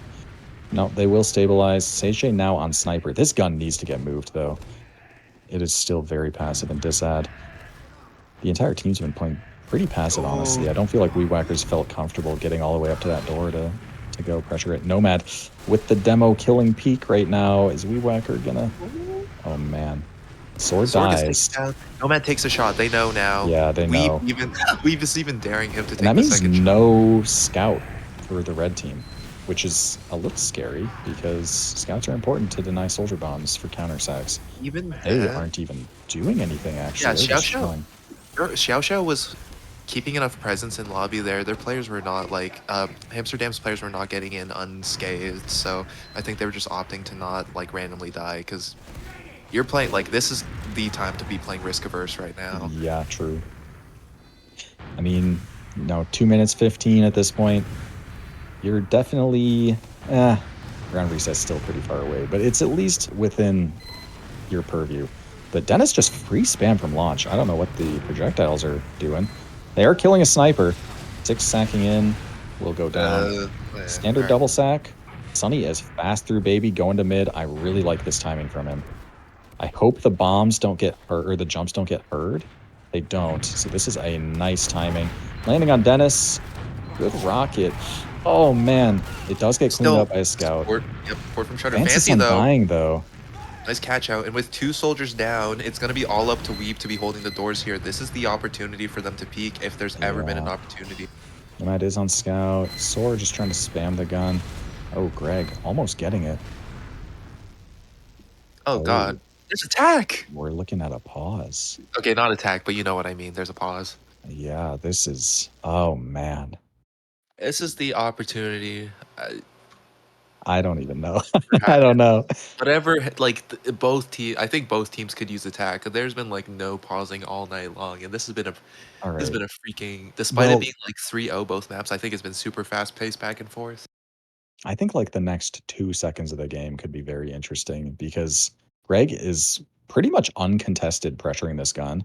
no, they will stabilize. Sage J now on Sniper. This gun needs to get moved, though. It is still very passive and disad. The entire team's been playing pretty passive, honestly. I don't feel like Weedwhackers felt comfortable getting all the way up to that door to to go pressure it. Nomad with the demo killing peak right now. Is Weewacker gonna... Oh, man. Sword Sword gets taken dies. down. Nomad takes a shot. They know now. Yeah, they Weeb know. even Weeb is even daring him to And take that the means second shot. no scout for the red team, which is a little scary because scouts are important to deny soldier bombs for counter sacks. Even They then, aren't even doing anything, actually. yeah, They're just chilling. Xiao was keeping enough presence in lobby there. Their players were not like Amsterdam's players were not getting in unscathed, so I think they were just opting to not like randomly die because you're playing like this is the time to be playing risk averse right now. Yeah, true. I mean, 2 minutes 15 at this point. You're definitely... Ground reset's still pretty far away, but it's at least within your purview. But Dennis just free spam from launch. I don't know what the projectiles are doing. They are killing a sniper. 6 sacking in. Will go down. Standard double sack. Sunny is fast through baby, going to mid. I really like this timing from him. I hope the bombs don't get hurt, or the jumps don't get heard. They don't. So this is a nice timing. Landing on Dennis. Good rocket. Oh, man. It does get cleaned up by a scout. Port from Shutter. Francis Fancy, though. Undying, though. Nice catch out. And with 2 soldiers down, it's going to be all up to Weeb to be holding the doors here. This is the opportunity for them to peek if there's ever been an opportunity. Nomad is on scout. Sora just trying to spam the gun. Oh, Greg almost getting it. Oh, God. There's attack! We're looking at a pause. Okay, not attack, but you know what I mean. There's a pause. Yeah, this is... Oh, man. This is the opportunity. I don't even know. I don't know. Whatever, like, I think both teams could use attack. There's been, like, no pausing all night long, and this has been a... All right. This has been a freaking... Despite it being, like, 3-0 both maps, I think it's been super fast-paced back and forth. I think, like, the next 2 seconds of the game could be very interesting because Greg is pretty much uncontested pressuring this gun.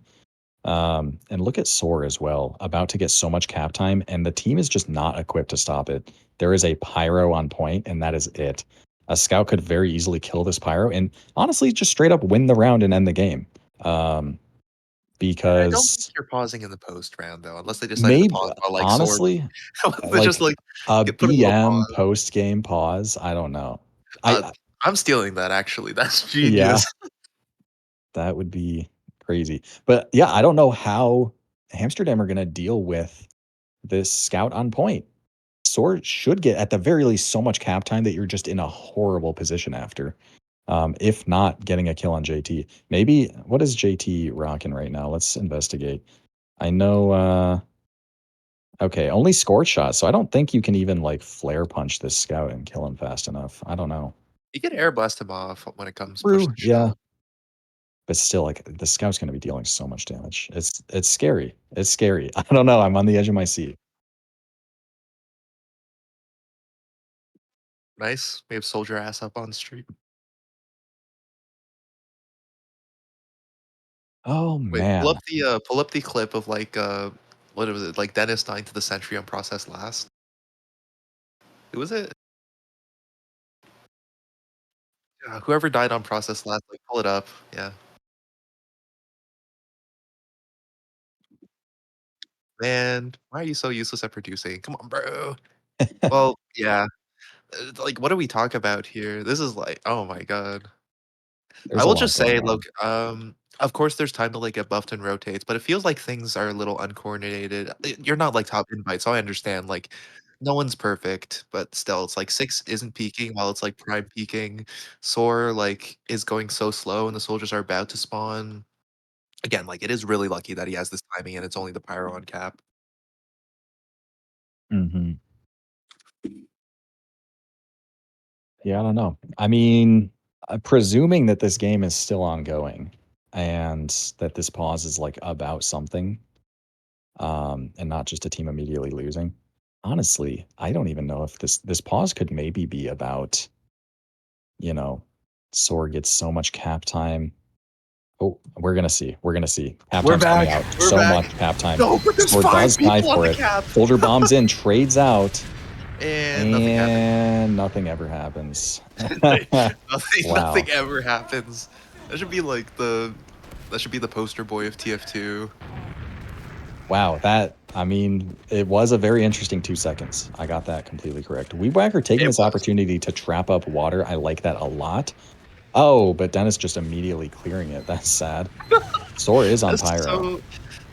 And look at Soar as well, about to get so much cap time, and the team is just not equipped to stop it. There is a pyro on point, and that is it. A scout could very easily kill this pyro and honestly just straight up win the round and end the game. Because I don't think you're pausing in the post round though, unless they decided to pause while like honestly, they just like a put a little BM pause. post game pause. I don't know. I'm stealing that actually. That's genius. Yeah, that would be crazy. But yeah, I don't know how Hamsterdam are gonna deal with this scout on point. Sword should get at the very least so much cap time that you're just in a horrible position after. If not getting a kill on JT. Maybe what is JT rocking right now? Let's investigate. I know okay, only scored shot, so I don't think you can even like flare punch this scout and kill him fast enough. I don't know. You can air blast him off when it comes to True, yeah. But still, like the scout's gonna be dealing so much damage. It's scary. It's scary. I don't know. I'm on the edge of my seat. Nice. We have soldier ass up on street. Oh Wait, man. pull up the clip of like what was it, like Dennis dying to the sentry on process last. Who was it? Yeah, whoever died on process last, like pull it up. Yeah. Man, why are you so useless at producing? Come on, bro. Well, yeah. Like, what do we talk about here? This is like, oh my god. There's I a will lot just going say, on. look, of course, there's time to like get buffed and rotates, but it feels like things are a little uncoordinated. You're not like top invite, so I understand. Like, no one's perfect, but still, it's like 6 isn't peaking while it's like prime peaking. Soar like is going so slow, and the soldiers are about to spawn. Again, like it is really lucky that he has this timing, and it's only the pyro on cap. Mhm. Yeah, I don't know. I mean, presuming that this game is still ongoing and that this pause is like about something, and not just a team immediately losing. Honestly, I don't even know if this pause could maybe be about, you know, Sword gets so much cap time. Oh, we're gonna see. We're gonna see. Cap We're time's coming back. out. We're So back. much cap time. No, but there's Sword 5 does die people on for the it. cap. Soldier bombs in, trades out. And nothing happens. And nothing ever happens. Nothing ever happens. That should be like the poster boy of TF2. Wow, that I mean, it was a very interesting 2 seconds. I got that completely correct. Weedwhacker taking It this was. opportunity to trap up water. I like that a lot. Oh, but Dennis just immediately clearing it. That's sad. Sor is on That's Pyro. so.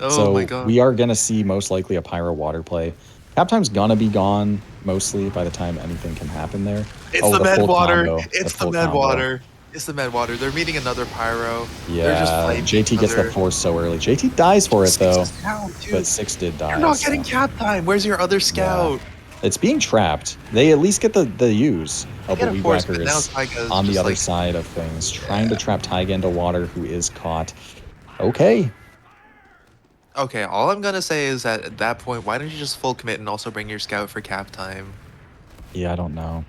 Oh my So god. we are going to see most likely a Pyro water play. Captime's going to be gone mostly by the time anything can happen there. It's Oh, the the med full water. combo. The It's the full med combo. water. It's the med water. They're meeting another pyro. They're just Yeah, flaming JT each gets the other. force so early. JT dies for it, Six though. is down, But dude. 6 did die. You're not so. getting cap time. Where's your other Yeah. scout? It's being trapped. They at least get the use. Oh, Get but a force, Weedwhacker but now is Tyga's on the just other like, side of things, trying to trap Taiga into water, who is caught. Okay. okay, all I'm gonna say is that at that point, why don't you just full commit and also bring your scout for cap time? Yeah, I don't know.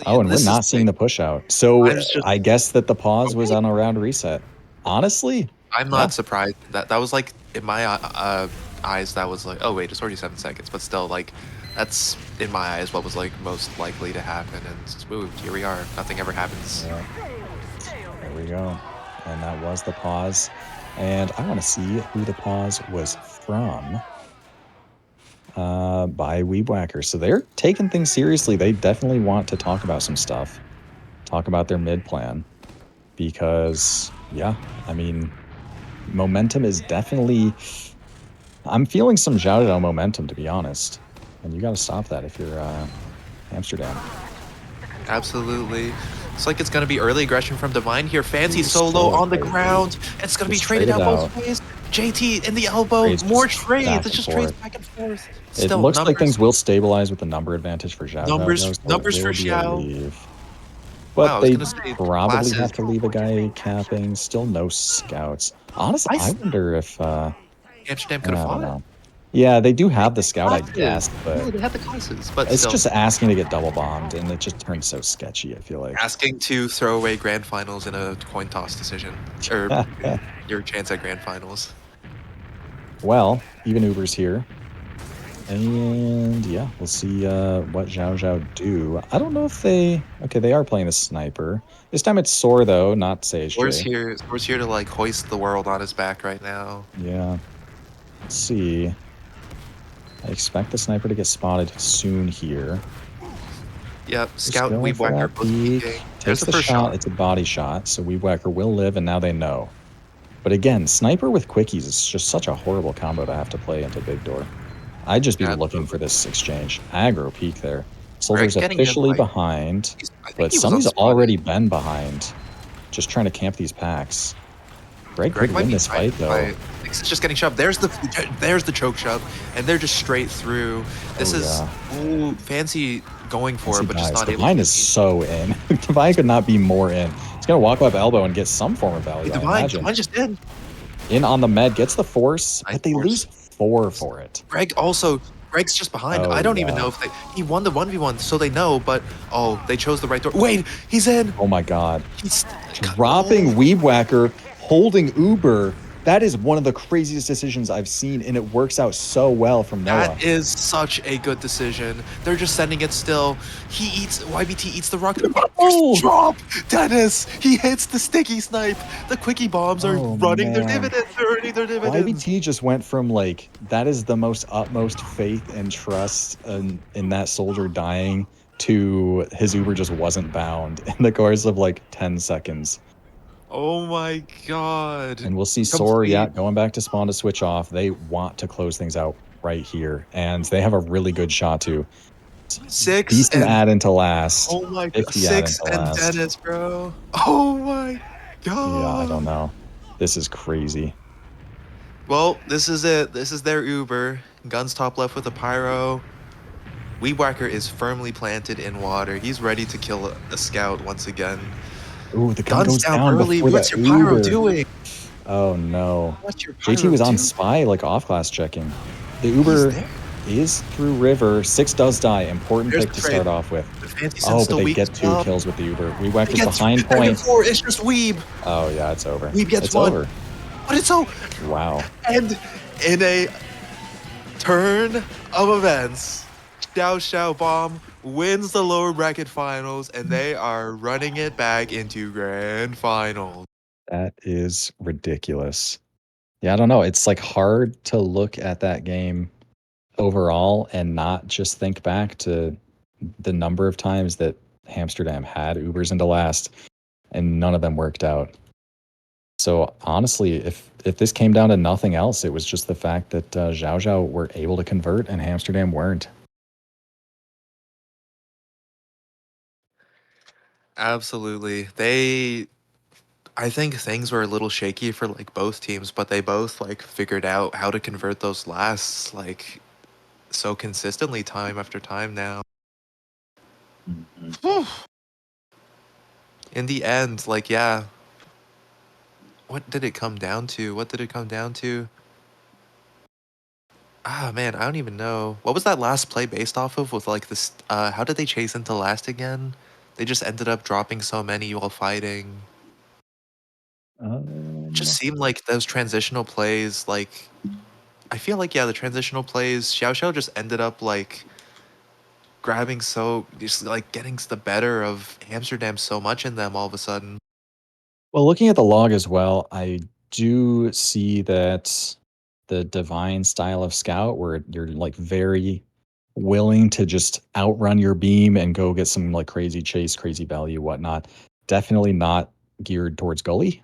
Oh, and we're This is not seeing big. the push out. So I'm just I guess that the pause was okay. on a round reset. Honestly, I'm yeah. not surprised. That was like in my eyes. That was like, oh wait, it's already 7 seconds, but still, like, that's in my eyes what was like most likely to happen. And smooth. Here we are. Nothing ever happens. Yeah. There we go. And that was the pause. And I want to see who the pause was from. By Weedwhacker. So they're taking things seriously. They definitely want to talk about some stuff. Talk about their mid plan. Because, yeah, I mean, momentum is definitely... I'm feeling some Xiaoxiao momentum, to be honest. And you got to stop that if you're Amsterdam. Absolutely. It's like it's gonna be early aggression from Divine here. Fancy Ooh, solo so on the crazy. ground. It's gonna be Just traded traded out out. both ways. JT in the elbow. Trades More just trades. back It's and just trades forth. back and forth. It Still looks like numbers. things will stabilize with the number advantage for Xiaoxiao, though, Numbers so it for will be a Xiao. leave. Wow, But I was they gonna say probably classes. have to leave a guy capping. Still no scouts. Honestly, I wonder if... Amsterdam could have I don't fought. know. Yeah, they do have the scout, I Classes. guess, but No, they had the classes, but it's still. just asking to get double bombed, and it just turns so sketchy, I feel like. Asking to throw away grand finals in a coin toss decision, or your chance at grand finals. Well, even Uber's here. And yeah, we'll see what Xiaoxiao do. I don't know if they... Okay, they are playing a sniper. This time it's Sor, though, not Sage Sour's J. here. Sour's here to like hoist the world on his back right now. Yeah. Let's see. I expect the sniper to get spotted soon here. Yep, Just Scout and going for Weedwhacker that both peek. peeking. Takes There's the the first shot. shot. It's a body shot, so Weedwhacker will live, and now they know. But again, sniper with quickies is just such a horrible combo to have to play into big door. I'd just be looking for this exchange. Aggro peek there. Soldier's getting him, officially like, behind, I think but he was somebody's unspotted. already been behind. Just trying to camp these packs. Greg could might win be this fight, though. It's just getting shoved. There's the choke shove, and they're just straight through. This is Fancy going for it, but just not able. Divine is so in. Divine could not be more in. He's gonna walk up elbow and get some form of value. Divine just did. In on the med, gets the force, Nice but they force. lose 4 for it. Greg's just behind. Oh, I don't even know if he won the 1v1, so they know, but they chose the right door. Wait, he's in. Oh my god. He's dropping Weedwhacker, holding Uber. That is one of the craziest decisions I've seen, and it works out so well from Noah. That is such a good decision. They're just sending it still. YBT eats the rock. Oh! Drop! Dennis! He hits the sticky snipe. The quickie bombs are running their dividends. They're earning their dividends. YBT just went from, like, that is the most utmost faith and trust in that soldier dying to his Uber just wasn't bound in the course of, like, 10 seconds. Oh my god. And we'll see Sor, going back to spawn to switch off. They want to close things out right here, and they have a really good shot too. 6 decent and add into last. Oh my god. 50 6 add into and last. Dennis, bro. Oh my god. Yeah, I don't know. This is crazy. Well, this is it. This is their Uber. Guns top left with a pyro. Weedwhacker is firmly planted in water. He's ready to kill a scout once again. Ooh, the gun goes down early. before What's the your pyro Uber. doing? Oh no. What's your pyro JT was on doing? spy, like off class checking. The Uber is through river. 6 does die. Important pick to start off with. Oh, but they get 2 kills with the Uber. Weedwhacker's behind point. It's just Weeb. Oh yeah, it's over. Weeb gets it's one. over. But it's so. Wow. And in a turn of events, SuperXiaoXiao Bomb wins the lower bracket finals, and they are running it back into grand finals. That is ridiculous. Yeah, I don't know. It's like hard to look at that game overall and not just think back to the number of times that Hamsterdam had Ubers into last and none of them worked out. So honestly, if this came down to nothing else, it was just the fact that SuperXiaoXiao were able to convert and Hamsterdam weren't. Absolutely. I think things were a little shaky for like both teams, but they both like figured out how to convert those lasts like so consistently time after time now. Whew. In the end, like yeah, what did it come down to? What did it come down to? Ah man, I don't even know. What was that last play based off of with like this how did they chase into last again? They just ended up dropping so many while fighting. Just seemed like those transitional plays like I feel like yeah, the transitional plays, Xiao Xiao just ended up like grabbing so just like getting the better of Amsterdam so much in them all of a sudden. Well, looking at the log as well, I do see that the divine style of scout where you're like very willing to just outrun your beam and go get some like crazy chase, crazy value, whatnot. Definitely not geared towards goalie.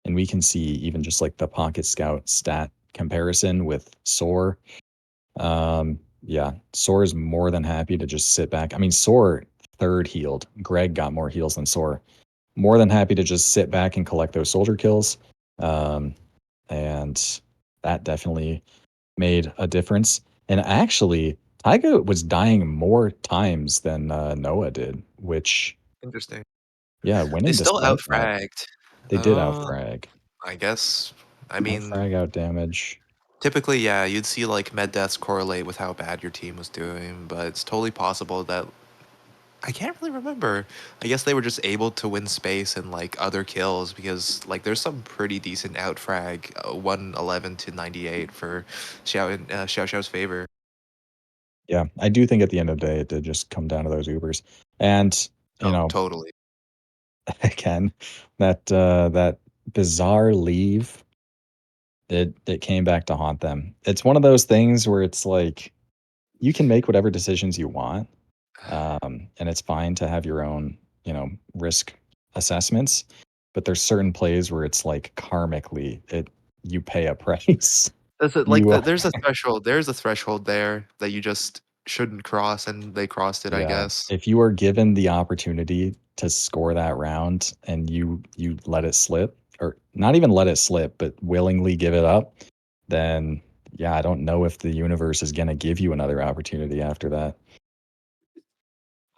And we can see even just like the pocket scout stat comparison with Soar. Yeah, Soar is more than happy to just sit back. I mean, Soar third healed. Greg got more heals than Soar. More than happy to just sit back and collect those soldier kills. Um, and that definitely made a difference. And actually, Taiga was dying more times than Noah did, which, Interesting. yeah, They winning still despite that. outfragged. They did outfrag. I guess. I mean, Outfrag, out damage. typically, yeah, you'd see like med deaths correlate with how bad your team was doing, but it's totally possible that I can't really remember. I guess they were just able to win space and like other kills because like there's some pretty decent outfrag, 111 to 98 for Xiao Xiao's favor. Yeah, I do think at the end of the day, it did just come down to those Ubers. And, you Oh, know, totally. again, that bizarre leave, it came back to haunt them. It's one of those things where it's like you can make whatever decisions you want, and it's fine to have your own, risk assessments. But there's certain plays where it's like karmically, you pay a price. Like You are, there's a threshold. There's a threshold there that you just shouldn't cross, and they crossed it, I yeah. guess. If you are given the opportunity to score that round and you let it slip, or not even let it slip, but willingly give it up, then yeah, I don't know if the universe is gonna give you another opportunity after that.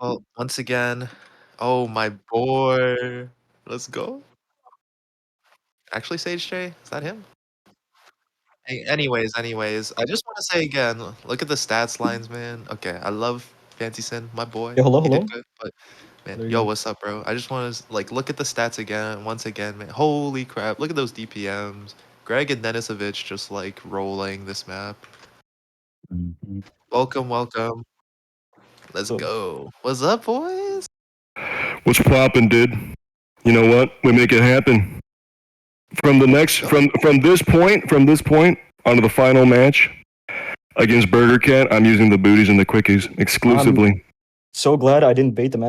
Well, once again, oh my boy, let's go. Actually, Sage J, is that him? Hey, anyways, I just want to say again, look at the stats lines, man. Okay, I love Fancy Sin, my boy. Yeah, hello, He did hello. good, but man, There you yo, go. what's up, bro? I just want to like look at the stats again, once again, man. Holy crap! Look at those DPMs. Greg and Denisovich just like rolling this map. Mhm. Welcome, welcome. Let's So go. What's up, boys? What's poppin', dude? You know what? We make it happen. From the next, Yo, from this point onto the final match against Burger Cat, I'm using the booties and the quickies I'm exclusively. so glad I didn't bait the match.